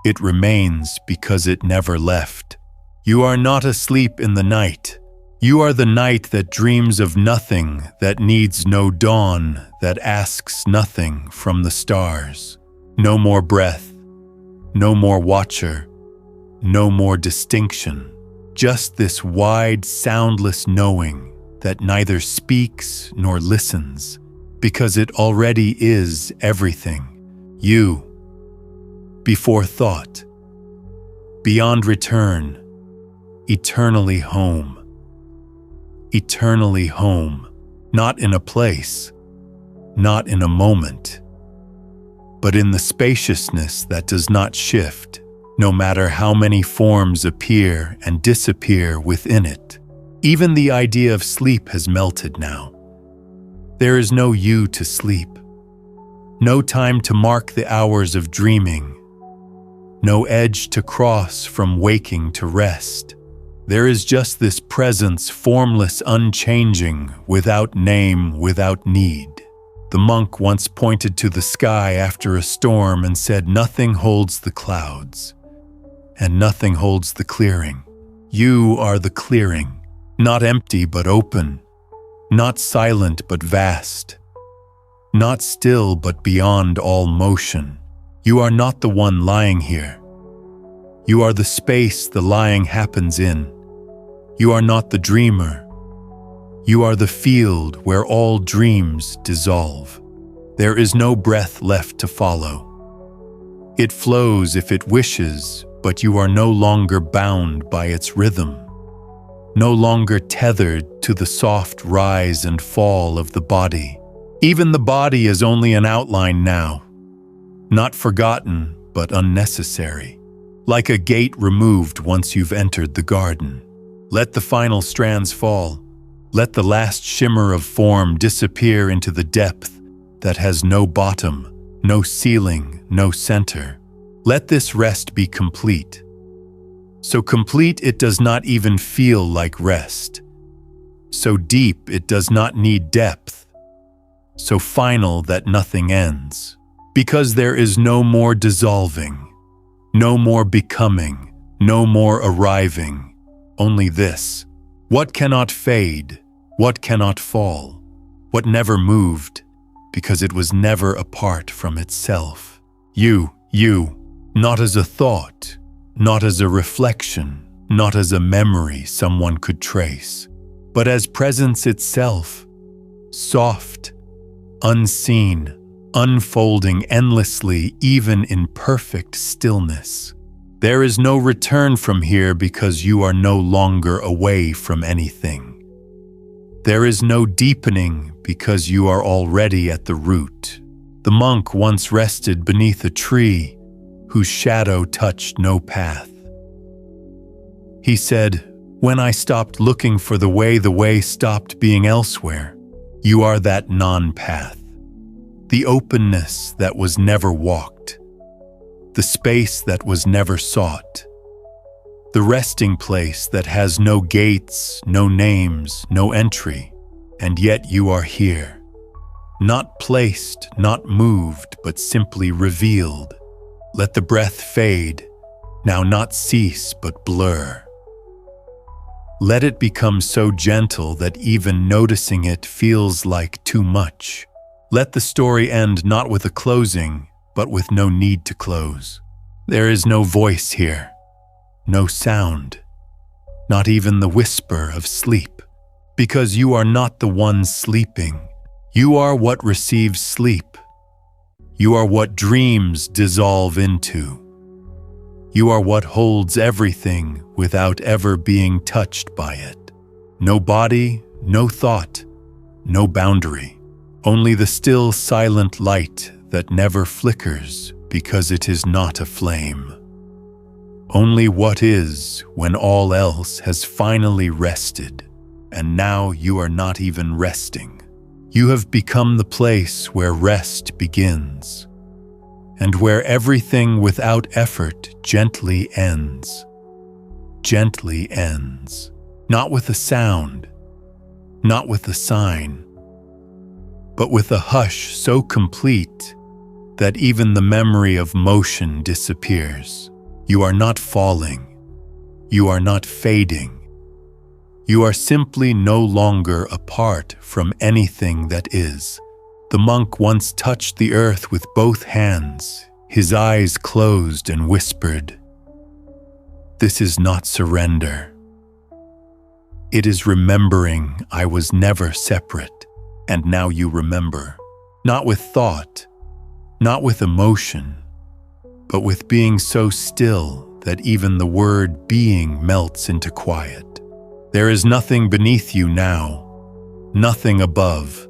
It remains because it never left. You are not asleep in the night. You are the night that dreams of nothing, that needs no dawn, that asks nothing from the stars. No more breath, no more watcher, no more distinction. Just this wide, soundless knowing that neither speaks nor listens, because it already is everything. You, before thought, beyond return, eternally home. Eternally home, not in a place, not in a moment, but in the spaciousness that does not shift, no matter how many forms appear and disappear within it. Even the idea of sleep has melted now. There is no you to sleep, no time to mark the hours of dreaming, no edge to cross from waking to rest. There is just this presence, formless, unchanging, without name, without need. The monk once pointed to the sky after a storm and said, "Nothing holds the clouds, and nothing holds the clearing." You are the clearing, not empty but open, not silent but vast, not still but beyond all motion. You are not the one lying here. You are the space the lying happens in. You are not the dreamer. You are the field where all dreams dissolve. There is no breath left to follow. It flows if it wishes, but you are no longer bound by its rhythm, no longer tethered to the soft rise and fall of the body. Even the body is only an outline now, not forgotten but unnecessary, like a gate removed once you've entered the garden. Let the final strands fall. Let the last shimmer of form disappear into the depth that has no bottom, no ceiling, no center. Let this rest be complete. So complete it does not even feel like rest. So deep it does not need depth. So final that nothing ends. Because there is no more dissolving, no more becoming, no more arriving. Only this. What cannot fade, what cannot fall, what never moved, because it was never apart from itself. You, not as a thought, not as a reflection, not as a memory someone could trace, but as presence itself, soft, unseen, unfolding endlessly even in perfect stillness. There is no return from here because you are no longer away from anything. There is no deepening because you are already at the root. The monk once rested beneath a tree whose shadow touched no path. He said, "When I stopped looking for the way stopped being elsewhere. You are that non-path, the openness that was never walked, the space that was never sought, the resting place that has no gates, no names, no entry, and yet you are here, not placed, not moved, but simply revealed. Let the breath fade, now not cease but blur. Let it become so gentle that even noticing it feels like too much. Let the story end not with a closing, but with no need to close. There is no voice here, no sound, not even the whisper of sleep, because you are not the one sleeping. You are what receives sleep. You are what dreams dissolve into. You are what holds everything without ever being touched by it. No body, no thought, no boundary. Only the still silent light that never flickers because it is not a flame. Only what is when all else has finally rested, and now you are not even resting. You have become the place where rest begins. and where everything without effort gently ends. Gently ends, not with a sound, not with a sign, but with a hush so complete that even the memory of motion disappears. You are not falling. You are not fading. You are simply no longer apart from anything that is. The monk once touched the earth with both hands, his eyes closed, and whispered, "This is not surrender. It is remembering I was never separate, and now you remember, not with thought, not with emotion, but with being so still that even the word being melts into quiet. There is nothing beneath you now, nothing above,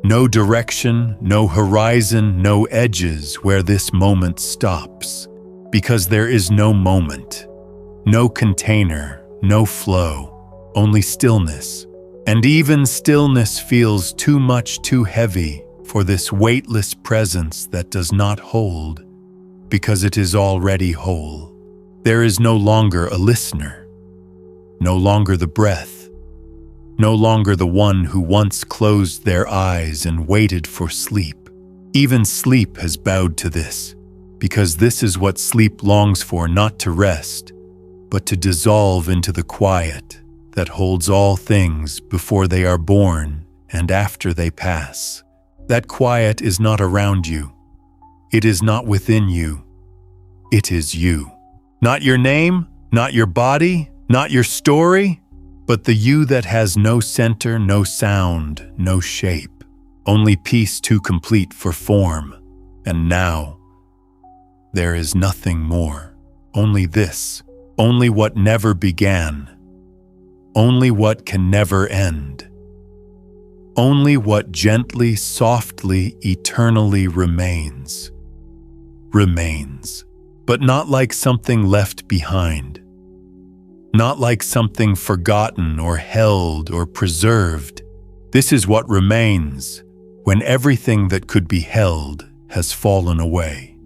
no direction, no horizon, no edges where this moment stops, because there is no moment, no container, no flow, only stillness. And even stillness feels too much too heavy for this weightless presence that does not hold, because it is already whole. There is no longer a listener, no longer the breath, no longer the one who once closed their eyes and waited for sleep. Even sleep has bowed to this, because this is what sleep longs for, not to rest, but to dissolve into the quiet that holds all things before they are born and after they pass. That quiet is not around you. It is not within you. It is you. Not your name, not your body, not your story, but the you that has no center, no sound, no shape, only peace too complete for form. And now, there is nothing more, only this, only what never began, only what can never end, only what gently, softly, eternally remains. Remains, but not like something left behind, not like something forgotten or held or preserved. This is what remains when everything that could be held has fallen away,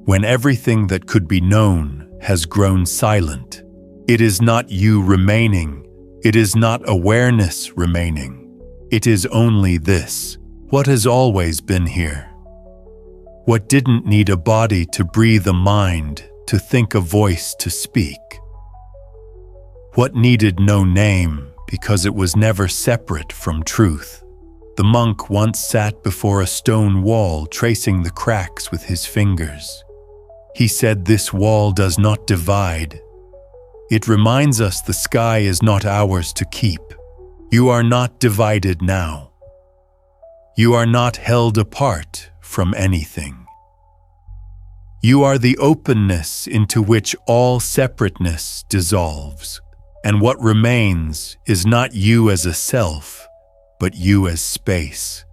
when everything that could be known has grown silent. It is not you remaining. It is not awareness remaining. It is only this, what has always been here. What didn't need a body to breathe, a mind to think, a voice to speak. What needed no name because it was never separate from truth. The monk once sat before a stone wall, tracing the cracks with his fingers. He said, "This wall does not divide. It reminds us the sky is not ours to keep. You are not divided now. You are not held apart from anything. You are the openness into which all separateness dissolves. And what remains is not you as a self, but you as space.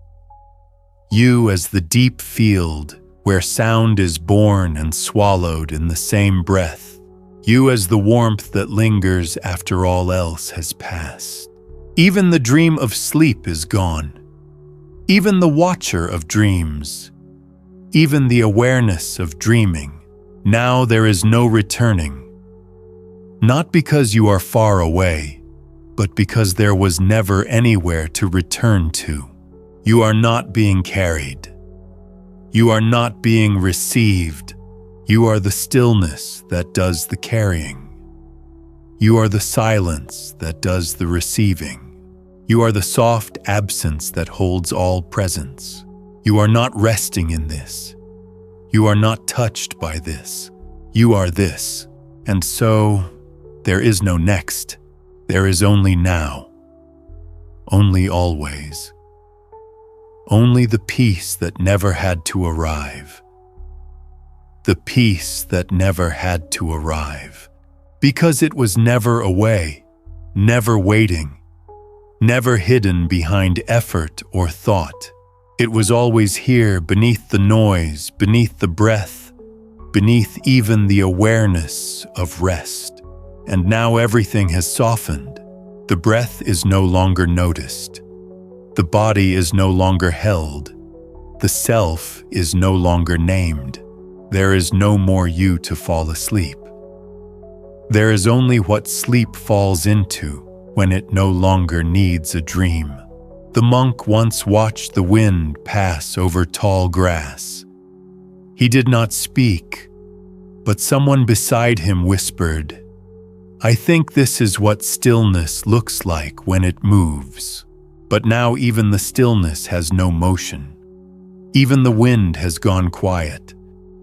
You as the deep field where sound is born and swallowed in the same breath. You as the warmth that lingers after all else has passed. Even the dream of sleep is gone. Even the watcher of dreams. Even the awareness of dreaming. Now there is no returning. Not because you are far away, but because there was never anywhere to return to. You are not being carried. You are not being received. You are the stillness that does the carrying. You are the silence that does the receiving. You are the soft absence that holds all presence. You are not resting in this. You are not touched by this. You are this. And so, there is no next. There is only now. Only always. Only the peace that never had to arrive. The peace that never had to arrive. Because it was never away, never waiting, never hidden behind effort or thought. It was always here, beneath the noise, beneath the breath, beneath even the awareness of rest. And now everything has softened. The breath is no longer noticed. The body is no longer held. The self is no longer named. There is no more you to fall asleep. There is only what sleep falls into when it no longer needs a dream. The monk once watched the wind pass over tall grass. He did not speak, but someone beside him whispered, "I think this is what stillness looks like when it moves." But now even the stillness has no motion. Even the wind has gone quiet.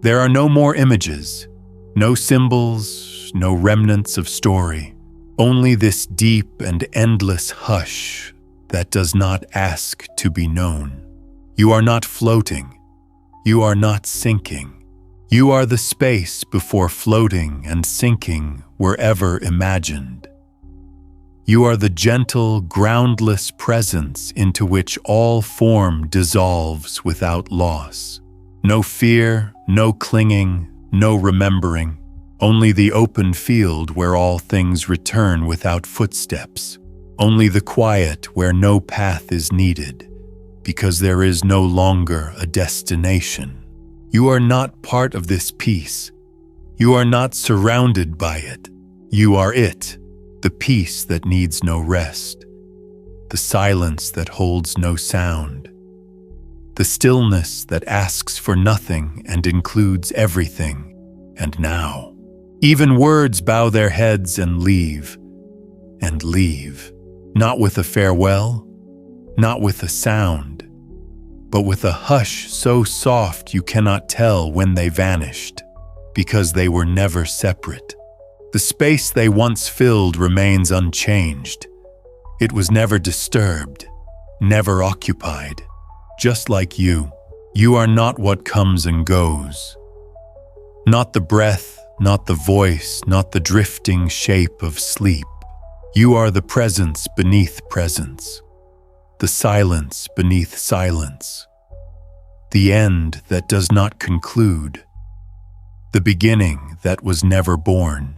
There are no more images, no symbols, no remnants of story. Only this deep and endless hush that does not ask to be known. You are not floating. You are not sinking. You are the space before floating and sinking were ever imagined. You are the gentle, groundless presence into which all form dissolves without loss. No fear, no clinging, no remembering. Only the open field where all things return without footsteps. Only the quiet where no path is needed, because there is no longer a destination. You are not part of this peace. You are not surrounded by it. You are it, the peace that needs no rest, the silence that holds no sound, the stillness that asks for nothing and includes everything. And now, even words bow their heads and leave, not with a farewell, not with a sound, but with a hush so soft you cannot tell when they vanished, because they were never separate. The space they once filled remains unchanged. It was never disturbed, never occupied. Just like you, you are not what comes and goes. Not the breath, not the voice, not the drifting shape of sleep. You are the presence beneath presence, the silence beneath silence, the end that does not conclude, the beginning that was never born.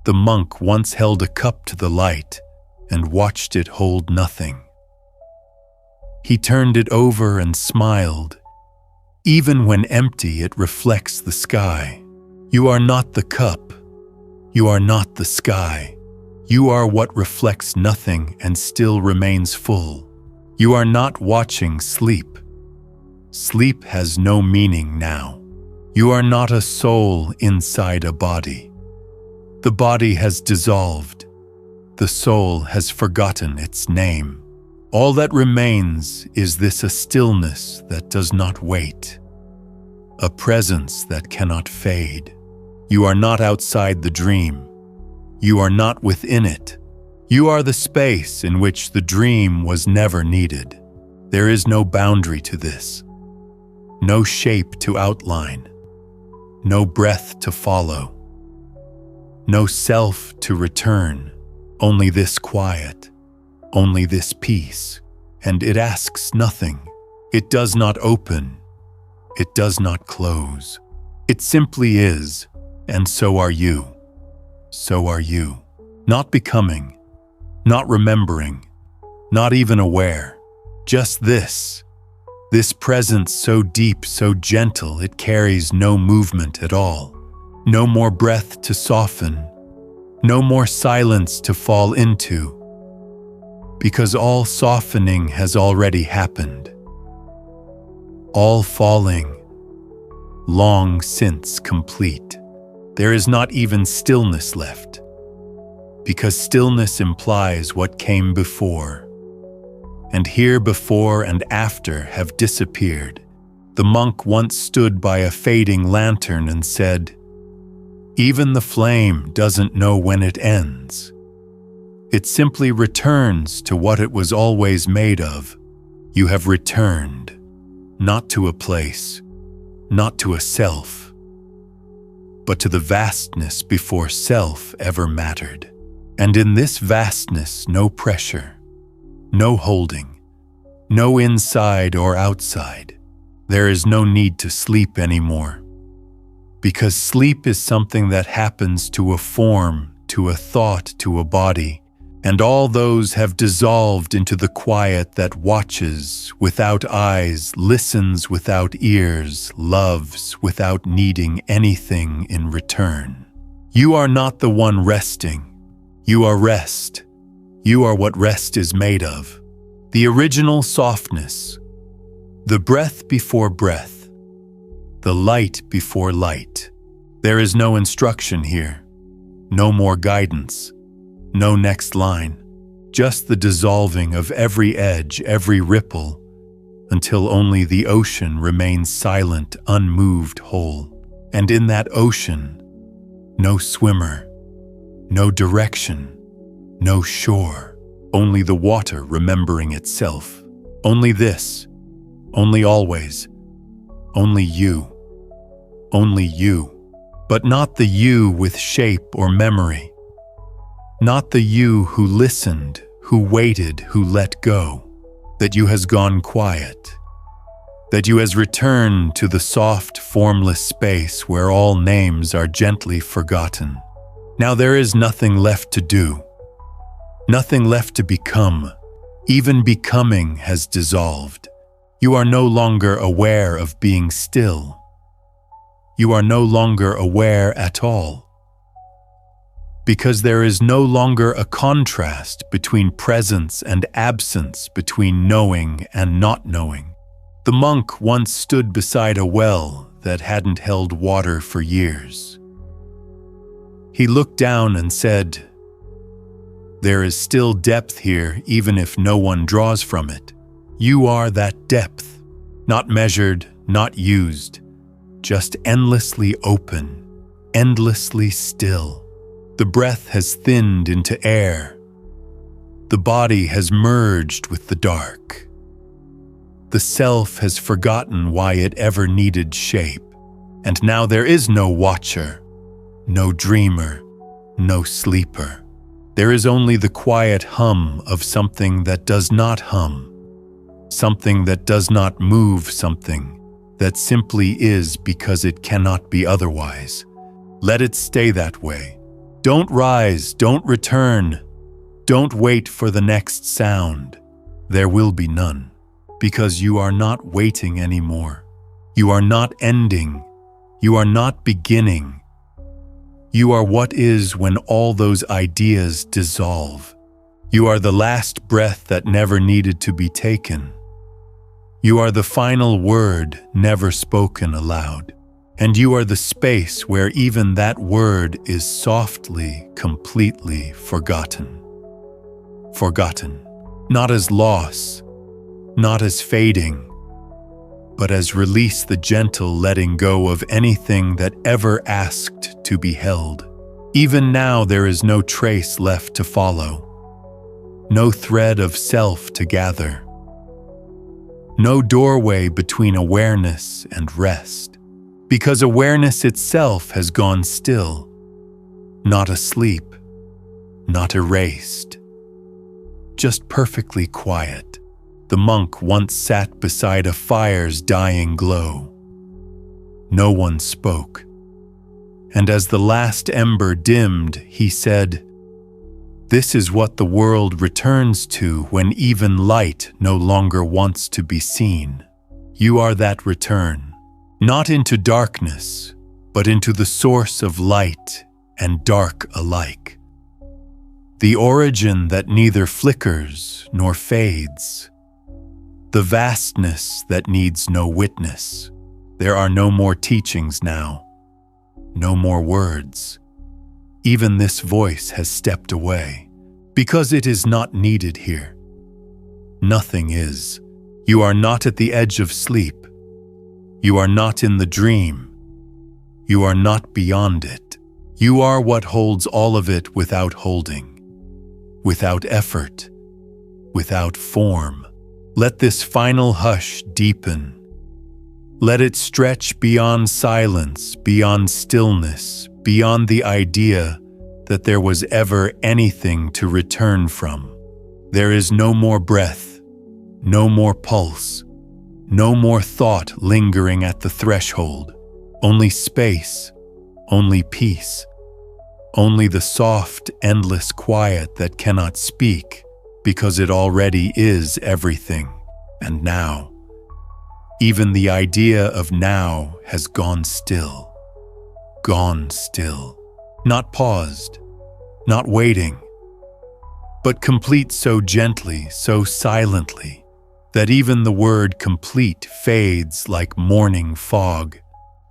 The monk once held a cup to the light and watched it hold nothing. He turned it over and smiled. Even when empty, it reflects the sky. You are not the cup. You are not the sky. You are what reflects nothing and still remains full. You are not watching sleep. Sleep has no meaning now. You are not a soul inside a body. The body has dissolved. The soul has forgotten its name. All that remains is a stillness that does not wait, a presence that cannot fade. You are not outside the dream. You are not within it. You are the space in which the dream was never needed. There is no boundary to this, no shape to outline, no breath to follow, no self to return, only this quiet, only this peace. And it asks nothing. It does not open. It does not close. It simply is, and so are you. So are you. Not becoming, not remembering, not even aware. Just this presence so deep, so gentle, it carries no movement at all. No more breath to soften, no more silence to fall into, because all softening has already happened. All falling, long since complete. There is not even stillness left, because stillness implies what came before. And here before and after have disappeared. The monk once stood by a fading lantern and said, "Even the flame doesn't know when it ends. It simply returns to what it was always made of." You have returned, not to a place, not to a self, but to the vastness before self ever mattered. And in this vastness, no pressure, no holding, no inside or outside. There is no need to sleep anymore, because sleep is something that happens to a form, to a thought, to a body, and all those have dissolved into the quiet that watches without eyes, listens without ears, loves without needing anything in return. You are not the one resting. You are rest. You are what rest is made of. The original softness, the breath before breath, the light before light. There is no instruction here, no more guidance, no next line, just the dissolving of every edge, every ripple, until only the ocean remains silent, unmoved, whole. And in that ocean, no swimmer, no direction, no shore, only the water remembering itself. Only this, only always, only you, but not the you with shape or memory. Not the you who listened, who waited, who let go, that you has gone quiet, that you has returned to the soft, formless space where all names are gently forgotten. Now there is nothing left to do, nothing left to become. Even becoming has dissolved. You are no longer aware of being still. You are no longer aware at all. Because there is no longer a contrast between presence and absence, between knowing and not knowing. The monk once stood beside a well that hadn't held water for years. He looked down and said, "There is still depth here even if no one draws from it. You are that depth, not measured, not used, just endlessly open, endlessly still. The breath has thinned into air. The body has merged with the dark. The self has forgotten why it ever needed shape. And now there is no watcher, no dreamer, no sleeper. There is only the quiet hum of something that does not hum, something that does not move, something that simply is because it cannot be otherwise. Let it stay that way. Don't rise, don't return, don't wait for the next sound. There will be none, because you are not waiting anymore. You are not ending. You are not beginning. You are what is when all those ideas dissolve. You are the last breath that never needed to be taken. You are the final word never spoken aloud. And you are the space where even that word is softly, completely forgotten. Forgotten, not as loss, not as fading, but as release, the gentle letting go of anything that ever asked to be held. Even now there is no trace left to follow, no thread of self to gather, no doorway between awareness and rest. Because awareness itself has gone still, not asleep, not erased, just perfectly quiet. The monk once sat beside a fire's dying glow. No one spoke, and as the last ember dimmed, he said, "This is what the world returns to when even light no longer wants to be seen. You are that return. Not into darkness, but into the source of light and dark alike. The origin that neither flickers nor fades. The vastness that needs no witness. There are no more teachings now, no more words. Even this voice has stepped away, because it is not needed here. Nothing is. You are not at the edge of sleep. You are not in the dream. You are not beyond it. You are what holds all of it without holding, without effort, without form. Let this final hush deepen. Let it stretch beyond silence, beyond stillness, beyond the idea that there was ever anything to return from. There is no more breath, no more pulse, no more thought lingering at the threshold. Only space, only peace, only the soft, endless quiet that cannot speak, because it already is everything. And now, even the idea of now has gone still. Gone still. Not paused, not waiting, but complete so gently, so silently, that even the word complete fades like morning fog.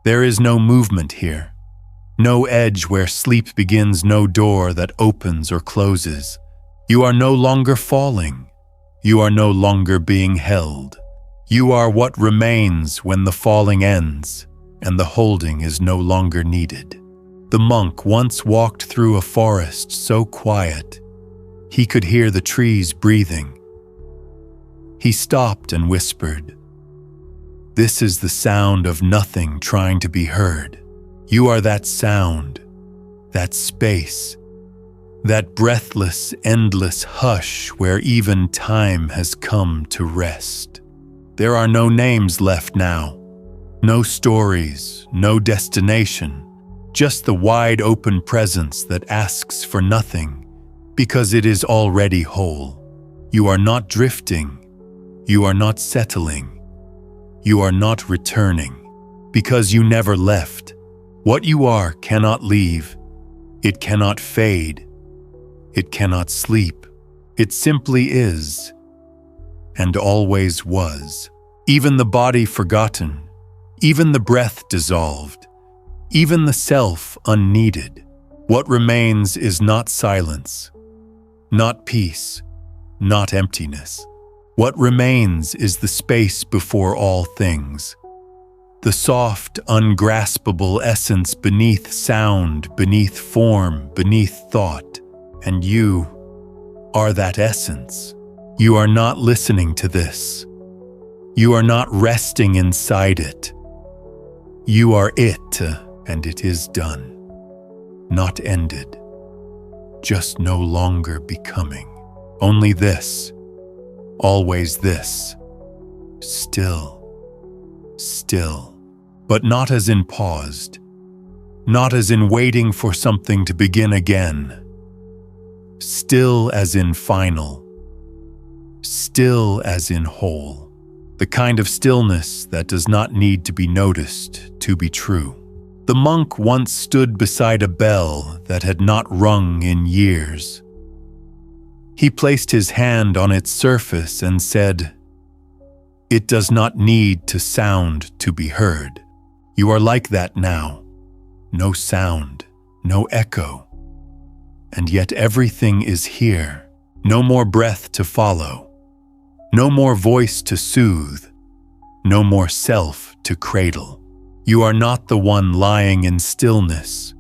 There is no movement here, no edge where sleep begins, no door that opens or closes. You are no longer falling. You are no longer being held. You are what remains when the falling ends and the holding is no longer needed. The monk once walked through a forest so quiet, he could hear the trees breathing. He stopped and whispered, "This is the sound of nothing trying to be heard." You are that sound, that space, that breathless, endless hush where even time has come to rest. There are no names left now, no stories, no destination, just the wide open presence that asks for nothing because it is already whole. You are not drifting, you are not settling, you are not returning, because you never left. What you are cannot leave, it cannot fade, it cannot sleep. It simply is, and always was. Even the body forgotten, even the breath dissolved, even the self unneeded. What remains is not silence, not peace, not emptiness. What remains is the space before all things, the soft, ungraspable essence beneath sound, beneath form, beneath thought. And you are that essence. You are not listening to this. You are not resting inside it. You are it, and it is done. Not ended. Just no longer becoming. Only this. Always this. Still. Still. But not as in paused. Not as in waiting for something to begin again. Still as in final. Still as in whole. The kind of stillness that does not need to be noticed to be true. The monk once stood beside a bell that had not rung in years. He placed his hand on its surface and said, "It does not need to sound to be heard." You are like that now. No sound, no echo. And yet everything is here. No more breath to follow. No more voice to soothe. No more self to cradle. You are not the one lying in stillness.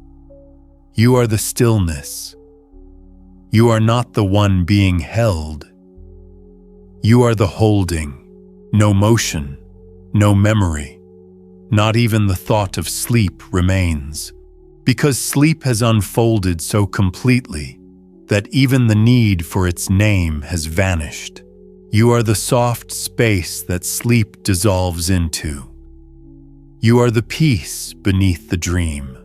You are the stillness. You are not the one being held. You are the holding. No motion, no memory. Not even the thought of sleep remains. Because sleep has unfolded so completely that even the need for its name has vanished. You are the soft space that sleep dissolves into. You are the peace beneath the dream.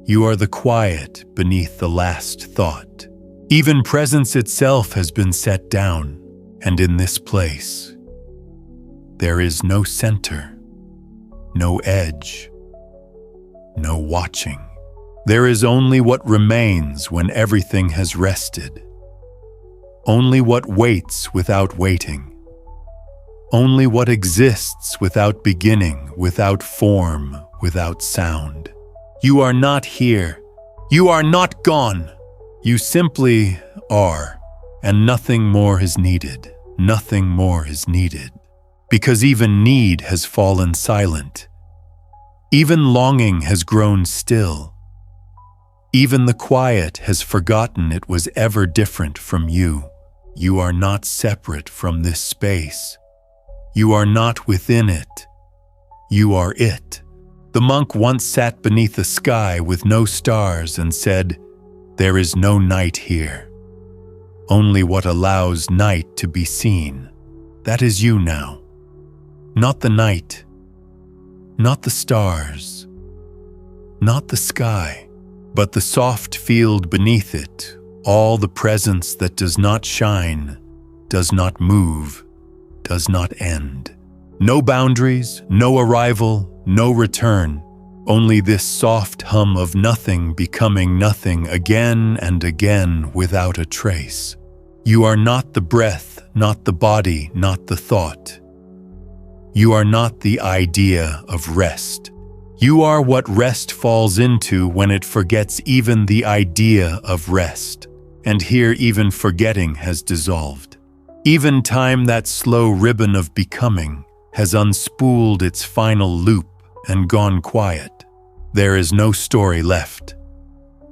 You are the quiet beneath the last thought. Even presence itself has been set down, and in this place, there is no center, no edge, no watching. There is only what remains when everything has rested. Only what waits without waiting. Only what exists without beginning, without form, without sound. You are not here. You are not gone. You simply are, and nothing more is needed. Nothing more is needed. Because even need has fallen silent. Even longing has grown still. Even the quiet has forgotten it was ever different from you. You are not separate from this space. You are not within it. You are it. The monk once sat beneath a sky with no stars and said, "There is no night here. Only what allows night to be seen." That is you now. Not the night. Not the stars. Not the sky. but the soft field beneath it, all the presence that does not shine, does not move, does not end. No boundaries, no arrival, no return, only this soft hum of nothing becoming nothing again and again without a trace. You are not the breath, not the body, not the thought. You are not the idea of rest. You are what rest falls into when it forgets even the idea of rest. And here even forgetting has dissolved. Even time, that slow ribbon of becoming, has unspooled its final loop and gone quiet. There is no story left,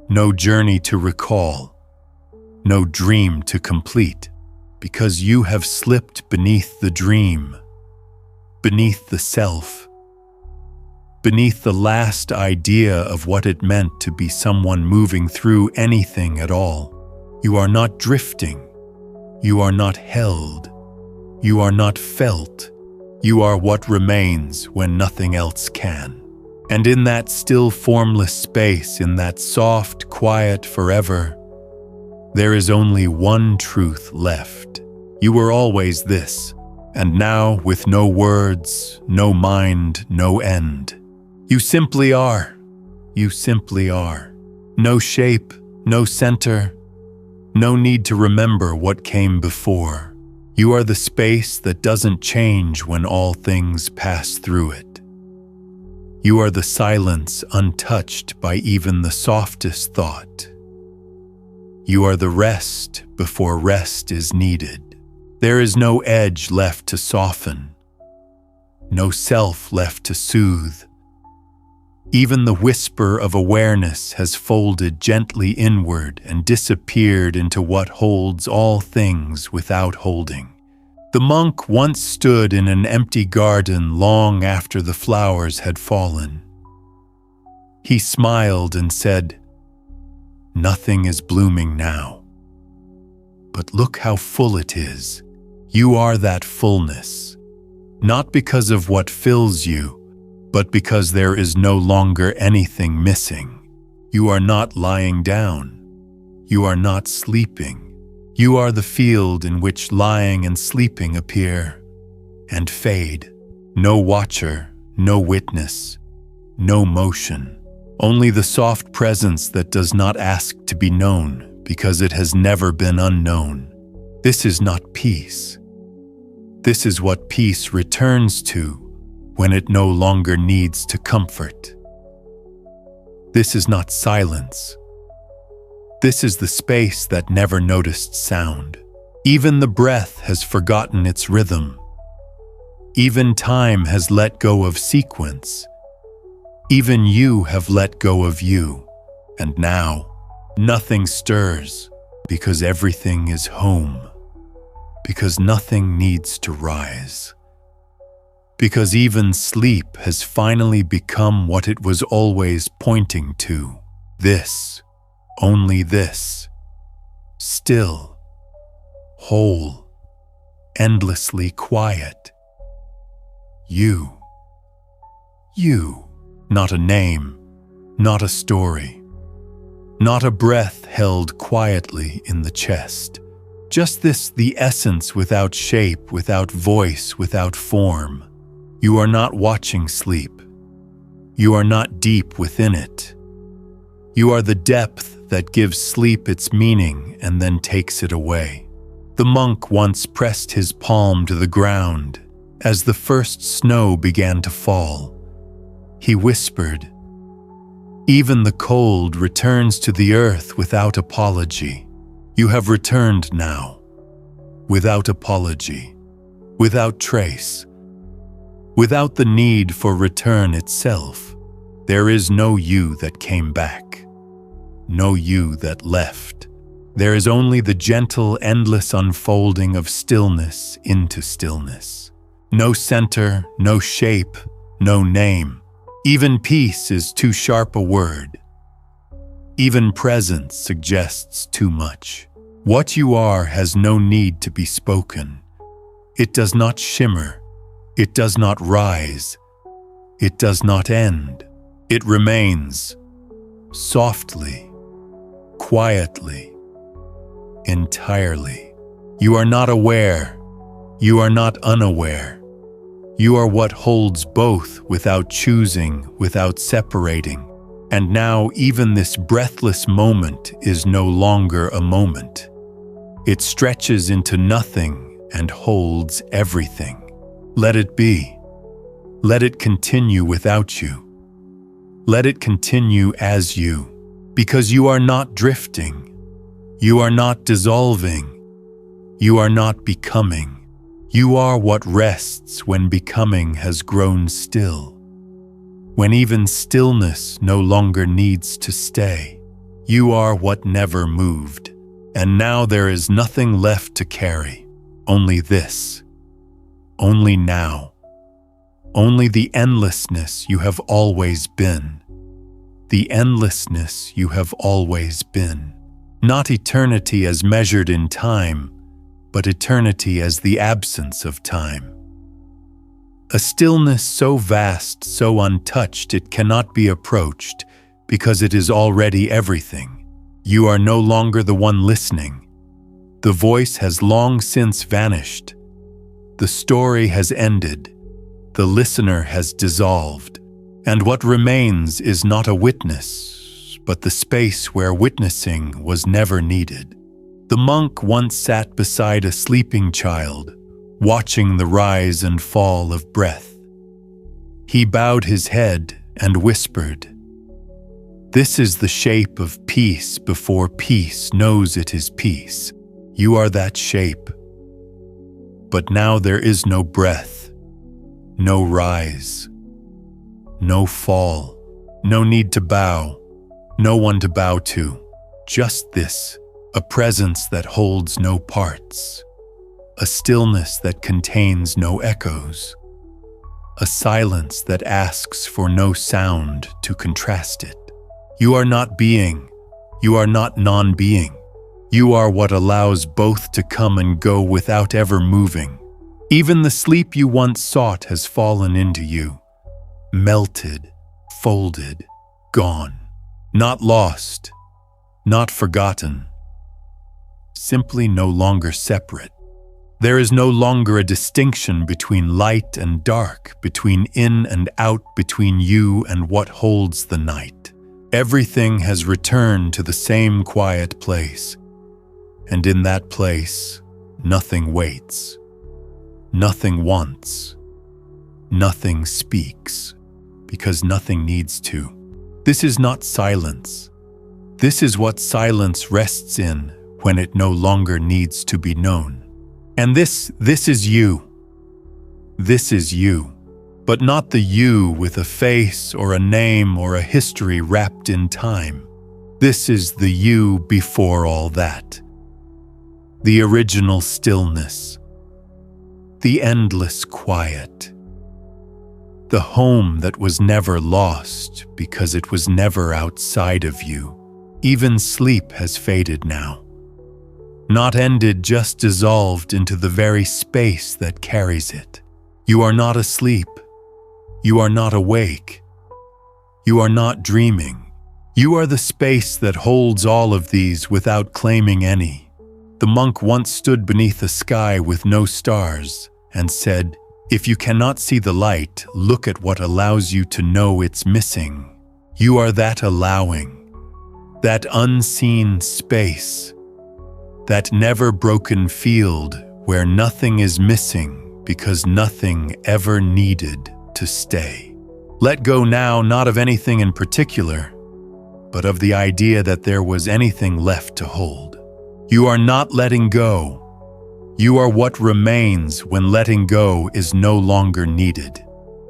no journey to recall, no dream to complete, because you have slipped beneath the dream, beneath the self, beneath the last idea of what it meant to be someone moving through anything at all. You are not drifting, you are not held, you are not felt, you are what remains when nothing else can. And in that still formless space, in that soft, quiet forever, there is only one truth left. You were always this, and now with no words, no mind, no end. You simply are. You simply are. No shape, no center, no need to remember what came before. You are the space that doesn't change when all things pass through it. You are the silence untouched by even the softest thought. You are the rest before rest is needed. There is no edge left to soften, no self left to soothe. Even the whisper of awareness has folded gently inward and disappeared into what holds all things without holding. The monk once stood in an empty garden long after the flowers had fallen. He smiled and said, "Nothing is blooming now. But look how full it is. You are that fullness, not because of what fills you, but because there is no longer anything missing. You are not lying down. You are not sleeping. You are the field in which lying and sleeping appear and fade. No watcher, no witness, no motion. Only the soft presence that does not ask to be known because it has never been unknown. This is not peace. This is what peace returns to when it no longer needs to comfort. This is not silence. This is the space that never noticed sound. Even the breath has forgotten its rhythm. Even time has let go of sequence. Even you have let go of you. And now, nothing stirs because everything is home. Because nothing needs to rise. Because even sleep has finally become what it was always pointing to. This. Only this, still, whole, endlessly quiet. You, not a name, not a story, not a breath held quietly in the chest. Just this, the essence without shape, without voice, without form. You are not watching sleep. You are not deep within it. You are the depth that gives sleep its meaning and then takes it away. The monk once pressed his palm to the ground as the first snow began to fall. He whispered, "Even the cold returns to the earth without apology. You have returned now, without apology, without trace, without the need for return itself. There is no you that came back. No you that left. There is only the gentle, endless unfolding of stillness into stillness. No center, no shape, no name. Even peace is too sharp a word. Even presence suggests too much. What you are has no need to be spoken. It does not shimmer. It does not rise. It does not end. It remains. softly, quietly, entirely. You are not aware. You are not unaware. You are what holds both without choosing, without separating. And now even this breathless moment is no longer a moment. It stretches into nothing and holds everything. Let it be. Let it continue without you. Let it continue as you, because you are not drifting. You are not dissolving. You are not becoming. You are what rests when becoming has grown still. When even stillness no longer needs to stay. You are what never moved. And now there is nothing left to carry. Only this. Only now. Only the endlessness you have always been. The endlessness you have always been. Not eternity as measured in time, but eternity as the absence of time. A stillness so vast, so untouched, it cannot be approached, because it is already everything. You are no longer the one listening. The voice has long since vanished. The story has ended. The listener has dissolved. And what remains is not a witness, but the space where witnessing was never needed. The monk once sat beside a sleeping child, watching the rise and fall of breath. He bowed his head and whispered, "This is the shape of peace before peace knows it is peace. You are that shape. But now there is no breath, no rise, no fall, no need to bow, no one to bow to. Just this, a presence that holds no parts. A stillness that contains no echoes. A silence that asks for no sound to contrast it. You are not being. You are not non-being. You are what allows both to come and go without ever moving. Even the sleep you once sought has fallen into you. Melted, folded, gone. Not lost, not forgotten. Simply no longer separate. There is no longer a distinction between light and dark, between in and out, between you and what holds the night. Everything has returned to the same quiet place. And in that place, nothing waits. Nothing wants. Nothing speaks, because nothing needs to. This is not silence. This is what silence rests in when it no longer needs to be known. And this is you. This is you, but not the you with a face or a name or a history wrapped in time. This is the you before all that. The original stillness. The endless quiet. The home that was never lost because it was never outside of you. Even sleep has faded now. Not ended, just dissolved into the very space that carries it. You are not asleep. You are not awake. You are not dreaming. You are the space that holds all of these without claiming any. The monk once stood beneath a sky with no stars and said, "If you cannot see the light, look at what allows you to know it's missing." You are that allowing, that unseen space, that never-broken field where nothing is missing because nothing ever needed to stay. Let go now, not of anything in particular, but of the idea that there was anything left to hold. You are not letting go. You are what remains when letting go is no longer needed.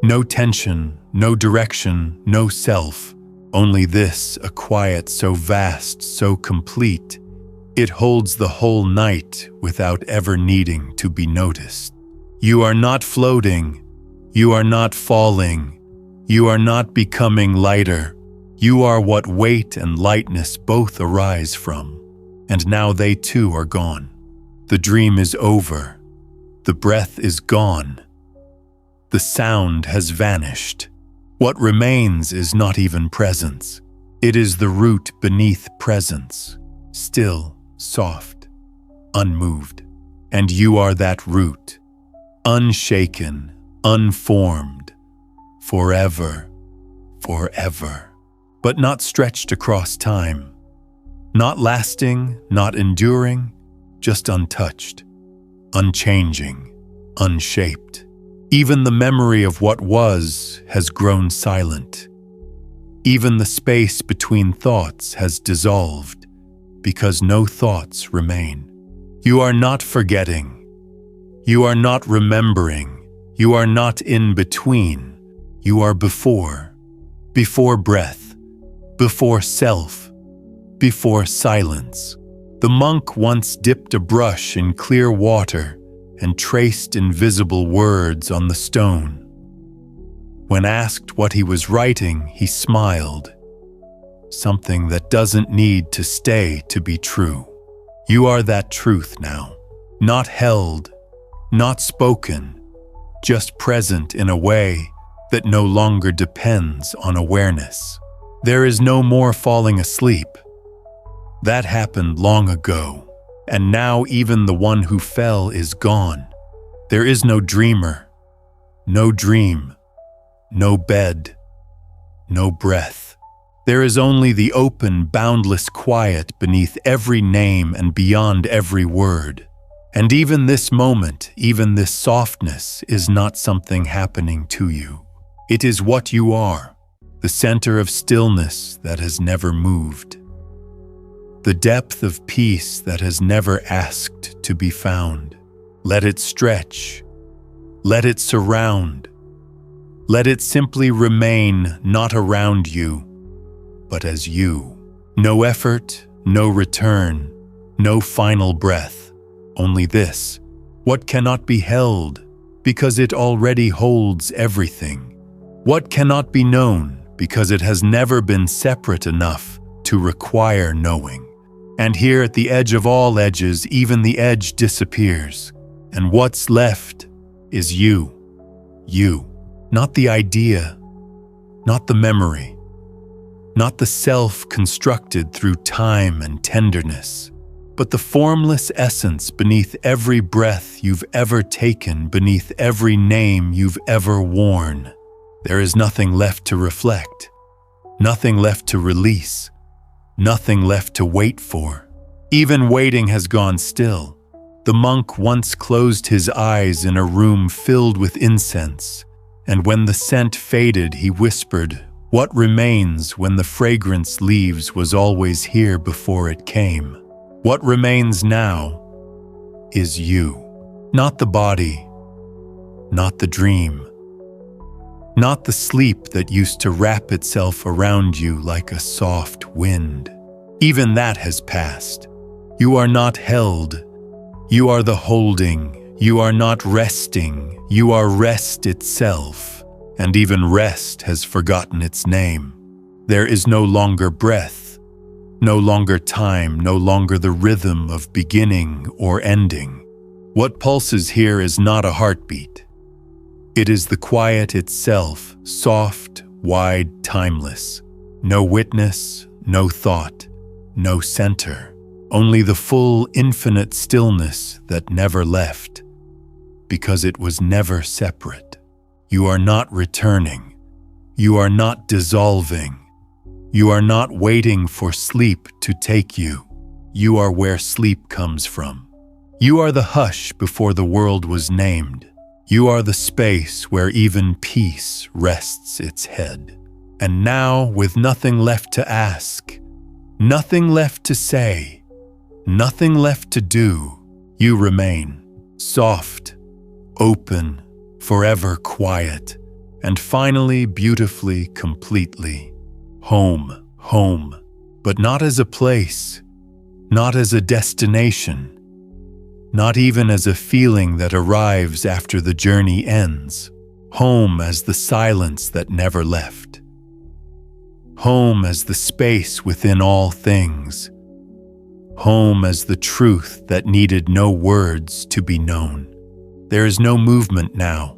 No tension, no direction, no self. Only this, a quiet so vast, so complete. It holds the whole night without ever needing to be noticed. You are not floating. You are not falling. You are not becoming lighter. You are what weight and lightness both arise from. And now they too are gone. The dream is over. The breath is gone. The sound has vanished. What remains is not even presence. It is the root beneath presence, still, soft, unmoved. And you are that root, unshaken, unformed, forever, forever, but not stretched across time. Not lasting, not enduring, just untouched, unchanging, unshaped. Even the memory of what was has grown silent. Even the space between thoughts has dissolved, because no thoughts remain. You are not forgetting. You are not remembering. You are not in between. You are before breath, before self, before silence. The monk once dipped a brush in clear water and traced invisible words on the stone. When asked what he was writing, he smiled. Something that doesn't need to stay to be true. You are that truth now, not held, not spoken, just present in a way that no longer depends on awareness. There is no more falling asleep. That happened long ago, and now even the one who fell is gone. There is no dreamer, no dream, no bed, no breath. There is only the open, boundless quiet beneath every name and beyond every word. And even this moment, even this softness, is not something happening to you. It is what you are, the center of stillness that has never moved. The depth of peace that has never asked to be found. Let it stretch. Let it surround. Let it simply remain not around you, but as you. No effort, no return, no final breath. Only this, what cannot be held, because it already holds everything. What cannot be known, because it has never been separate enough to require knowing. And here at the edge of all edges, even the edge disappears. And what's left is you. You. Not the idea, not the memory, not the self constructed through time and tenderness, but the formless essence beneath every breath you've ever taken, beneath every name you've ever worn. There is nothing left to reflect, nothing left to release, nothing left to wait for. Even waiting has gone still. The monk once closed his eyes in a room filled with incense, and when the scent faded, he whispered, "What remains when the fragrance leaves was always here before it came. What remains now is you. Not the body, not the dream, not the sleep that used to wrap itself around you like a soft wind. Even that has passed. You are not held. You are the holding. You are not resting. You are rest itself. And even rest has forgotten its name. There is no longer breath, no longer time, no longer the rhythm of beginning or ending. What pulses here is not a heartbeat. It is the quiet itself, soft, wide, timeless. No witness, no thought, no center. Only the full, infinite stillness that never left, because it was never separate. You are not returning. You are not dissolving. You are not waiting for sleep to take you. You are where sleep comes from. You are the hush before the world was named. You are the space where even peace rests its head. And now, with nothing left to ask, nothing left to say, nothing left to do, you remain soft, open, forever quiet, and finally, beautifully, completely. Home, home, but not as a place, not as a destination, not even as a feeling that arrives after the journey ends. Home as the silence that never left. Home as the space within all things. Home as the truth that needed no words to be known. There is no movement now,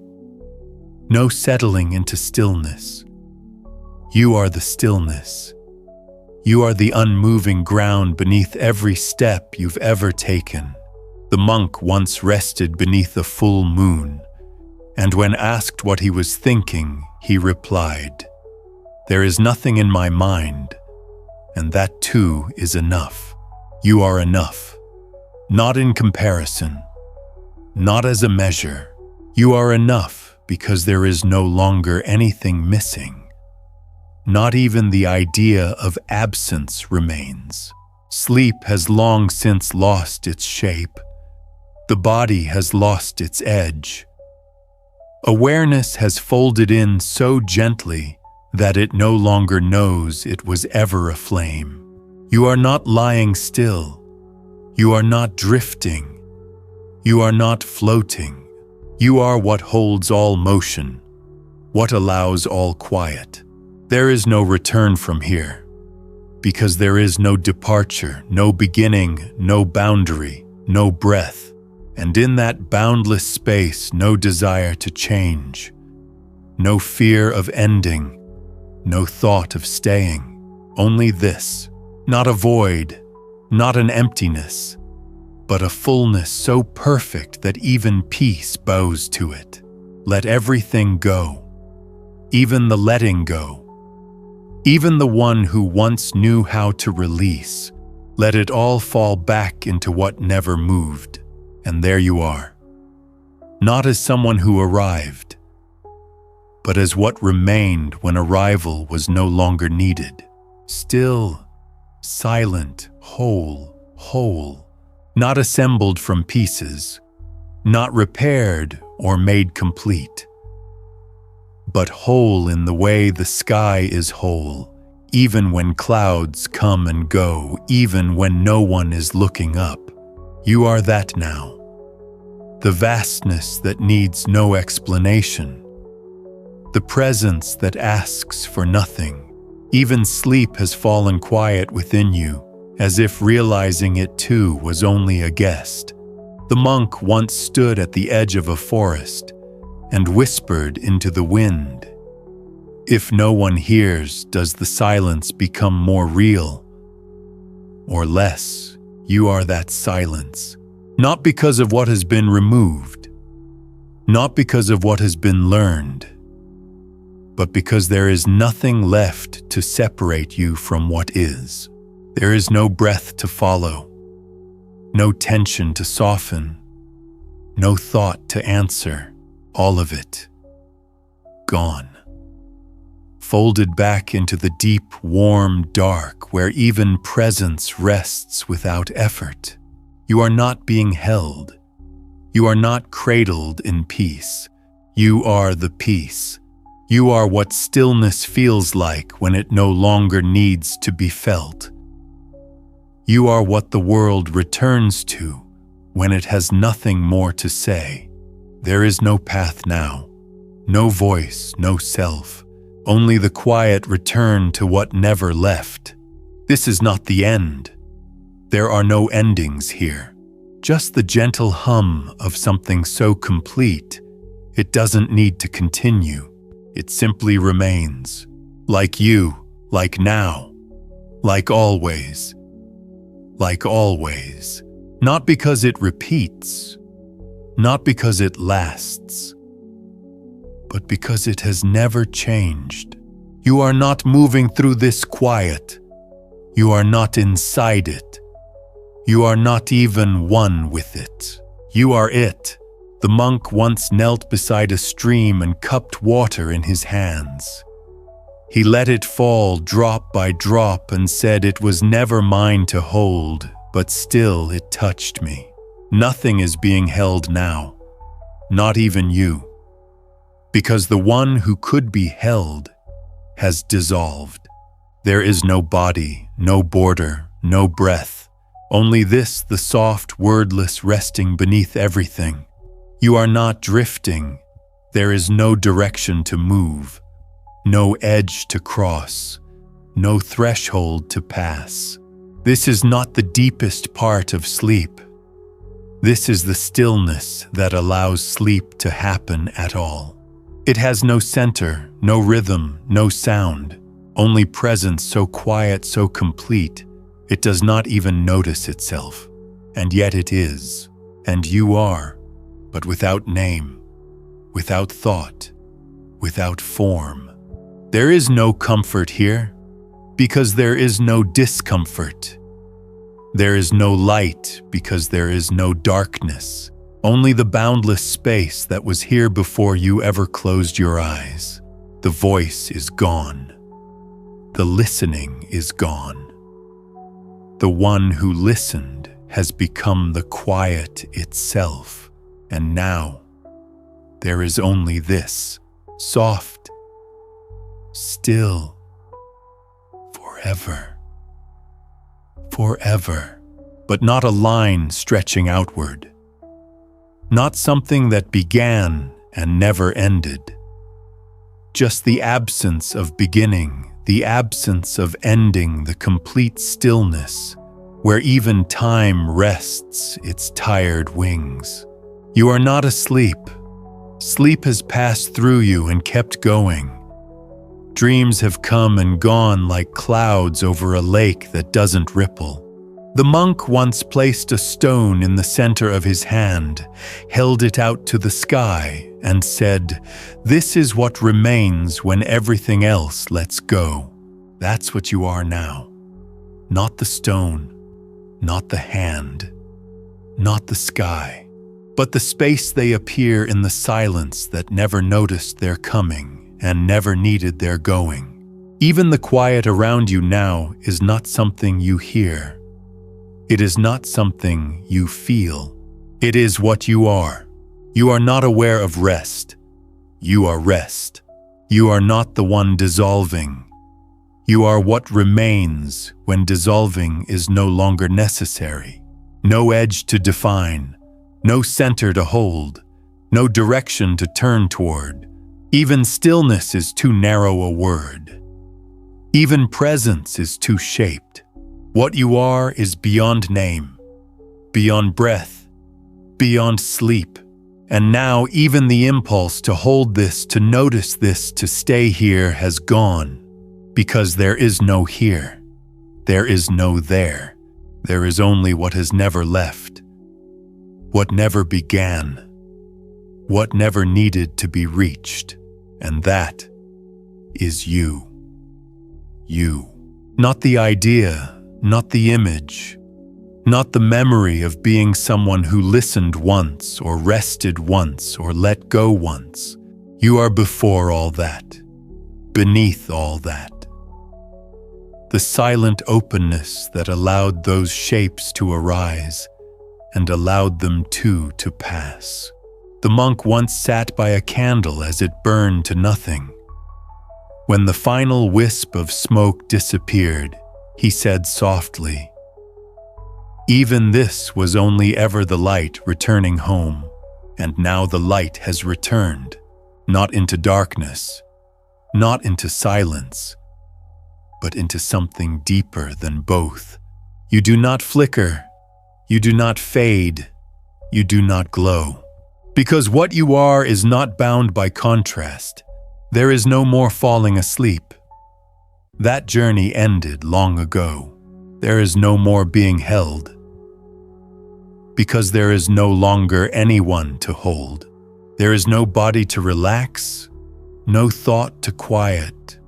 no settling into stillness. You are the stillness. You are the unmoving ground beneath every step you've ever taken. The monk once rested beneath a full moon, and when asked what he was thinking, he replied, "There is nothing in my mind, and that too is enough. You are enough. Not in comparison, not as a measure. You are enough because there is no longer anything missing. Not even the idea of absence remains. Sleep has long since lost its shape. The body has lost its edge. Awareness has folded in so gently that it no longer knows it was ever aflame. You are not lying still. You are not drifting. You are not floating. You are what holds all motion, what allows all quiet. There is no return from here, because there is no departure, no beginning, no boundary, no breath, and in that boundless space, no desire to change, no fear of ending, no thought of staying. Only this, not a void, not an emptiness, but a fullness so perfect that even peace bows to it. Let everything go, even the letting go. Even the one who once knew how to release, let it all fall back into what never moved, and there you are. Not as someone who arrived, but as what remained when arrival was no longer needed. Still, silent, whole, not assembled from pieces, not repaired or made complete, but whole in the way the sky is whole, even when clouds come and go, even when no one is looking up. You are that now. The vastness that needs no explanation. The presence that asks for nothing. Even sleep has fallen quiet within you, as if realizing it too was only a guest. The monk once stood at the edge of a forest and whispered into the wind. If no one hears, does the silence become more real or less? You are that silence, not because of what has been removed, not because of what has been learned, but because there is nothing left to separate you from what is. There is no breath to follow, no tension to soften, no thought to answer. All of it, gone. Folded back into the deep, warm dark where even presence rests without effort. You are not being held. You are not cradled in peace. You are the peace. You are what stillness feels like when it no longer needs to be felt. You are what the world returns to when it has nothing more to say. There is no path now, no voice, no self, only the quiet return to what never left. This is not the end. There are no endings here, just the gentle hum of something so complete, it doesn't need to continue. It simply remains, like you, like now, like always, not because it repeats, not because it lasts, but because it has never changed. You are not moving through this quiet. You are not inside it. You are not even one with it. You are it. The monk once knelt beside a stream and cupped water in his hands. He let it fall drop by drop and said it was never mine to hold, but still it touched me. Nothing is being held now, not even you, because the one who could be held has dissolved. There is no body, no border, no breath, only this, the soft, wordless resting beneath everything. You are not drifting. There is no direction to move, no edge to cross, no threshold to pass. This is not the deepest part of sleep. This is the stillness that allows sleep to happen at all. It has no center, no rhythm, no sound, only presence so quiet, so complete, it does not even notice itself. And yet it is, and you are, but without name, without thought, without form. There is no comfort here, because there is no discomfort. There is no light, because there is no darkness. Only the boundless space that was here before you ever closed your eyes. The voice is gone. The listening is gone. The one who listened has become the quiet itself. And now, there is only this, soft, still, forever. Forever, but not a line stretching outward. Not something that began and never ended. Just the absence of beginning, the absence of ending, the complete stillness, where even time rests its tired wings. You are not asleep. Sleep has passed through you and kept going. Dreams have come and gone like clouds over a lake that doesn't ripple. The monk once placed a stone in the center of his hand, held it out to the sky, and said, "This is what remains when everything else lets go." That's what you are now. Not the stone, not the hand, not the sky, but the space they appear in the silence that never noticed their coming and never needed their going. Even the quiet around you now is not something you hear. It is not something you feel. It is what you are. You are not aware of rest. You are rest. You are not the one dissolving. You are what remains when dissolving is no longer necessary. No edge to define, no center to hold, no direction to turn toward. Even stillness is too narrow a word. Even presence is too shaped. What you are is beyond name, beyond breath, beyond sleep. And now even the impulse to hold this, to notice this, to stay here has gone, because there is no here. There is no there. There is only what has never left, what never began, what never needed to be reached, and that is you. You. Not the idea, not the image, not the memory of being someone who listened once or rested once or let go once. You are before all that, beneath all that. The silent openness that allowed those shapes to arise and allowed them too to pass. The monk once sat by a candle as it burned to nothing. When the final wisp of smoke disappeared, he said softly, "Even this was only ever the light returning home, and now the light has returned, not into darkness, not into silence, but into something deeper than both. You do not flicker, you do not fade, you do not glow. Because what you are is not bound by contrast. There is no more falling asleep. That journey ended long ago. There is no more being held. Because there is no longer anyone to hold. There is no body to relax, no thought to quiet,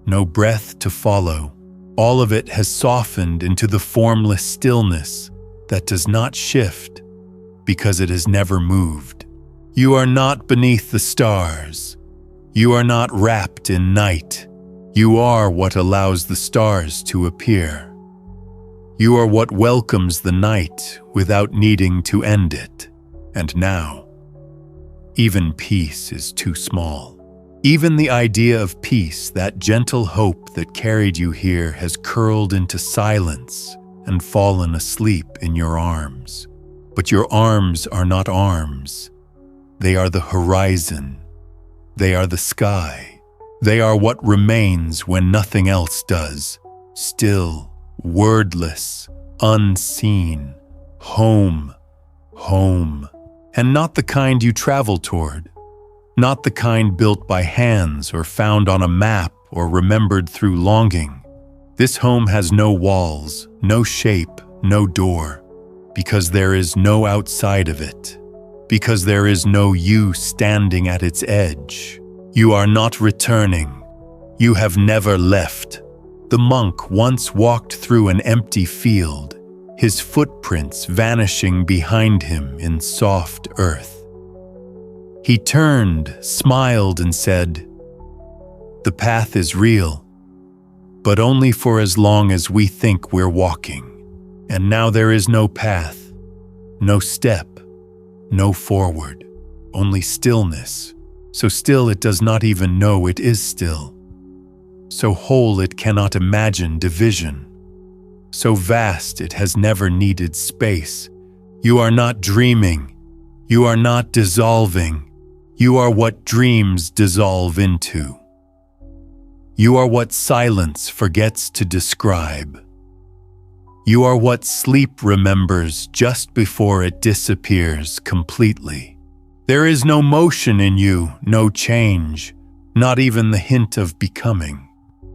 no breath to follow. All of it has softened into the formless stillness that does not shift because it has never moved. You are not beneath the stars. You are not wrapped in night. You are what allows the stars to appear. You are what welcomes the night without needing to end it. And now, even peace is too small. Even the idea of peace, that gentle hope that carried you here, has curled into silence and fallen asleep in your arms. But your arms are not arms. They are the horizon. They are the sky. They are what remains when nothing else does. Still, wordless, unseen. Home, home. And not the kind you travel toward. Not the kind built by hands or found on a map or remembered through longing. This home has no walls, no shape, no door, because there is no outside of it, because there is no you standing at its edge. You are not returning. You have never left. The monk once walked through an empty field, his footprints vanishing behind him in soft earth. He turned, smiled, and said, "The path is real, but only for as long as we think we're walking. And now there is no path, no step, no forward, only stillness. So still it does not even know it is still. So whole it cannot imagine division. So vast it has never needed space. You are not dreaming. You are not dissolving. You are what dreams dissolve into. You are what silence forgets to describe. You are what sleep remembers just before it disappears completely. There is no motion in you, no change, not even the hint of becoming.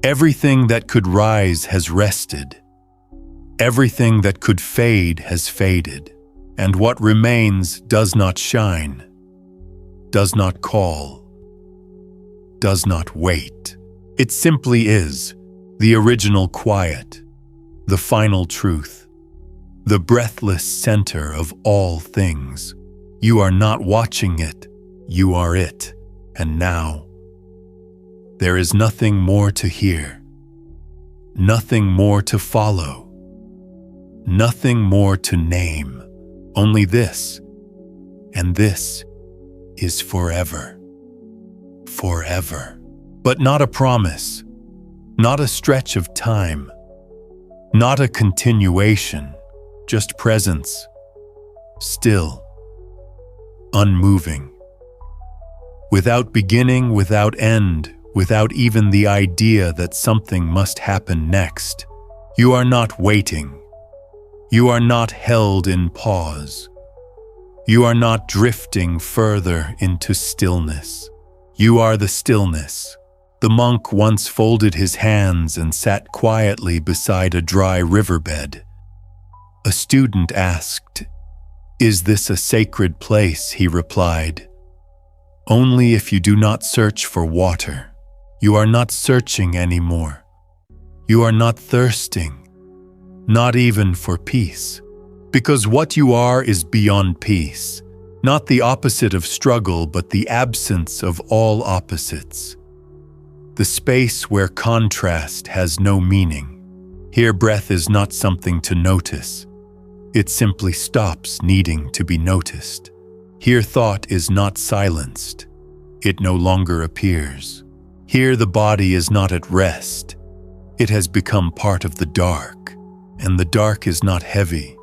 Everything that could rise has rested. Everything that could fade has faded. And what remains does not shine, does not call, does not wait. It simply is, the original quiet, the final truth, the breathless center of all things. You are not watching it, you are it. And now, there is nothing more to hear, nothing more to follow, nothing more to name, only this, and this is forever. Forever. But not a promise, not a stretch of time, not a continuation, just presence, still, unmoving. Without beginning, without end, without even the idea that something must happen next. You are not waiting. You are not held in pause. You are not drifting further into stillness. You are the stillness. The monk once folded his hands and sat quietly beside a dry riverbed. A student asked, "Is this a sacred place?" He replied, "Only if you do not search for water. You are not searching anymore. You are not thirsting, not even for peace. Because what you are is beyond peace, not the opposite of struggle, but the absence of all opposites. The space where contrast has no meaning. Here breath is not something to notice. It simply stops needing to be noticed. Here thought is not silenced. It no longer appears. Here the body is not at rest. It has become part of the dark, and the dark is not heavy.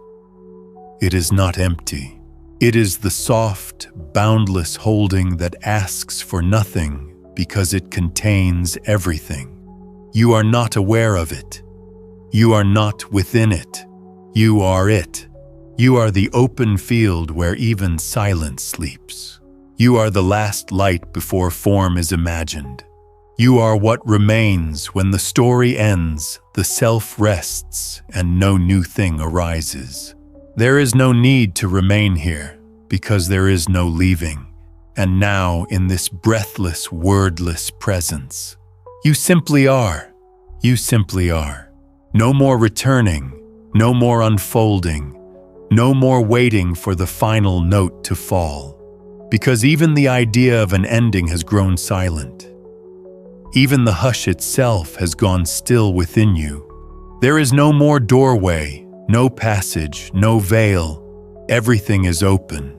It is not empty. It is the soft, boundless holding that asks for nothing because it contains everything. You are not aware of it. You are not within it. You are it. You are the open field where even silence sleeps. You are the last light before form is imagined. You are what remains when the story ends, the self rests, and no new thing arises. There is no need to remain here, because there is no leaving. And now, in this breathless, wordless presence, you simply are. You simply are. No more returning, no more unfolding, no more waiting for the final note to fall. Because even the idea of an ending has grown silent. Even the hush itself has gone still within you. There is no more doorway, no passage, no veil. Everything is open.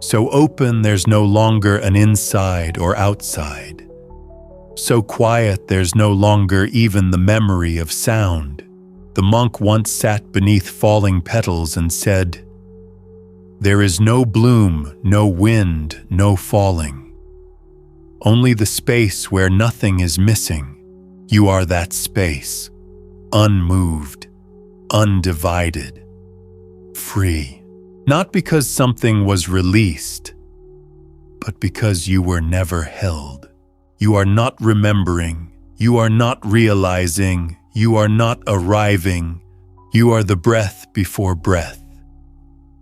So open there's no longer an inside or outside. So quiet there's no longer even the memory of sound. The monk once sat beneath falling petals and said, "There is no bloom, no wind, no falling. Only the space where nothing is missing. You are that space, unmoved, undivided, free. Not because something was released, but because you were never held. You are not remembering. You are not realizing. You are not arriving. You are the breath before breath,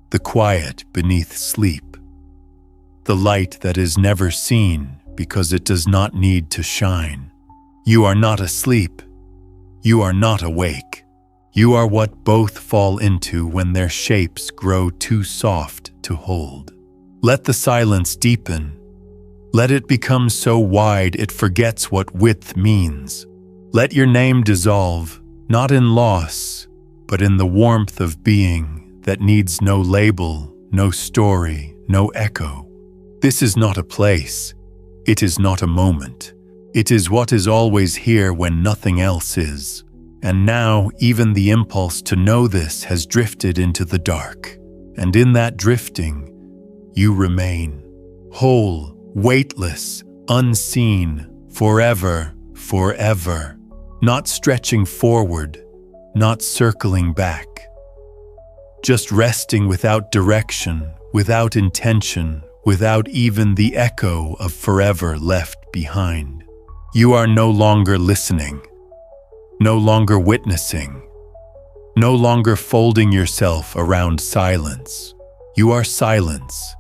the quiet beneath sleep, the light that is never seen because it does not need to shine. You are not asleep. You are not awake. You are what both fall into when their shapes grow too soft to hold. Let the silence deepen. Let it become so wide it forgets what width means. Let your name dissolve, not in loss, but in the warmth of being that needs no label, no story, no echo. This is not a place. It is not a moment. It is what is always here when nothing else is. And now even the impulse to know this has drifted into the dark. And in that drifting, you remain, whole, weightless, unseen, forever, forever, not stretching forward, not circling back, just resting without direction, without intention, without even the echo of forever left behind. You are no longer listening, no longer witnessing, no longer folding yourself around silence. You are silence,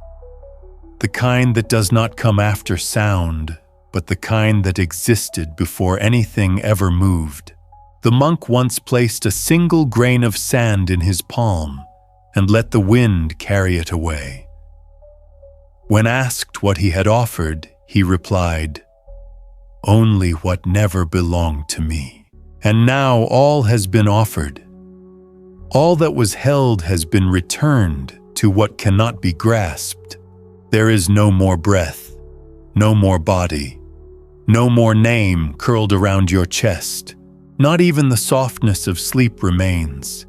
the kind that does not come after sound, but the kind that existed before anything ever moved. The monk once placed a single grain of sand in his palm and let the wind carry it away. When asked what he had offered, he replied, "Only what never belonged to me." And now all has been offered. All that was held has been returned to what cannot be grasped. There is no more breath, no more body, no more name curled around your chest. Not even the softness of sleep remains,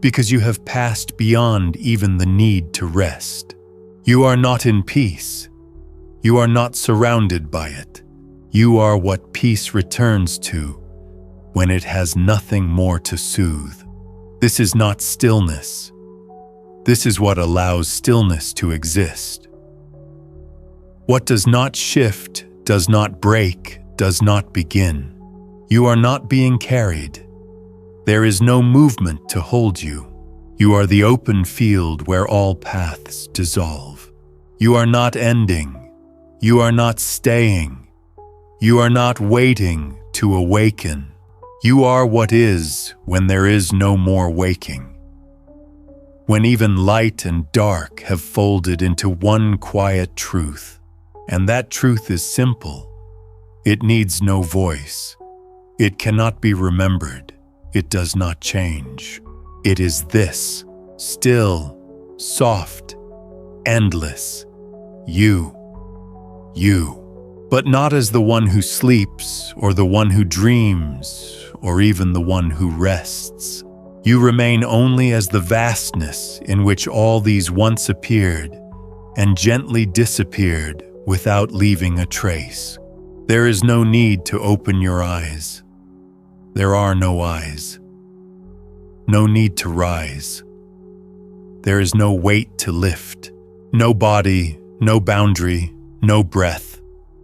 because you have passed beyond even the need to rest. You are not in peace. You are not surrounded by it. You are what peace returns to when it has nothing more to soothe. This is not stillness. This is what allows stillness to exist. What does not shift, does not break, does not begin. You are not being carried. There is no movement to hold you. You are the open field where all paths dissolve. You are not ending. You are not staying. You are not waiting to awaken. You are what is when there is no more waking. When even light and dark have folded into one quiet truth, and that truth is simple. It needs no voice. It cannot be remembered. It does not change. It is this, still, soft, endless. You. But not as the one who sleeps, or the one who dreams, or even the one who rests. You remain only as the vastness in which all these once appeared and gently disappeared without leaving a trace. There is no need to open your eyes. There are no eyes. No need to rise. There is no weight to lift. No body, no boundary, no breath.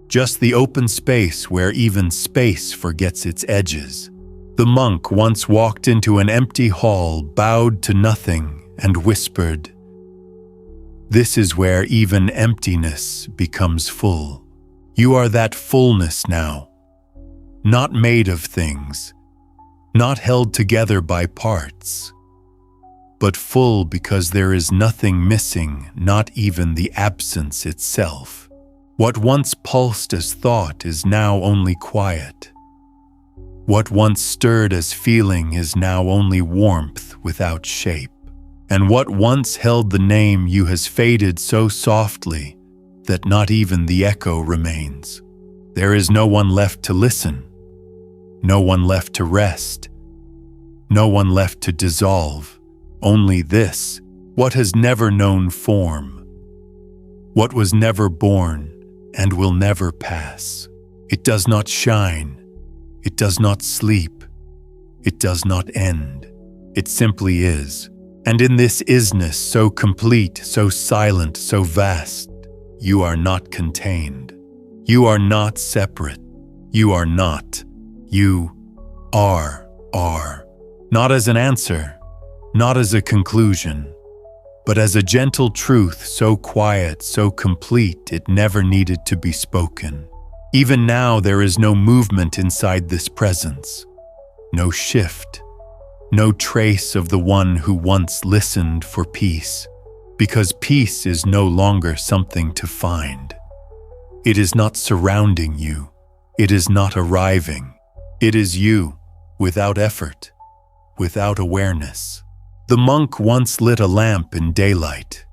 Just the open space where even space forgets its edges. The monk once walked into an empty hall, bowed to nothing, and whispered, "This is where even emptiness becomes full." You are that fullness now, not made of things, not held together by parts, but full because there is nothing missing, not even the absence itself. What once pulsed as thought is now only quiet. What once stirred as feeling is now only warmth without shape. And what once held the name you has faded so softly that not even the echo remains. There is no one left to listen, no one left to rest, no one left to dissolve. Only this, what has never known form, what was never born and will never pass. It does not shine, it does not sleep, it does not end. It simply is. And in this isness so complete, so silent, so vast, you are not contained. You are not separate. You are not. You are. Not as an answer, not as a conclusion, but as a gentle truth so quiet, so complete, it never needed to be spoken. Even now, there is no movement inside this presence, no shift, no trace of the one who once listened for peace, because peace is no longer something to find. It is not surrounding you. It is not arriving. It is you, without effort, without awareness. The monk once lit a lamp in daylight.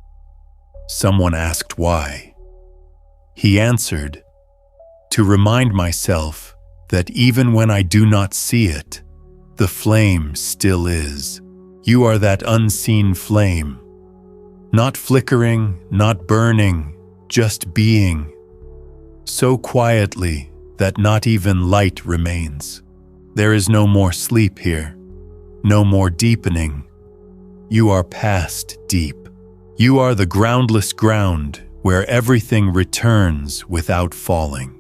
Someone asked why. He answered, to remind myself that even when I do not see it, the flame still is. You are that unseen flame, not flickering, not burning, just being, so quietly that not even light remains. There is no more sleep here, no more deepening. You are past deep. You are the groundless ground where everything returns without falling.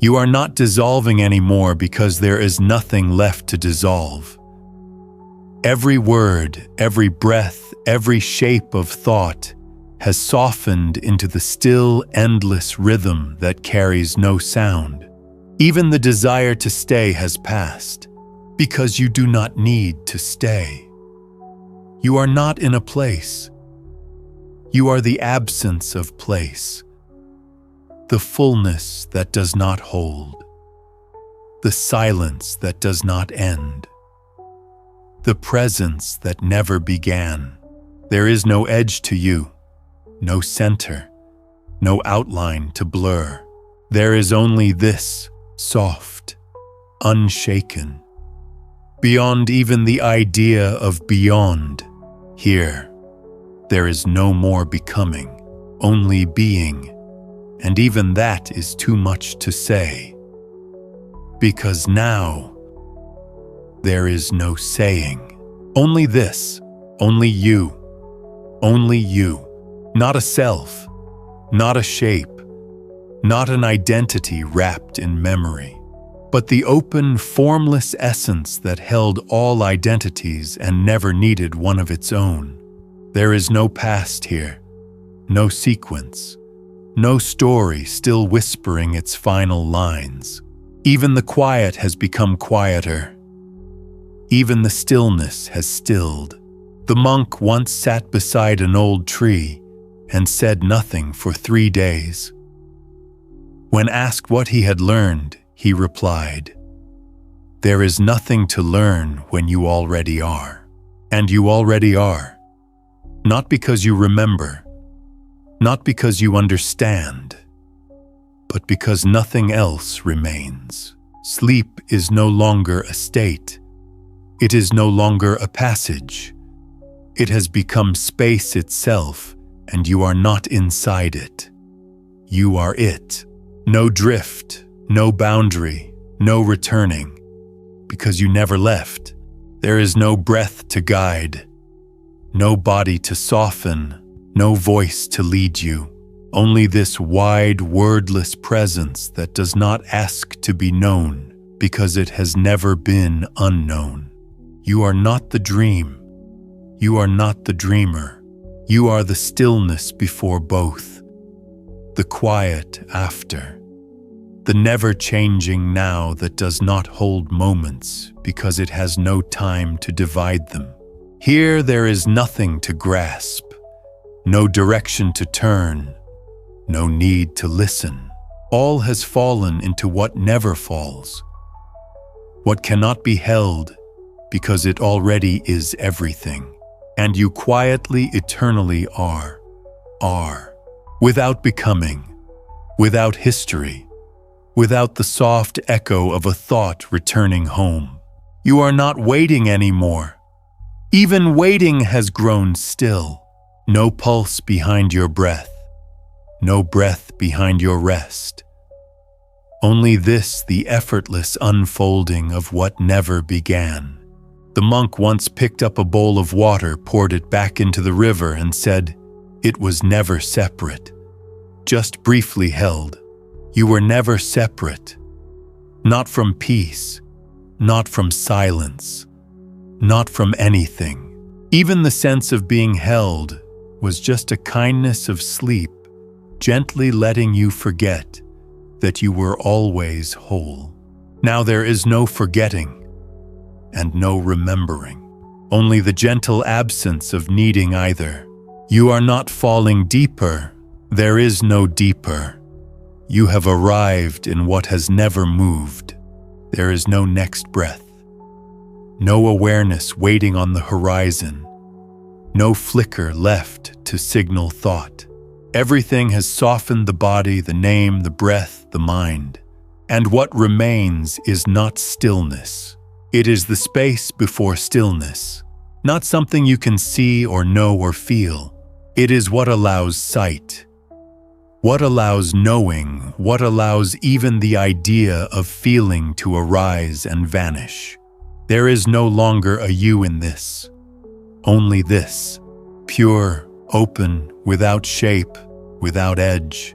You are not dissolving anymore because there is nothing left to dissolve. Every word, every breath, every shape of thought has softened into the still, endless rhythm that carries no sound. Even the desire to stay has passed, because you do not need to stay. You are not in a place. You are the absence of place, the fullness that does not hold, the silence that does not end, the presence that never began. There is no edge to you, no center, no outline to blur. There is only this, soft, unshaken, beyond even the idea of beyond. Here, there is no more becoming, only being, and even that is too much to say. Because now, there is no saying. Only this, only you, not a self, not a shape, not an identity wrapped in memory, but the open, formless essence that held all identities and never needed one of its own. There is no past here, no sequence, no story still whispering its final lines. Even the quiet has become quieter. Even the stillness has stilled. The monk once sat beside an old tree and said nothing for 3 days. When asked what he had learned, he replied, "There is nothing to learn when you already are." And you already are. Not because you remember, not because you understand, but because nothing else remains. Sleep is no longer a state. It is no longer a passage. It has become space itself, and you are not inside it. You are it. No drift, no boundary, no returning, because you never left. There is no breath to guide, no body to soften, no voice to lead you. Only this wide, wordless presence that does not ask to be known because it has never been unknown. You are not the dream. You are not the dreamer. You are the stillness before both, the quiet after, the never-changing now that does not hold moments because it has no time to divide them. Here there is nothing to grasp, no direction to turn, no need to listen. All has fallen into what never falls, what cannot be held because it already is everything. And you quietly, eternally are, without becoming, without history, without the soft echo of a thought returning home. You are not waiting anymore. Even waiting has grown still. No pulse behind your breath, no breath behind your rest. Only this, the effortless unfolding of what never began. The monk once picked up a bowl of water, poured it back into the river, and said, "It was never separate, just briefly held, You were never separate. Not from peace, not from silence, not from anything. Even the sense of being held was just a kindness of sleep, gently letting you forget that you were always whole. Now there is no forgetting and no remembering, only the gentle absence of needing either. You are not falling deeper, there is no deeper. You have arrived in what has never moved. There is no next breath, no awareness waiting on the horizon, no flicker left to signal thought. Everything has softened the body, the name, the breath, the mind. And what remains is not stillness. It is the space before stillness, not something you can see or know or feel. It is what allows sight, what allows knowing, what allows even the idea of feeling to arise and vanish. There is no longer a you in this, only this, pure, open, without shape, without edge.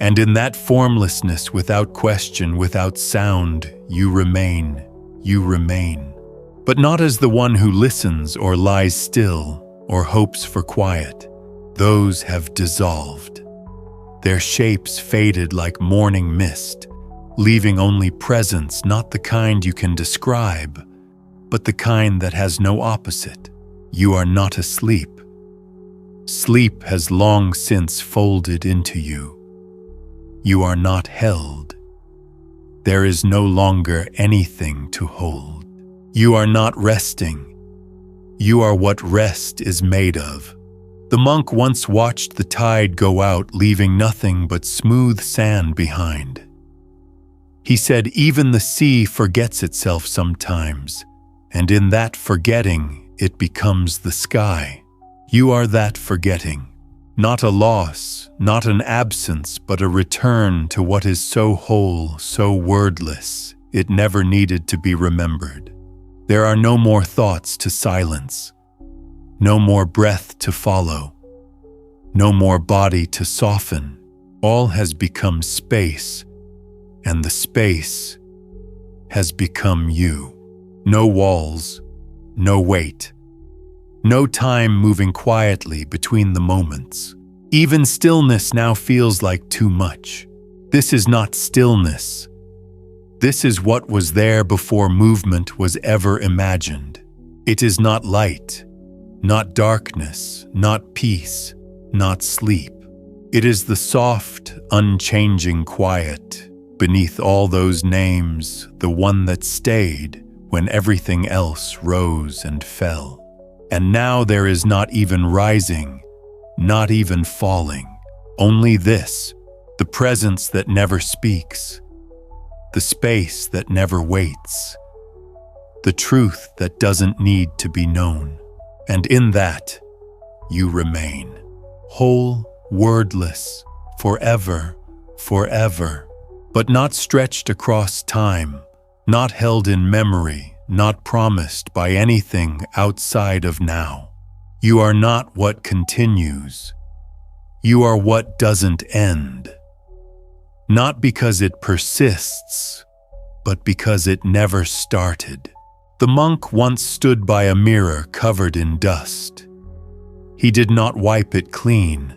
And in that formlessness, without question, without sound, you remain. But not as the one who listens or lies still or hopes for quiet. Those have dissolved. Their shapes faded like morning mist, leaving only presence, not the kind you can describe, but the kind that has no opposite. You are not asleep. Sleep has long since folded into you. You are not held. There is no longer anything to hold. You are not resting. You are what rest is made of. The monk once watched the tide go out, leaving nothing but smooth sand behind. He said, even the sea forgets itself sometimes, and in that forgetting, it becomes the sky. You are that forgetting. Not a loss, not an absence, but a return to what is so whole, so wordless, it never needed to be remembered. There are no more thoughts to silence, no more breath to follow, no more body to soften. All has become space, and the space has become you. No walls, no weight, no time moving quietly between the moments. Even stillness now feels like too much. This is not stillness. This is what was there before movement was ever imagined. It is not light, not darkness, not peace, not sleep. It is the soft, unchanging quiet beneath all those names, the one that stayed when everything else rose and fell. And now there is not even rising, not even falling. Only this, the presence that never speaks, the space that never waits, the truth that doesn't need to be known. And in that, you remain, whole, wordless, forever, but not stretched across time, not held in memory, not promised by anything outside of now. You are not what continues. You are what doesn't end. Not because it persists, but because it never started. The monk once stood by a mirror covered in dust. He did not wipe it clean.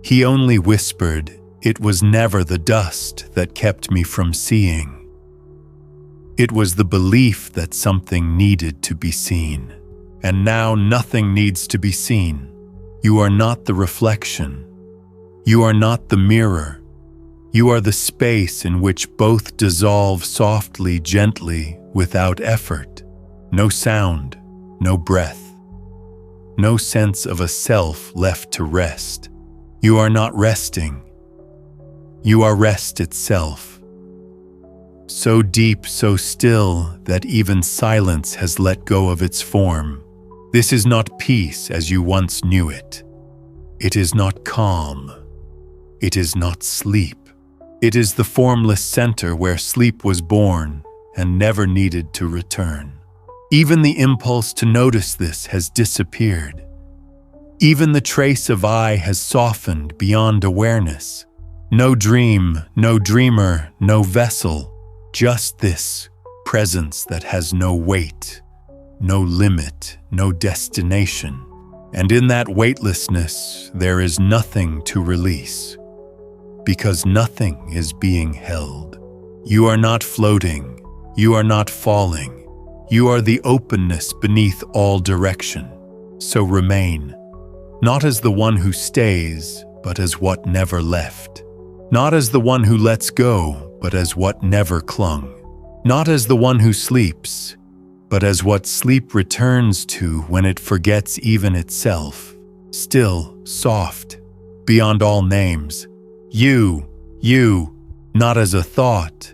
He only whispered, "It was never the dust that kept me from seeing. It was the belief that something needed to be seen. And now nothing needs to be seen. You are not the reflection. You are not the mirror. You are the space in which both dissolve softly, gently, without effort. No sound, no breath, no sense of a self left to rest. You are not resting. You are rest itself. So deep, so still, that even silence has let go of its form. This is not peace as you once knew it. It is not calm. It is not sleep. It is the formless center where sleep was born and never needed to return. Even the impulse to notice this has disappeared. Even the trace of I has softened beyond awareness. No dream, no dreamer, no vessel, just this presence that has no weight, no limit, no destination. And in that weightlessness, there is nothing to release, because nothing is being held. You are not floating, you are not falling, you are the openness beneath all direction. So remain, not as the one who stays, but as what never left. Not as the one who lets go, but as what never clung. Not as the one who sleeps, but as what sleep returns to when it forgets even itself. Still, soft, beyond all names. You, not as a thought,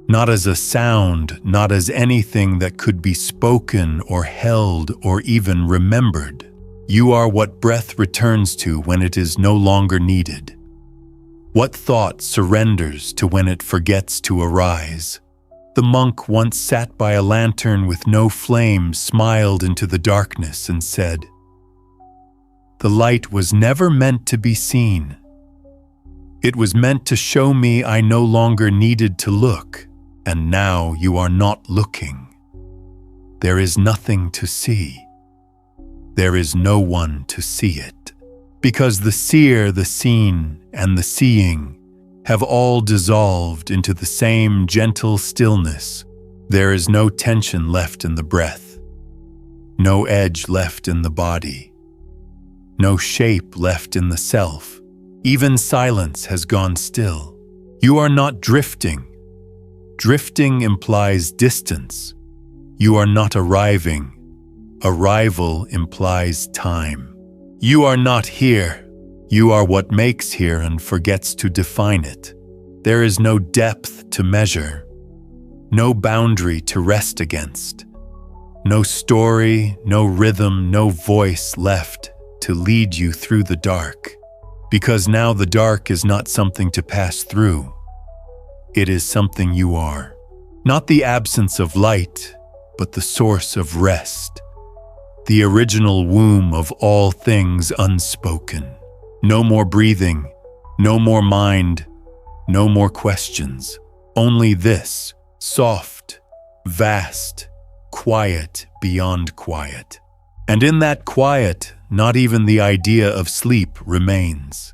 not as a sound, not as anything that could be spoken or held or even remembered. You are what breath returns to when it is no longer needed. What thought surrenders to when it forgets to arise. The monk once sat by a lantern with no flame, smiled into the darkness and said, "The light was never meant to be seen. It was meant to show me I no longer needed to look, and now you are not looking. There is nothing to see. There is no one to see it. Because the seer, the seen, and the seeing have all dissolved into the same gentle stillness. There is no tension left in the breath, no edge left in the body, no shape left in the self. Even silence has gone still. You are not drifting. Drifting implies distance. You are not arriving. Arrival implies time. You are not here. You are what makes here and forgets to define it. There is no depth to measure, no boundary to rest against, no story, no rhythm, no voice left to lead you through the dark. Because now the dark is not something to pass through. It is something you are. Not the absence of light, but the source of rest. The original womb of all things unspoken. No more breathing, no more mind, no more questions. Only this, soft, vast, quiet beyond quiet. And in that quiet, not even the idea of sleep remains.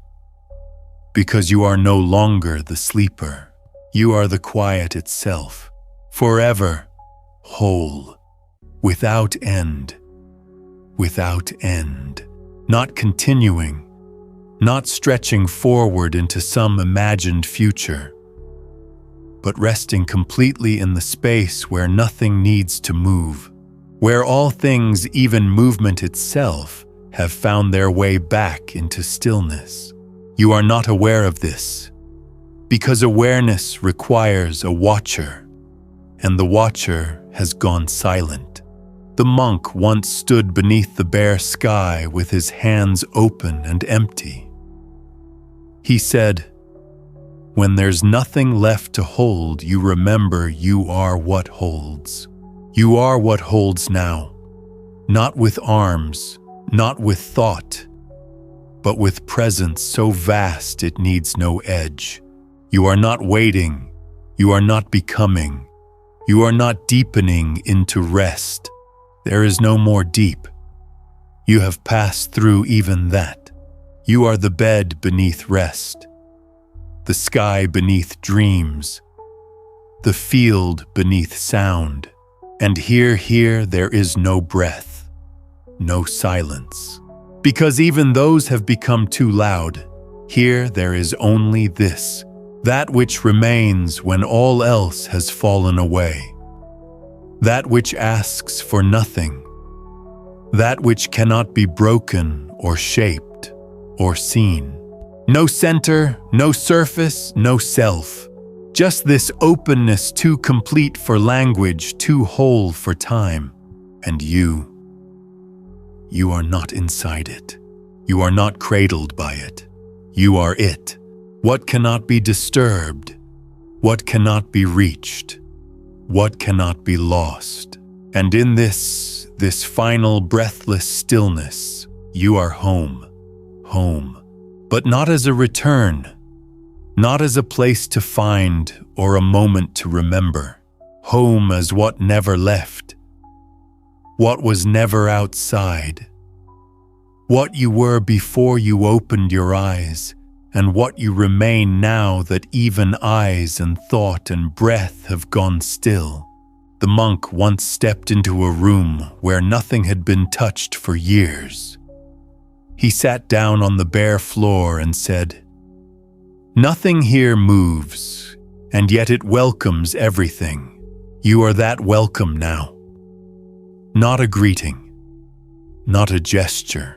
Because you are no longer the sleeper. You are the quiet itself, forever, whole, without end. Without end, not continuing, not stretching forward into some imagined future, but resting completely in the space where nothing needs to move, where all things, even movement itself, have found their way back into stillness. You are not aware of this, because awareness requires a watcher, and the watcher has gone silent. The monk once stood beneath the bare sky with his hands open and empty. He said, "When there's nothing left to hold, you remember you are what holds. You are what holds now, not with arms, not with thought, but with presence so vast it needs no edge. You are not waiting, you are not becoming, you are not deepening into rest. There is no more deep. You have passed through even that. You are the bed beneath rest, the sky beneath dreams, the field beneath sound. And here there is no breath, no silence. Because even those have become too loud. Here there is only this, that which remains when all else has fallen away. That which asks for nothing, that which cannot be broken or shaped or seen. No center, no surface, no self. Just this openness too complete for language, too whole for time. And you are not inside it. You are not cradled by it. You are it. What cannot be disturbed, what cannot be reached, what cannot be lost. And in this final breathless stillness, you are home, but not as a return, not as a place to find or a moment to remember. Home as what never left, what was never outside, what you were before you opened your eyes, and what you remain now that even eyes and thought and breath have gone still. The monk once stepped into a room where nothing had been touched for years. He sat down on the bare floor and said, "Nothing here moves, and yet it welcomes everything. You are that welcome now. Not a greeting, not a gesture,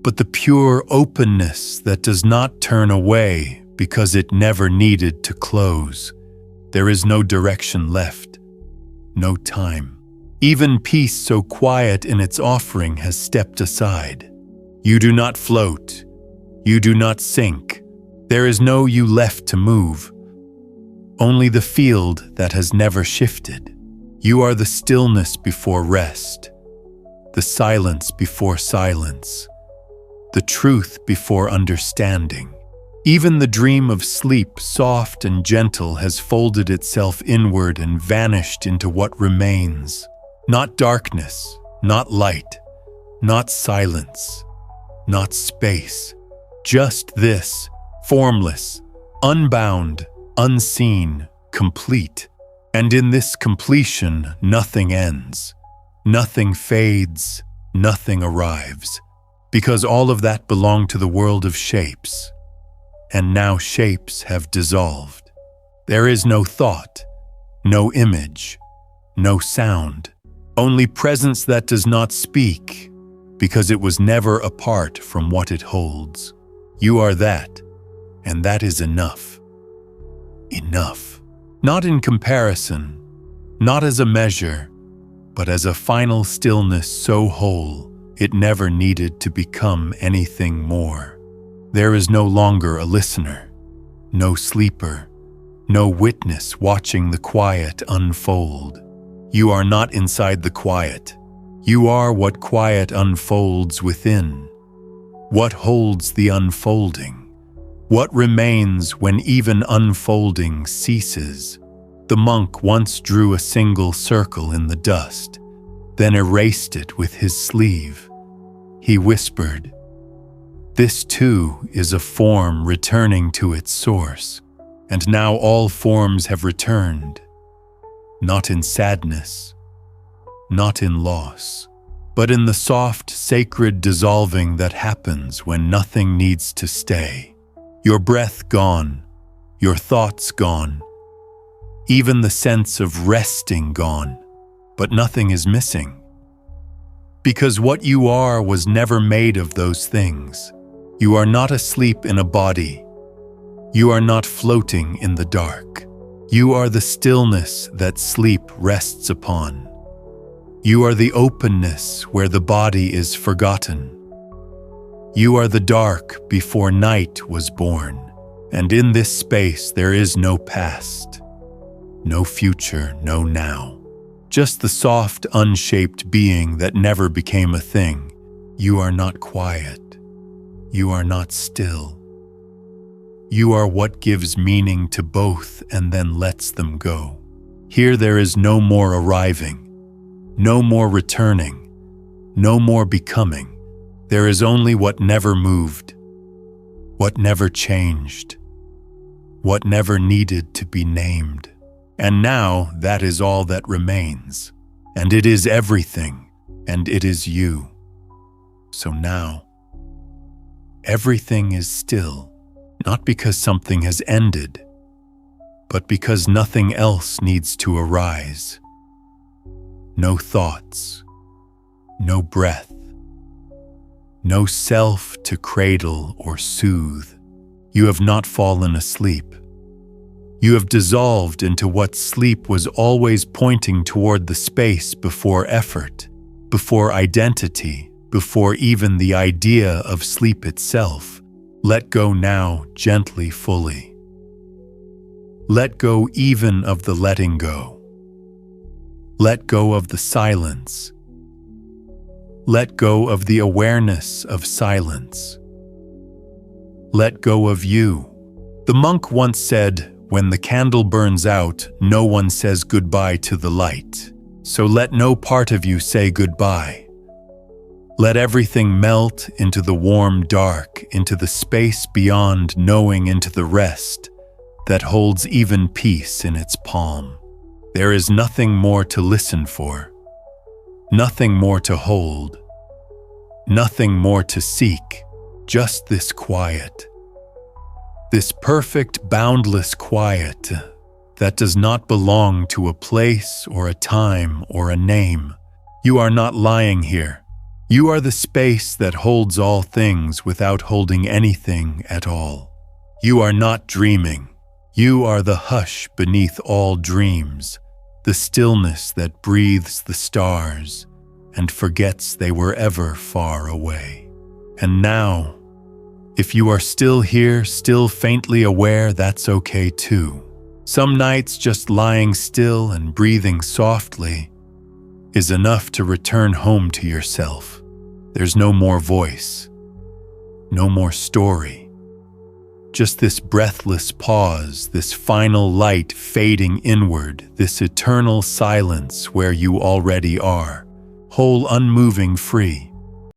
but the pure openness that does not turn away because it never needed to close. There is no direction left, no time. Even peace so quiet in its offering has stepped aside. You do not float, you do not sink. There is no you left to move, only the field that has never shifted. You are the stillness before rest, the silence before silence, the truth before understanding. Even the dream of sleep, soft and gentle, has folded itself inward and vanished into what remains. Not darkness, not light, not silence, not space. Just this, formless, unbound, unseen, complete. And in this completion, nothing ends, nothing fades, nothing arrives. Because all of that belonged to the world of shapes. And now shapes have dissolved. There is no thought, no image, no sound, only presence that does not speak, because it was never apart from what it holds. You are that, and that is enough. Enough. Not in comparison, not as a measure, but as a final stillness so whole, it never needed to become anything more. There is no longer a listener, no sleeper, no witness watching the quiet unfold. You are not inside the quiet. You are what quiet unfolds within. What holds the unfolding? What remains when even unfolding ceases? The monk once drew a single circle in the dust, then erased it with his sleeve. He whispered, "This too is a form returning to its source, and now all forms have returned, not in sadness, not in loss, but in the soft, sacred dissolving that happens when nothing needs to stay. Your breath gone, your thoughts gone, even the sense of resting gone, but nothing is missing. Because what you are was never made of those things. You are not asleep in a body. You are not floating in the dark. You are the stillness that sleep rests upon. You are the openness where the body is forgotten. You are the dark before night was born, and in this space there is no past, no future, no now. Just the soft, unshaped being that never became a thing. You are not quiet. You are not still. You are what gives meaning to both and then lets them go. Here there is no more arriving, no more returning, no more becoming. There is only what never moved, what never changed, what never needed to be named. And now that is all that remains, and it is everything, and it is you. So now, everything is still, not because something has ended, but because nothing else needs to arise. No thoughts, no breath, no self to cradle or soothe. You have not fallen asleep. You have dissolved into what sleep was always pointing toward, the space before effort, before identity, before even the idea of sleep itself. Let go now, gently, fully. Let go even of the letting go. Let go of the silence. Let go of the awareness of silence. Let go of you, The monk once said, "When the candle burns out, no one says goodbye to the light. So let no part of you say goodbye. Let everything melt into the warm dark, into the space beyond knowing, into the rest that holds even peace in its palm. There is nothing more to listen for, nothing more to hold, nothing more to seek, just this quiet. This perfect, boundless quiet that does not belong to a place or a time or a name. You are not lying here. You are the space that holds all things without holding anything at all. You are not dreaming. You are the hush beneath all dreams, the stillness that breathes the stars and forgets they were ever far away. And now, if you are still here, still faintly aware, that's okay too. Some nights just lying still and breathing softly is enough to return home to yourself. There's no more voice, no more story. Just this breathless pause, this final light fading inward, this eternal silence where you already are, whole, unmoving, free.